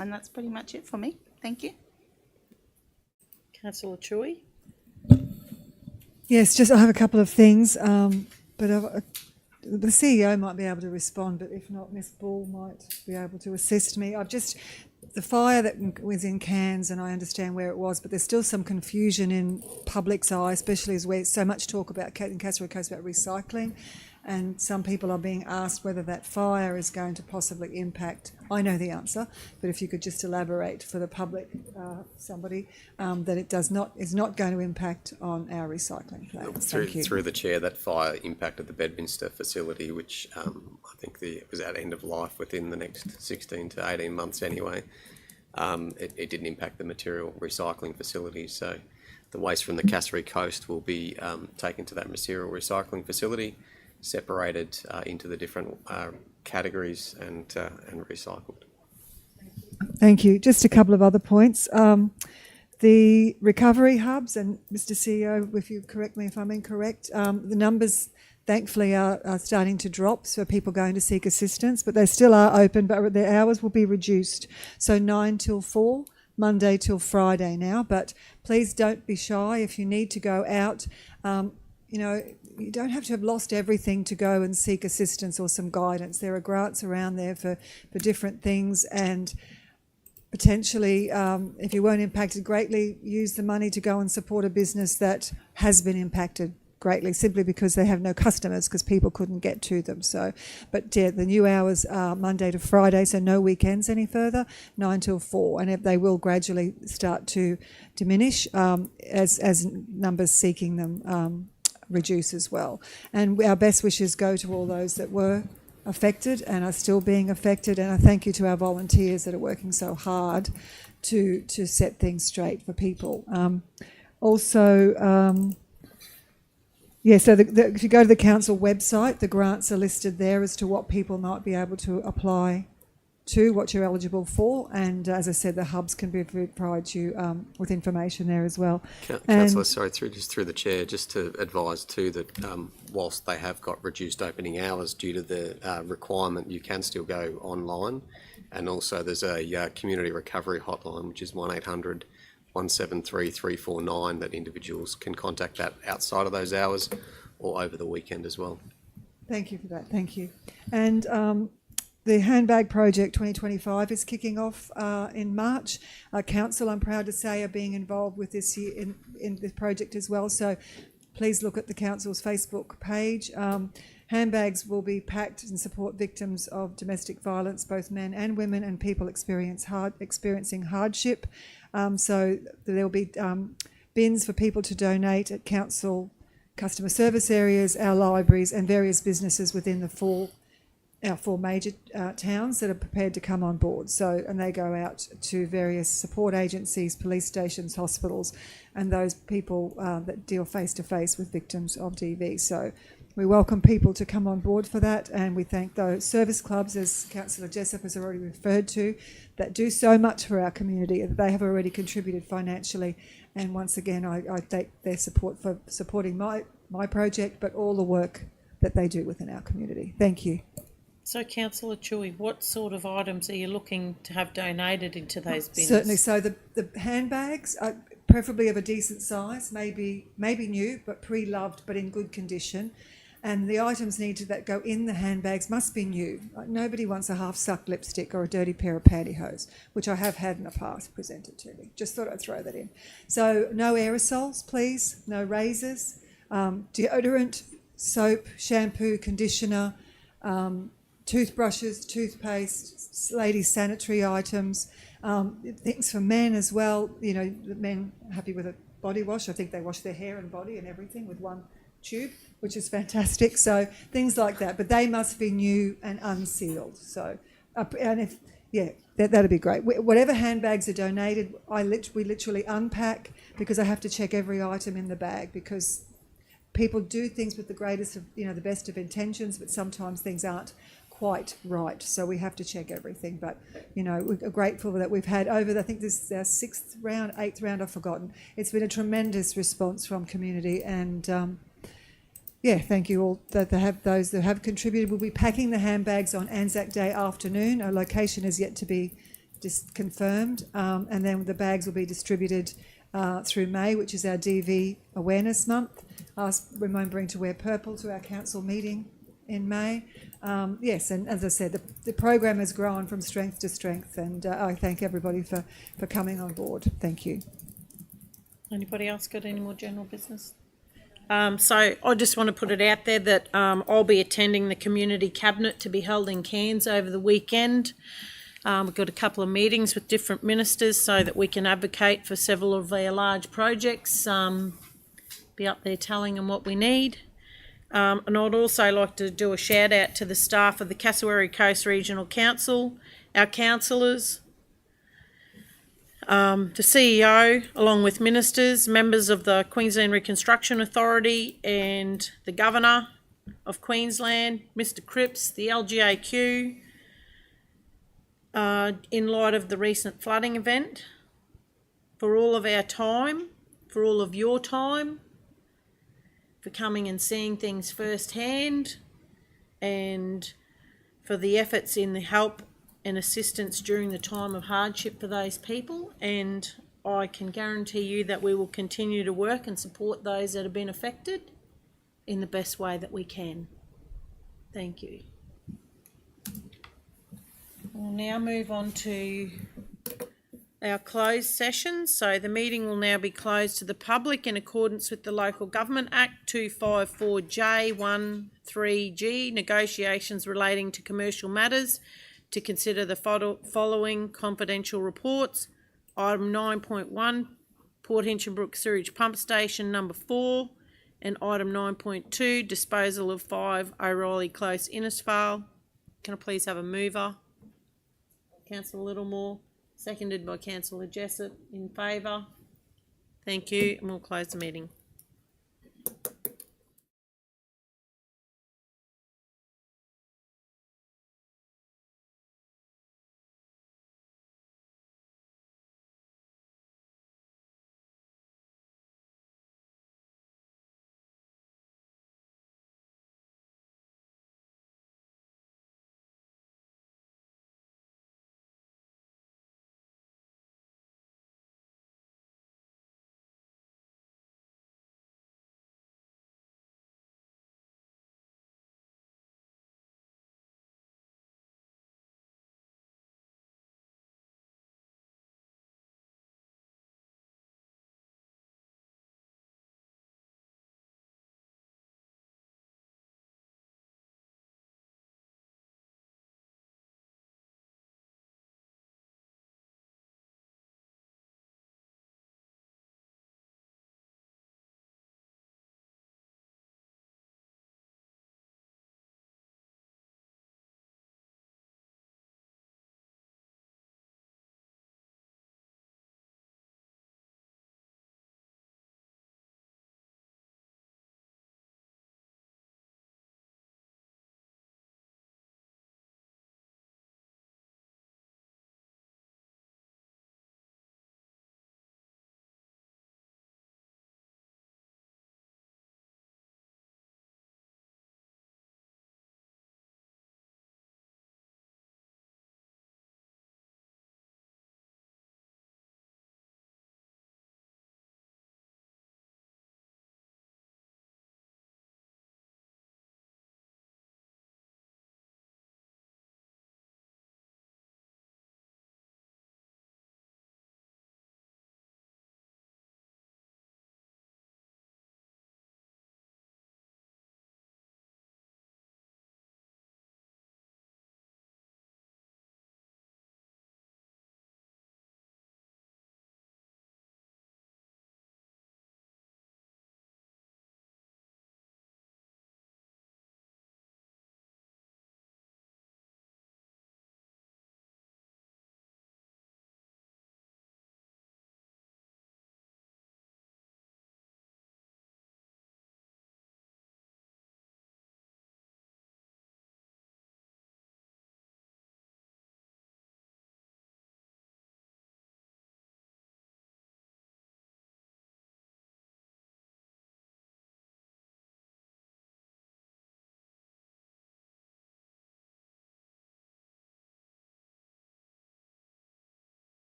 And that's pretty much it for me. Thank you. Councillor Choi. Yes, just I have a couple of things, but the CEO might be able to respond, but if not, Miss Bull might be able to assist me. The fire that was in Cairns, and I understand where it was, but there's still some confusion in public's eye, especially as we so much talk about in Cassowary Coast about recycling, and some people are being asked whether that fire is going to possibly impact. I know the answer, but if you could just elaborate for the public, somebody, that it is not going to impact on our recycling plans. Through the chair, that fire impacted the Bedminster facility, which I think it was at end of life within the next 16 to 18 months anyway. It didn't impact the material recycling facilities, so the waste from the Cassowary Coast will be taken to that material recycling facility, separated into the different categories and recycled. Thank you. Just a couple of other points. The recovery hubs, and Mr. CEO, if you correct me if I'm incorrect, the numbers thankfully are starting to drop for people going to seek assistance, but they still are open, but their hours will be reduced. So 9 till 4, Monday till Friday now, but please don't be shy if you need to go out. You don't have to have lost everything to go and seek assistance or some guidance. There are grants around there for different things, and potentially, if you weren't impacted greatly, use the money to go and support a business that has been impacted greatly, simply because they have no customers, because people couldn't get to them. So, but yeah, the new hours are Monday to Friday, so no weekends any further, 9 till 4, and they will gradually start to diminish as numbers seeking them reduce as well. And our best wishes go to all those that were affected and are still being affected, and I thank you to our volunteers that are working so hard to set things straight for people. So if you go to the council website, the grants are listed there as to what people might be able to apply to, what you're eligible for, and as I said, the hubs can provide you with information there as well. Councillor, sorry, through the chair, just to advise too that whilst they have got reduced opening hours due to the requirement, you can still go online, and also there's a community recovery hotline, which is 1800 173 349, that individuals can contact that outside of those hours or over the weekend as well. Thank you for that. Thank you. And the Handbag Project 2025 is kicking off in March. Council, I'm proud to say, are being involved with this year in this project as well. So please look at the Council's Facebook page. Handbags will be packed and support victims of domestic violence, both men and women, and people experiencing hardship. So there will be bins for people to donate at council customer service areas, our libraries, and various businesses within our four major towns that are prepared to come on board. So, and they go out to various support agencies, police stations, hospitals, and those people that deal face to face with victims of DV. So we welcome people to come on board for that, and we thank those service clubs, as Councillor Jessup has already referred to, that do so much for our community. They have already contributed financially, and once again, I thank their support for supporting my project, but all the work that they do within our community. Thank you. So, Councillor Chewy, what sort of items are you looking to have donated into those bins? Certainly. So the handbags are preferably of a decent size, maybe new, but pre-loved, but in good condition. And the items that go in the handbags must be new. Nobody wants a half-sucked lipstick or a dirty pair of pantyhose, which I have had in the past presented to me. Just thought I'd throw that in. So no aerosols, please. No razors. Deodorant, soap, shampoo, conditioner, toothbrushes, toothpaste, ladies' sanitary items, things for men as well. You know, the men are happy with a body wash. I think they wash their hair and body and everything with one tube, which is fantastic. So things like that, but they must be new and unsealed. So, and if that'd be great. Whatever handbags are donated, we literally unpack, because I have to check every item in the bag, because people do things with the greatest of, the best of intentions, but sometimes things aren't quite right, so we have to check everything. But we're grateful that we've had I think this is our 8th round, I've forgotten. It's been a tremendous response from community, and thank you all those that have contributed. We'll be packing the handbags on Anzac Day afternoon. Our location is yet to be just confirmed, and then the bags will be distributed through May, which is our DV Awareness Month, remembering to wear purple to our council meeting in May. Yes, and as I said, the program has grown from strength to strength, and I thank everybody for coming on board. Thank you. Anybody else got any more general business? So I just want to put it out there that I'll be attending the Community Cabinet to be held in Cairns over the weekend. We've got a couple of meetings with different ministers so that we can advocate for several of their large projects, be up there telling them what we need. And I'd also like to do a shout out to the staff of the Cassowary Coast Regional Council, our councillors, the CEO, along with ministers, members of the Queensland Reconstruction Authority, and the Governor of Queensland, Mr. Cripps, the LGAQ, in light of the recent flooding event, for all of our time, for all of your time, for coming and seeing things firsthand, and for the efforts in the help and assistance during the time of hardship for those people. And I can guarantee you that we will continue to work and support those that have been affected in the best way that we can. Thank you. We'll now move on to our closed session. So the meeting will now be closed to the public in accordance with the Local Government Act 254J13G, negotiations relating to commercial matters, to consider the following confidential reports. Item 9.1, Port Hinchinbrook Sewage Pump Station number 4, and item 9.2, disposal of 5 O'Reilly Close, Innisfail. Can I please have a mover? Councillor Littlemore. Seconded by Councillor Jessup. In favour? Thank you, and we'll close the meeting.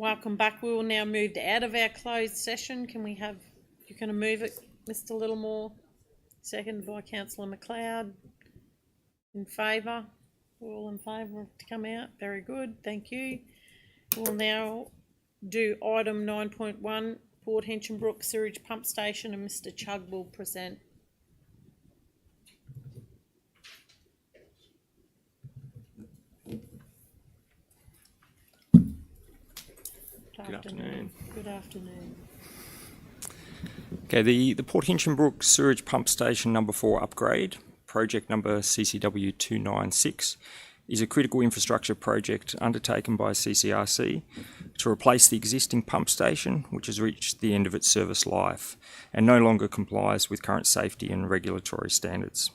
Welcome back. We will now move out of our closed session. Can we have, you're going to move it, Mr Littlemore? Seconded by Councillor McLeod. In favour? We're all in favour to come out? Very good, thank you. We'll now do item 9.1, Port Hinchinbrook Sewage Pump Station, and Mr Chugg will present. Good afternoon. Good afternoon. Okay, the Port Hinchinbrook Sewage Pump Station number 4 upgrade, project number CCW 296, is a critical infrastructure project undertaken by CCRC to replace the existing pump station, which has reached the end of its service life and no longer complies with current safety and regulatory standards.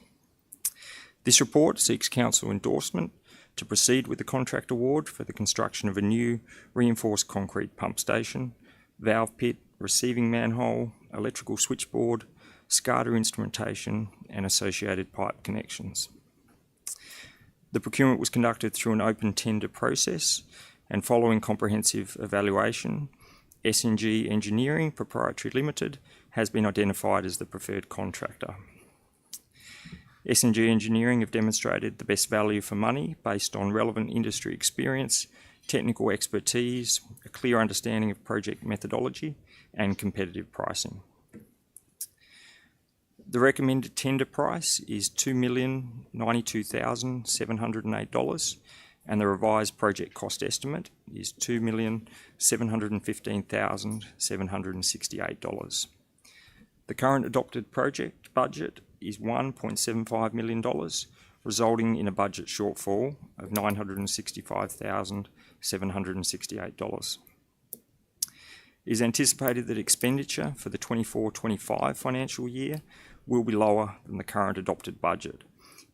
This report seeks council endorsement to proceed with the contract award for the construction of a new reinforced concrete pump station, valve pit, receiving manhole, electrical switchboard, SCADA instrumentation and associated pipe connections. The procurement was conducted through an open tender process, and following comprehensive evaluation, SNG Engineering Proprietary Limited has been identified as the preferred contractor. SNG Engineering have demonstrated the best value for money based on relevant industry experience, technical expertise, a clear understanding of project methodology and competitive pricing. The recommended tender price is $2,092,708 and the revised project cost estimate is $2,715,768. The current adopted project budget is $1.75 million, resulting in a budget shortfall of $965,768. It is anticipated that expenditure for the 24-25 financial year will be lower than the current adopted budget.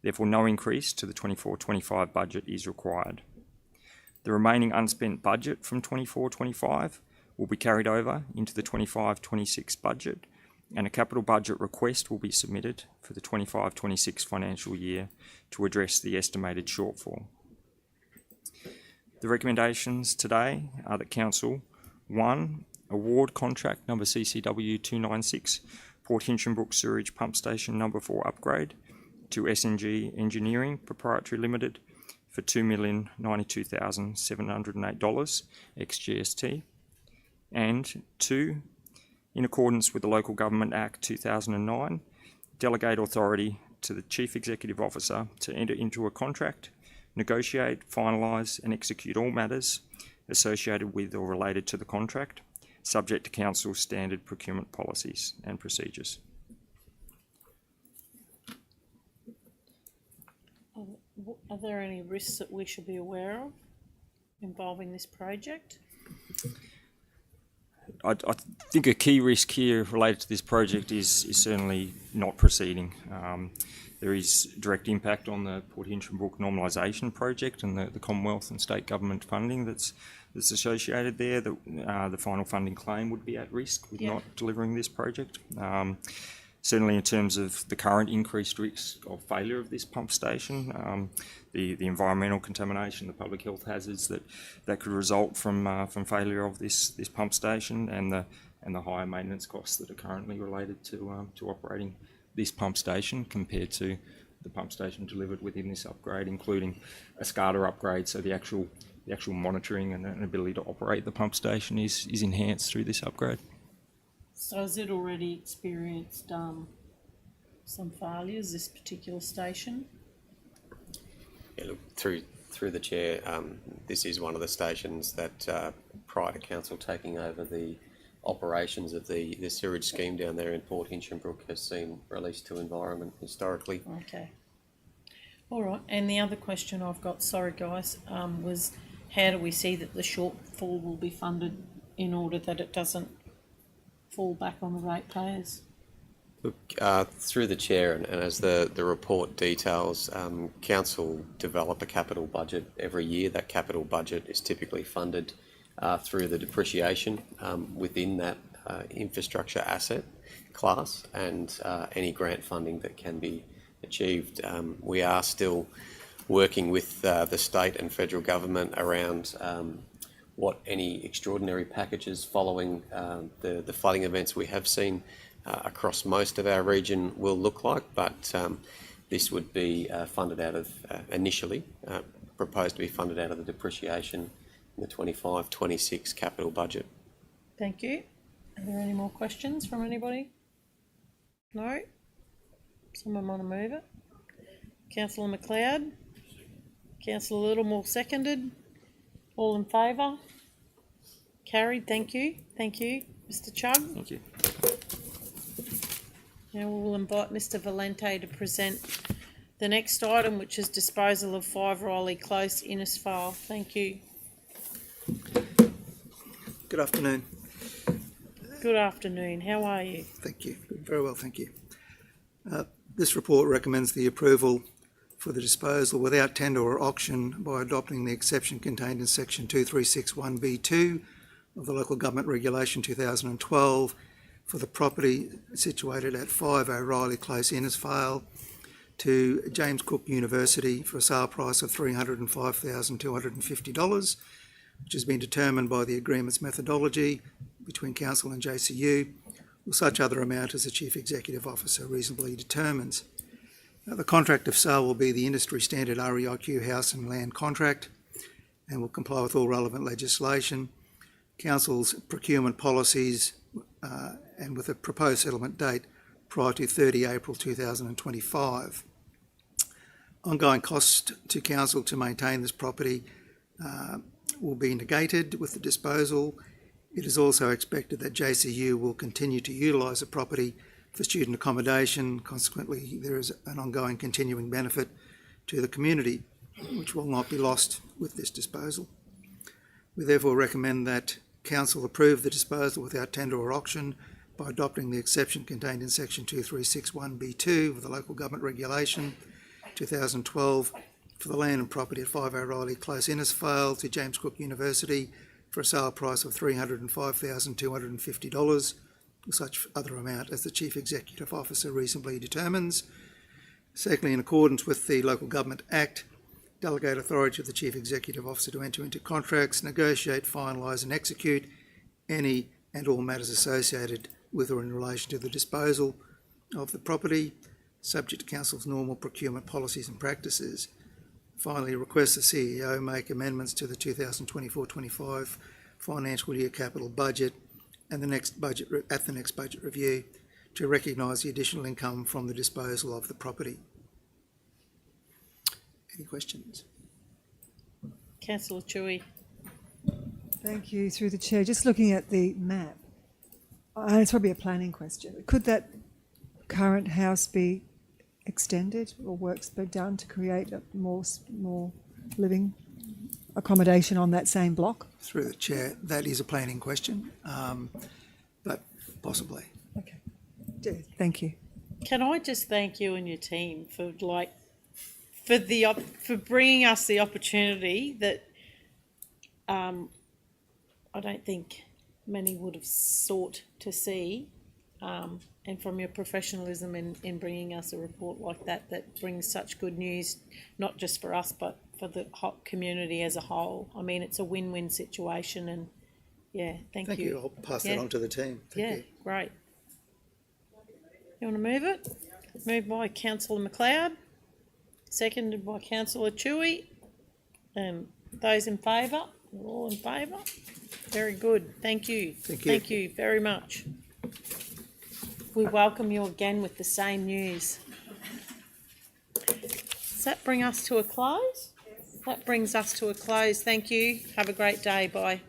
Therefore, no increase to the 24-25 budget is required. The remaining unspent budget from 24-25 will be carried over into the 25-26 budget, and a capital budget request will be submitted for the 25-26 financial year to address the estimated shortfall. The recommendations today are that Council 1. Award contract number CCW 296, Port Hinchinbrook Sewerage Pump Station number 4 upgrade to SNG Engineering Proprietary Limited for $2,092,708 ex-GST. And 2, in accordance with the Local Government Act 2009, delegate authority to the Chief Executive Officer to enter into a contract, negotiate, finalise and execute all matters associated with or related to the contract, subject to Council's standard procurement policies and procedures. Are there any risks that we should be aware of involving this project? I think a key risk here related to this project is certainly not proceeding. There is direct impact on the Port Hinchinbrook normalisation project and the Commonwealth and state government funding that's associated there. The final funding claim would be at risk with not delivering this project. Certainly in terms of the current increased risk of failure of this pump station, the environmental contamination, the public health hazards that could result from failure of this pump station, and the higher maintenance costs that are currently related to operating this pump station compared to the pump station delivered within this upgrade, including a SCADA upgrade, so the actual monitoring and ability to operate the pump station is enhanced through this upgrade. So has it already experienced some failures, this particular station? Yeah, look, through the chair, this is one of the stations that prior to council taking over the operations of the sewage scheme down there in Port Hinchinbrook has seen released to environment historically. Okay. All right. And the other question I've got, sorry guys, was how do we see that the shortfall will be funded in order that it doesn't fall back on the ratepayers? Look, through the chair, and as the report details, council develop a capital budget every year. That capital budget is typically funded through the depreciation within that infrastructure asset class and any grant funding that can be achieved. We are still working with the state and federal government around what any extraordinary packages following the flooding events we have seen across most of our region will look like, but this would be funded out of, initially, proposed to be funded out of the depreciation in the 25-26 capital budget. Thank you. Are there any more questions from anybody? No? Someone want to move it? Councillor McLeod? Councillor Littlemore seconded. All in favour? Carried. Thank you. Thank you. Mr Chugg? Thank you. Now we'll invite Mr Valente to present the next item, which is disposal of 5 Riley Close, Innisfail. Thank you. Good afternoon. Good afternoon. How are you? Thank you. Very well, thank you. This report recommends the approval for the disposal without tender or auction by adopting the exception contained in section 2361B2 of the Local Government Regulation 2012 for the property situated at 5 O'Reilly Close, Innisfail, to James Cook University for a sale price of $305,250, which has been determined by the agreement's methodology between Council and JCU, or such other amount as the Chief Executive Officer reasonably determines. Now, the contract of sale will be the industry standard REIQ house and land contract and will comply with all relevant legislation, Council's procurement policies, and with a proposed settlement date prior to 30 April 2025. Ongoing cost to Council to maintain this property will be negated with the disposal. It is also expected that JCU will continue to utilise the property for student accommodation. Consequently, there is an ongoing continuing benefit to the community, which will not be lost with this disposal. We therefore recommend that Council approve the disposal without tender or auction by adopting the exception contained in section 2361B2 of the Local Government Regulation 2012 for the land and property at 5 O'Reilly Close, Innisfail, to James Cook University for a sale price of $305,250, or such other amount as the Chief Executive Officer reasonably determines. Secondly, in accordance with the Local Government Act, delegate authority to the Chief Executive Officer to enter into contracts, negotiate, finalise and execute any and all matters associated with or in relation to the disposal of the property, subject to Council's normal procurement policies and practices. Finally, request the CEO make amendments to the 2024-25 financial year capital budget and the next budget review to recognise the additional income from the disposal of the property. Any questions? Councillor Chewy. Thank you, through the chair. Just looking at the map, it's probably a planning question. Could that current house be extended or works be done to create a more living accommodation on that same block? Through the chair, that is a planning question, but possibly. Okay. Thank you. Can I just thank you and your team for bringing us the opportunity that I don't think many would have sought to see, and from your professionalism in bringing us a report like that brings such good news, not just for us but for the community as a whole. I mean, it's a win-win situation, and yeah, thank you. Thank you. I'll pass that on to the team. Thank you. Great. You want to move it? Moved by Councillor McLeod, seconded by Councillor Chewy. Those in favour? We're all in favour? Very good. Thank you. Thank you. Thank you very much. We welcome you again with the same news. Does that bring us to a close? Yes. That brings us to a close. Thank you. Have a great day. Bye.